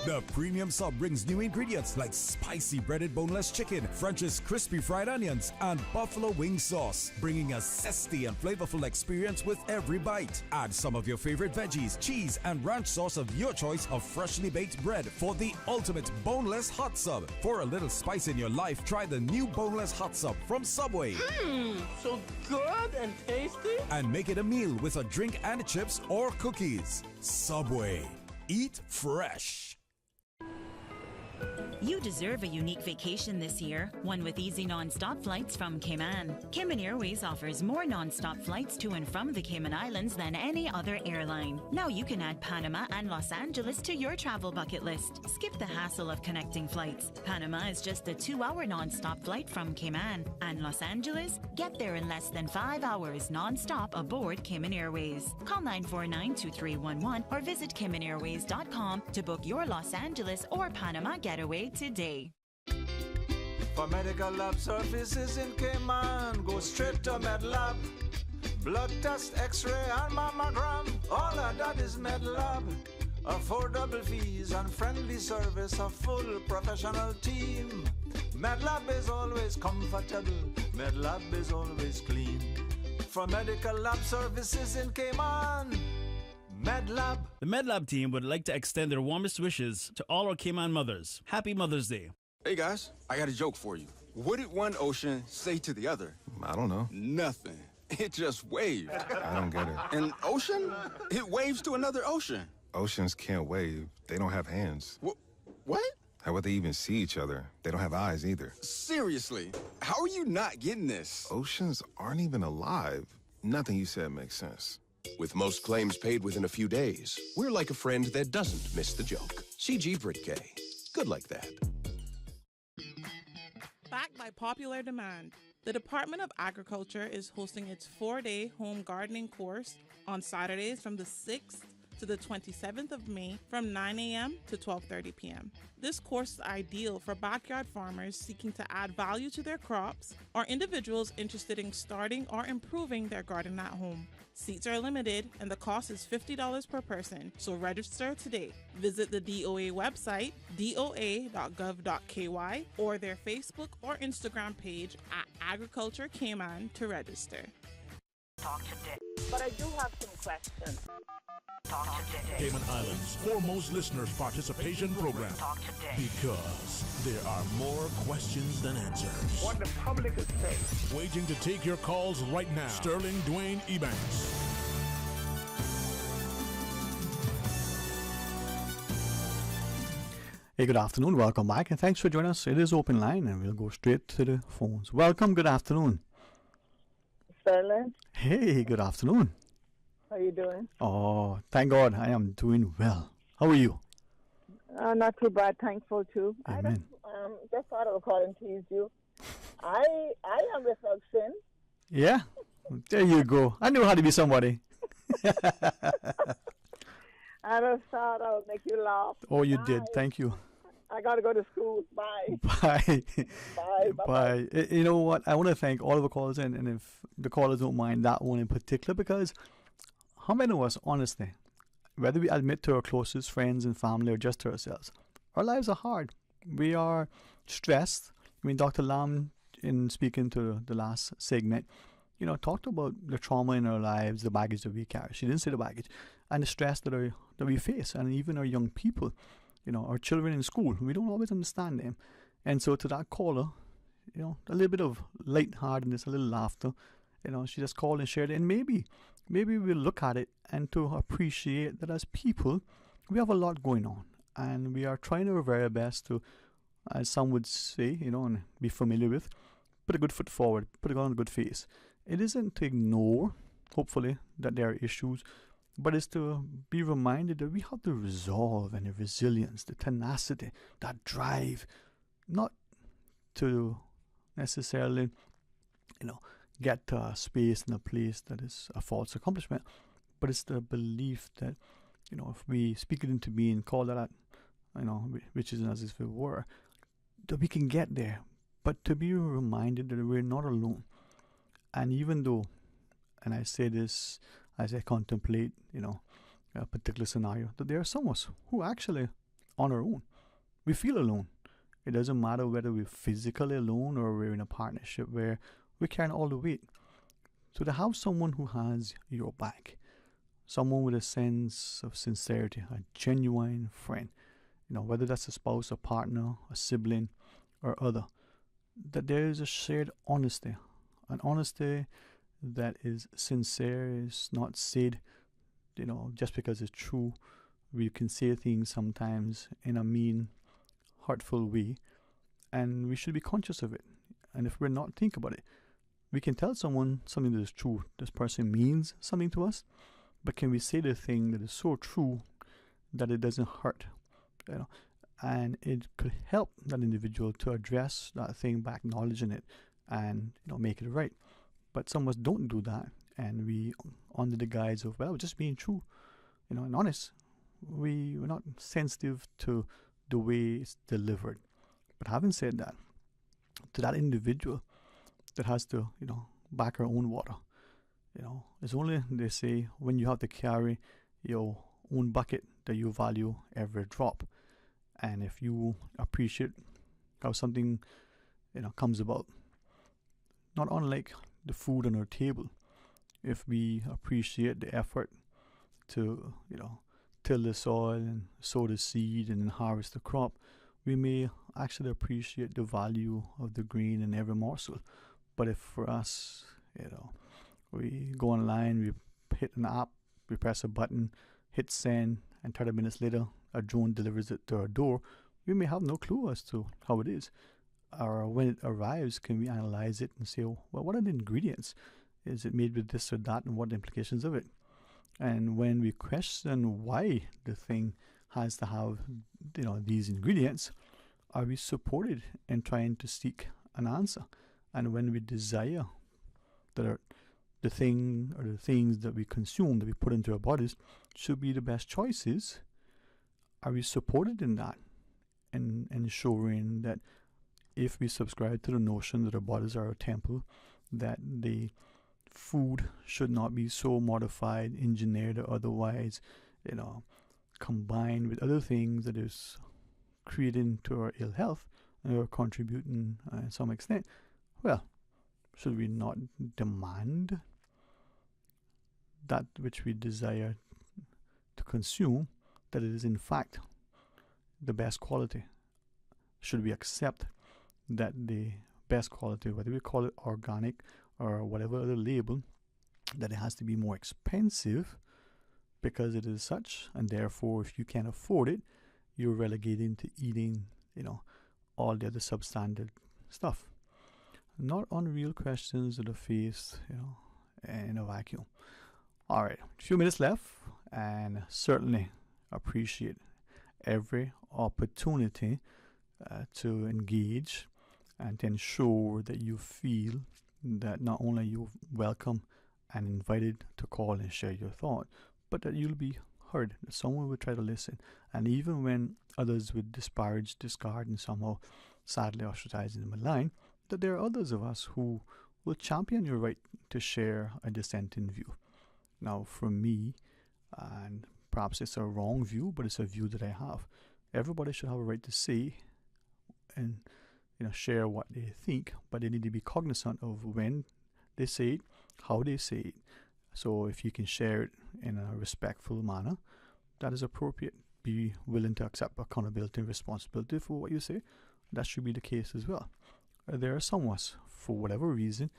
The premium sub brings new ingredients like spicy breaded boneless chicken, French's crispy fried onions, and buffalo wing sauce, bringing a zesty and flavorful experience with every bite. Add some of your favorite veggies, cheese, and ranch sauce of your choice of freshly baked bread for the ultimate boneless hot sub. For a little spice in your life, try the new boneless hot sub from Subway. So good and tasty. And make it a meal with a drink and chips or cookies. Subway. Eat fresh. You deserve a unique vacation this year, one with easy non-stop flights from Cayman. Cayman Airways offers more non-stop flights to and from the Cayman Islands than any other airline. Now you can add Panama and Los Angeles to your travel bucket list. Skip the hassle of connecting flights. Panama is just a 2-hour non-stop flight from Cayman. And Los Angeles? Get there in less than 5 hours non-stop aboard Cayman Airways. Call 949-2311 or visit CaymanAirways.com to book your Los Angeles or Panama getaway today. For medical lab services in Cayman, go straight to MedLab. Blood test, x-ray, and mammogram, all of that is MedLab. Affordable fees and friendly service, a full professional team. MedLab is always comfortable, MedLab is always clean. For medical lab services in Cayman, MedLab. The MedLab team would like to extend their warmest wishes to all our Cayman mothers. Happy Mother's Day. Hey guys, I got a joke for you. What did one ocean say to the other? I don't know. Nothing. It just waved. I don't get it. An ocean? It waves to another ocean. Oceans can't wave. They don't have hands. What? How would they even see each other? They don't have eyes either. Seriously, how are you not getting this? Oceans aren't even alive. Nothing you said makes sense. With most claims paid within a few days, we're like a friend that doesn't miss the joke. CG Britke. Good like that. Backed by popular demand, the Department of Agriculture is hosting its 4-day home gardening course on Saturdays from the 6th to the 27th of May from 9 a.m. to 12:30 p.m. This course is ideal for backyard farmers seeking to add value to their crops or individuals interested in starting or improving their garden at home. Seats are limited and the cost is $50 per person, so register today. Visit the DOA website, doa.gov.ky, or their Facebook or Instagram page at Agriculture Cayman to register. Talk today. But I do have some questions. Talk today. Cayman Islands' foremost listeners participation program. Talk today. Because there are more questions than answers. What the public is saying. Waiting to take your calls right now. Sterling Dwayne Ebanks. Hey, good afternoon. Welcome back, and thanks for joining us. It is open line, and we'll go straight to the phones. Welcome. Good afternoon. Sterling. Hey, good afternoon. How you doing? Oh, thank God, I am doing well. How are you? Not too bad. Thankful too. Amen. I just thought I would call and tease you. I am with Sin. Yeah. There you go. I knew how to be somebody. I just thought I would make you laugh. Oh, you Bye. did. Thank you. I got to go to school. Bye. Bye. Bye. Bye. You know what? I want to thank all of the callers, and if the callers don't mind that one in particular, because how many of us, honestly, whether we admit to our closest friends and family or just to ourselves, our lives are hard. We are stressed. I mean, Dr. Lam, in speaking to the last segment, talked about the trauma in our lives, the baggage that we carry. She didn't say the baggage, and the stress that we face, and even our young people, our children in school. We don't always understand them, and so to that caller, a little bit of lightheartedness, a little laughter. She just called and shared it, and maybe we'll look at it and to appreciate that as people, we have a lot going on, and we are trying our very best to, as some would say, and be familiar with, put a good foot forward, put on a good face. It isn't to ignore, hopefully, that there are issues, but it's to be reminded that we have the resolve and the resilience, the tenacity, that drive, not to necessarily, get to a space and a place that is a false accomplishment, but it's the belief that, if we speak it into being, call that, which is as if it were, that we can get there, but to be reminded that we're not alone. And even though, and I say this as I contemplate, a particular scenario, that there are some of us who are actually on our own. We feel alone. It doesn't matter whether we're physically alone or we're in a partnership where we're carrying all the weight. So to have someone who has your back, someone with a sense of sincerity, a genuine friend, whether that's a spouse, a partner, a sibling, or other, that there is a shared honesty, an honesty that is sincere, is not said, just because it's true. We can say things sometimes in a mean, hurtful way, and we should be conscious of it. And if we're not, think about it. We can tell someone something that is true. This person means something to us, but can we say the thing that is so true that it doesn't hurt? And it could help that individual to address that thing by acknowledging it and make it right. But some of us don't do that, and we, under the guise of, well, just being true, and honest, we're not sensitive to the way it's delivered. But having said that, to that individual that has to, back her own water, it's only, they say, when you have to carry your own bucket that you value every drop. And if you appreciate how something, comes about, not unlike the food on our table, if we appreciate the effort to, till the soil and sow the seed and then harvest the crop, we may actually appreciate the value of the grain in every morsel. But if for us, we go online, we hit an app, we press a button, hit send, and 30 minutes later, a drone delivers it to our door, we may have no clue as to how it is. Or when it arrives, can we analyze it and say, well, what are the ingredients? Is it made with this or that, and what are the implications of it? And when we question why the thing has to have, these ingredients, are we supported in trying to seek an answer? And when we desire that the thing or the things that we consume, that we put into our bodies, should be the best choices, are we supported in that? And ensuring that if we subscribe to the notion that our bodies are a temple, that the food should not be so modified, engineered, or otherwise, combined with other things that is creating to our ill health or contributing to some extent, well, should we not demand that which we desire to consume, that it is in fact the best quality? Should we accept that the best quality, whether we call it organic or whatever other label, that it has to be more expensive because it is such, and therefore if you can't afford it, you're relegated to eating, all the other substandard stuff? Not unreal questions that are faced, in a vacuum. All right, a few minutes left, and certainly appreciate every opportunity to engage and to ensure that you feel that not only are you welcome and invited to call and share your thought, but that you'll be heard, that someone will try to listen. And even when others would disparage, discard, and somehow sadly ostracize and malign, that there are others of us who will champion your right to share a dissenting view. Now, for me, and perhaps it's a wrong view, but it's a view that I have. Everybody should have a right to say and share what they think, but they need to be cognizant of when they say it, how they say it. So if you can share it in a respectful manner, that is appropriate. Be willing to accept accountability and responsibility for what you say. That should be the case as well. There are some of us, for whatever reason,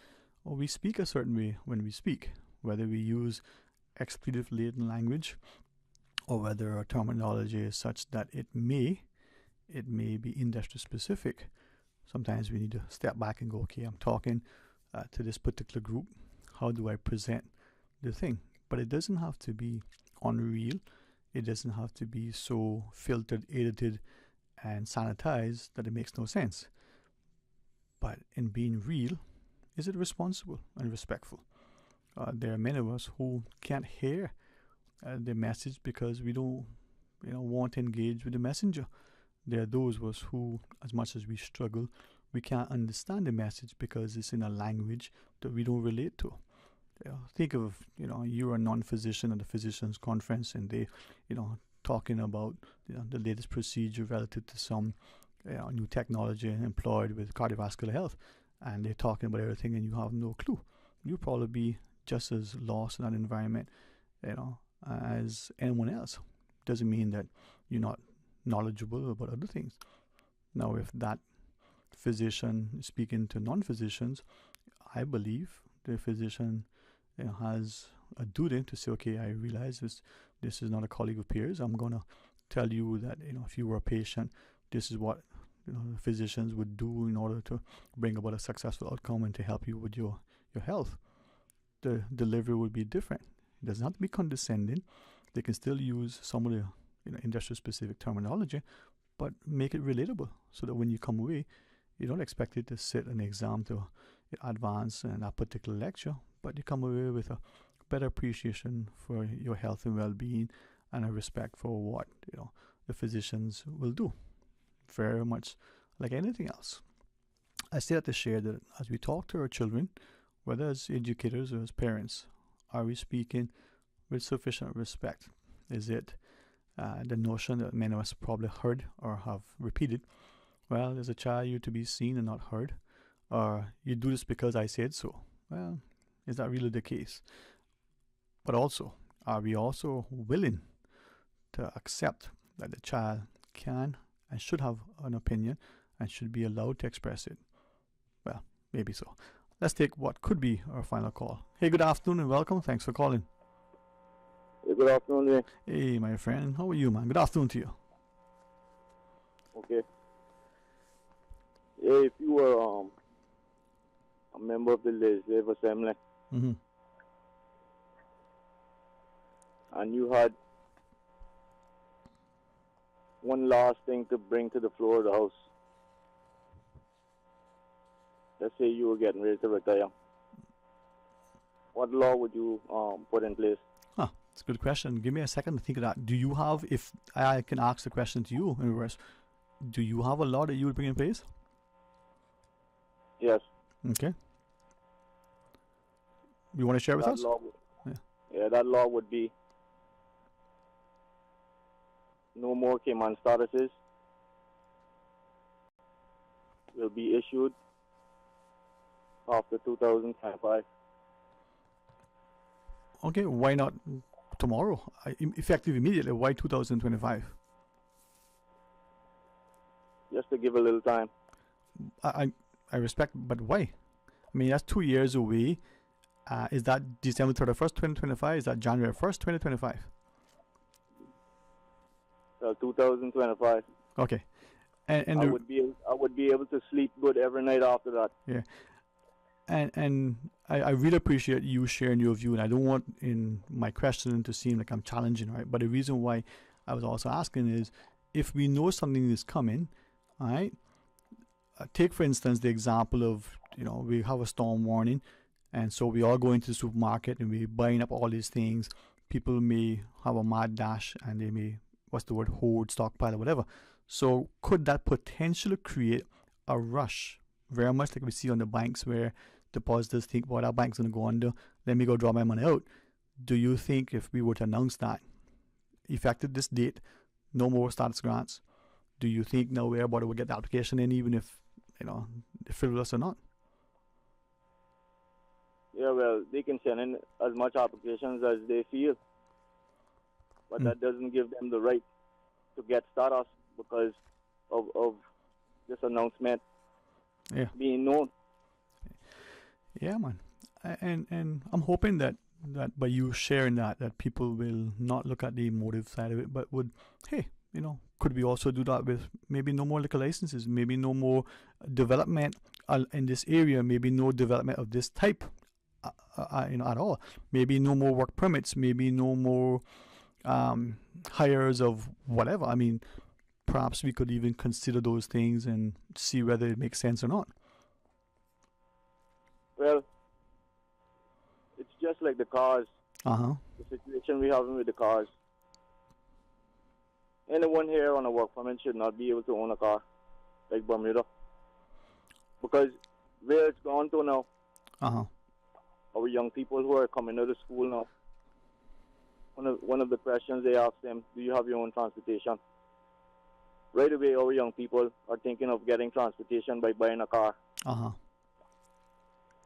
or we speak a certain way when we speak, whether we use expletive-laden language or whether our terminology is such that it may be industry specific. Sometimes we need to step back and go, okay, I'm talking to this particular group. How do I present the thing? But it doesn't have to be unreal. It doesn't have to be so filtered, edited, and sanitized that it makes no sense. But in being real, is it responsible and respectful? There are many of us who can't hear the message because we don't want to engage with the messenger. There are those of us who, as much as we struggle, we can't understand the message because it's in a language that we don't relate to. Think of, you're a non-physician at a physician's conference and they, talking about the latest procedure relative to some new technology employed with cardiovascular health. And they're talking about everything and you have no clue. You'll probably be just as lost in that environment, as anyone else. Doesn't mean that you're not knowledgeable about other things. Now, if that physician is speaking to non-physicians, I believe the physician has a duty to say, okay, I realize this is not a colleague of peers. I'm going to tell you that, if you were a patient, this is what the physicians would do in order to bring about a successful outcome and to help you with your health. The delivery would be different. It doesn't have to be condescending. They can still use some of the industry-specific terminology, but make it relatable so that when you come away, you don't expect it to sit an exam to advance in that particular lecture, but you come away with a better appreciation for your health and well-being and a respect for what the physicians will do. Very much like anything else. I say that to share that as we talk to our children, whether as educators or as parents, are we speaking with sufficient respect? Is it the notion that many of us probably heard or have repeated? Well, as a child, you're to be seen and not heard. Or you do this because I said so. Well, is that really the case? But also, are we also willing to accept that the child can and should have an opinion and should be allowed to express it? Well, maybe so. Let's take what could be our final call. Hey, good afternoon and welcome. Thanks for calling. Hey, good afternoon, man. Hey, my friend. How are you, man? Good afternoon to you. Okay. Yeah, if you were a member of the Legislative Assembly and you had one last thing to bring to the floor of the House, let's say you were getting ready to retire, what law would you put in place? It's a good question. Give me a second to think of that. Do you have, if I can ask the question to you in reverse, do you have a law that you would bring in place? Yes. Okay. You want to share with us? Yeah, that law would be no more Cayman statuses will be issued after 2025. Okay, why not tomorrow? Effective immediately. Why 2025? Just to give a little time. I respect, but why? I mean, that's 2 years away. Is that December 31st, 2025? Is that January 1st, 2025? 2025. Okay. And I would be able to sleep good every night after that. Yeah. And I really appreciate you sharing your view, and I don't want in my question to seem like I'm challenging, right? But the reason why I was also asking is, if we know something is coming, all right, take for instance the example of, we have a storm warning, and so we all go into the supermarket and we're buying up all these things. People may have a mad dash and they may, hoard, stockpile, or whatever. So could that potentially create a rush, very much like we see on the banks where depositors think, well, that bank's going to go under, let me go draw my money out? Do you think if we were to announce that, effective this date, no more status grants. Do you think now everybody will get the application in, even if they're frivolous or not? Yeah, well, they can send in as much applications as they feel, but that doesn't give them the right to get status because of this announcement being known. Yeah, man. And I'm hoping that by you sharing that people will not look at the emotive side of it, but would, hey, could we also do that with maybe no more liquor licenses, maybe no more development in this area, maybe no development of this type, at all, maybe no more work permits, maybe no more hires of whatever. I mean, perhaps we could even consider those things and see whether it makes sense or not. Well, it's just like the cars. The situation we have with the cars. Anyone here on a work permit should not be able to own a car like Bermuda. Because where it's gone to now, our young people who are coming out of school now, one of the questions they ask them, do you have your own transportation? Right away, our young people are thinking of getting transportation by buying a car.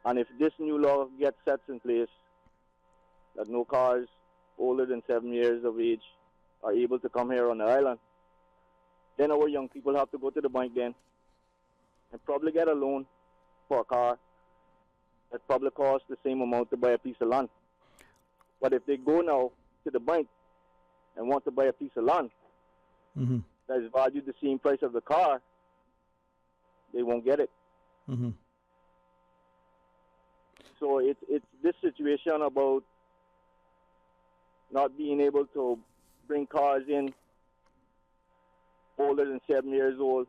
And if this new law gets set in place, that no cars older than 7 years of age are able to come here on the island, then our young people have to go to the bank then and probably get a loan for a car that probably costs the same amount to buy a piece of land. But if they go now to the bank and want to buy a piece of land that is valued the same price of the car, they won't get it. So it's this situation about not being able to bring cars in older than 7 years old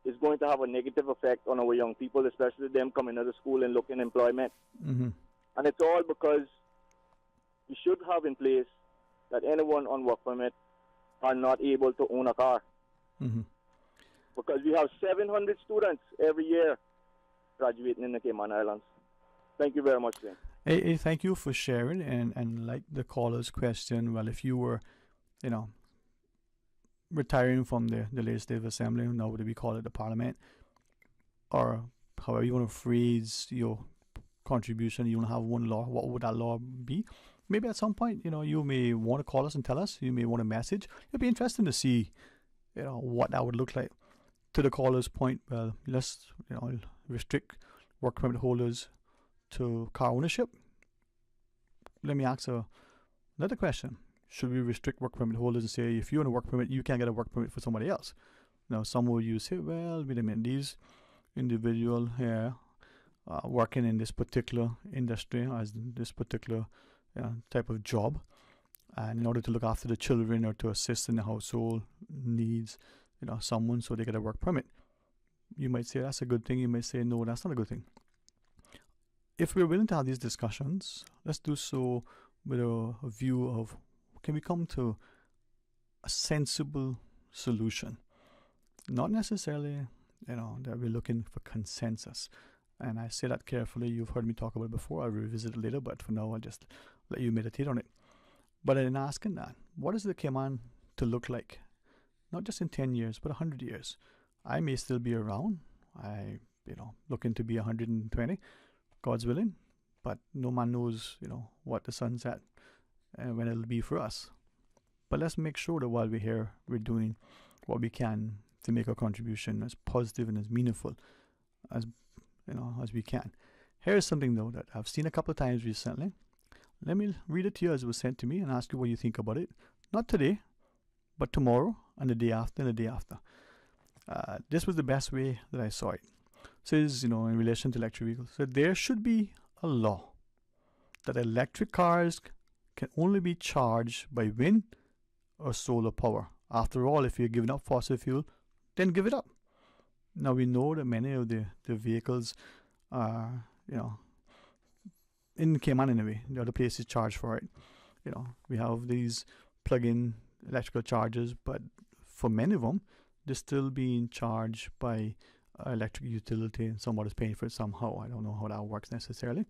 is going to have a negative effect on our young people, especially them coming out of school and looking employment. And it's all because we should have in place that anyone on work permit are not able to own a car. Because we have 700 students every year graduating in the Cayman Islands. Thank you very much, Dwayne. Hey, thank you for sharing. And like the caller's question, well, if you were, retiring from the Legislative Assembly, now would we call it the Parliament, or however you want to phrase your contribution, you want to have one law, what would that law be? Maybe at some point, you may want to call us and tell us, you may want to message. It'd be interesting to see, what that would look like. To the caller's point, well, let's, restrict work permit holders to car ownership. Let me ask another question. Should we restrict work permit holders and say, if you own a work permit, you can't get a work permit for somebody else? Now, some of you say, well, wait a minute, these individual here working in this particular industry, as this particular type of job, and in order to look after the children or to assist in the household needs, someone so they get a work permit. You might say that's a good thing. You might say, no, that's not a good thing. If we're willing to have these discussions, let's do so with a view of, can we come to a sensible solution? Not necessarily, that we're looking for consensus. And I say that carefully. You've heard me talk about it before. I'll revisit it later, but for now, I'll just let you meditate on it. But in asking that, what is the Cayman to look like? Not just in 10 years, but 100 years. I may still be around. I, looking to be 120, God's willing. But no man knows, what the sun's at and when it'll be for us. But let's make sure that while we're here, we're doing what we can to make our contribution as positive and as meaningful as as we can. Here's something though that I've seen a couple of times recently. Let me read it to you as it was sent to me and ask you what you think about it. Not today, but tomorrow and the day after and the day after. This was the best way that I saw it. It says, in relation to electric vehicles, that there should be a law that electric cars can only be charged by wind or solar power. After all, if you're giving up fossil fuel, then give it up. Now we know that many of the vehicles are, in Cayman anyway, the other places charge for it. We have these plug-in electrical chargers, but for many of them, they're still being charged by electric utility and somebody's paying for it somehow. I don't know how that works necessarily.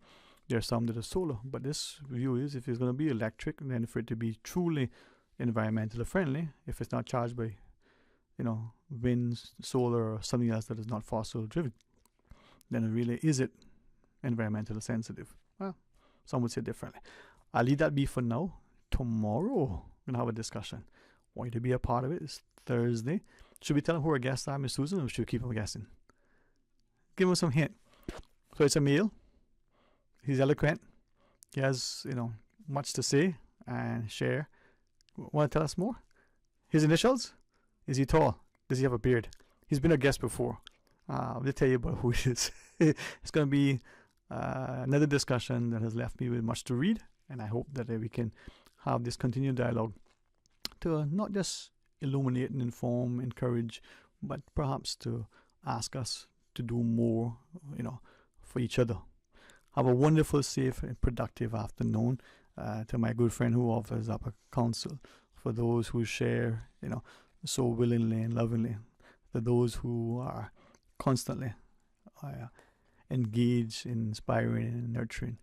There are some that are solar, but this view is if it's going to be electric, then for it to be truly environmentally friendly, if it's not charged by, wind, solar, or something else that is not fossil driven, then really is it environmentally sensitive? Well, some would say differently. I'll leave that be for now. Tomorrow, we're going to have a discussion. Want you to be a part of it. It's Thursday. Should we tell them who our guests are, Miss Susan, or should we keep them guessing? Give them some hint. So it's a male. He's eloquent. He has, much to say and share. Want to tell us more? His initials? Is he tall? Does he have a beard? He's been a guest before. I'll tell you about who it is. It's going to be another discussion that has left me with much to read, and I hope that we can have this continued dialogue to not just illuminate and inform, encourage, but perhaps to ask us to do more, for each other. Have a wonderful, safe, and productive afternoon. To my good friend who offers up a counsel for those who share, so willingly and lovingly. To those who are constantly engaged in inspiring and nurturing.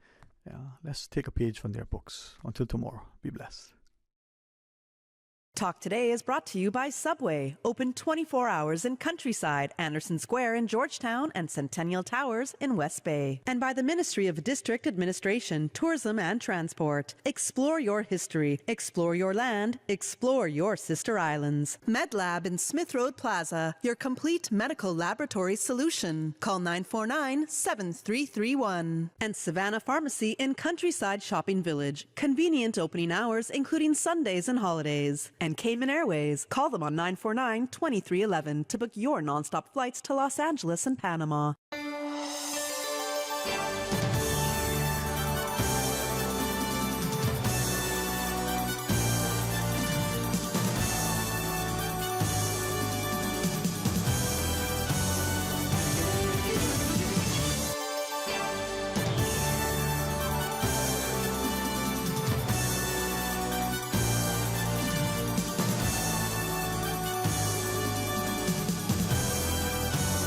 Let's take a page from their books. Until tomorrow, be blessed. Talk Today is brought to you by Subway, open 24 hours in Countryside, Anderson Square in Georgetown, and Centennial Towers in West Bay. And by the Ministry of District Administration, Tourism and Transport. Explore your history, explore your land, explore your sister islands. MedLab in Smith Road Plaza, your complete medical laboratory solution. Call 949-7331. And Savannah Pharmacy in Countryside Shopping Village, convenient opening hours including Sundays and holidays. And Cayman Airways. Call them on 949-2311 to book your nonstop flights to Los Angeles and Panama.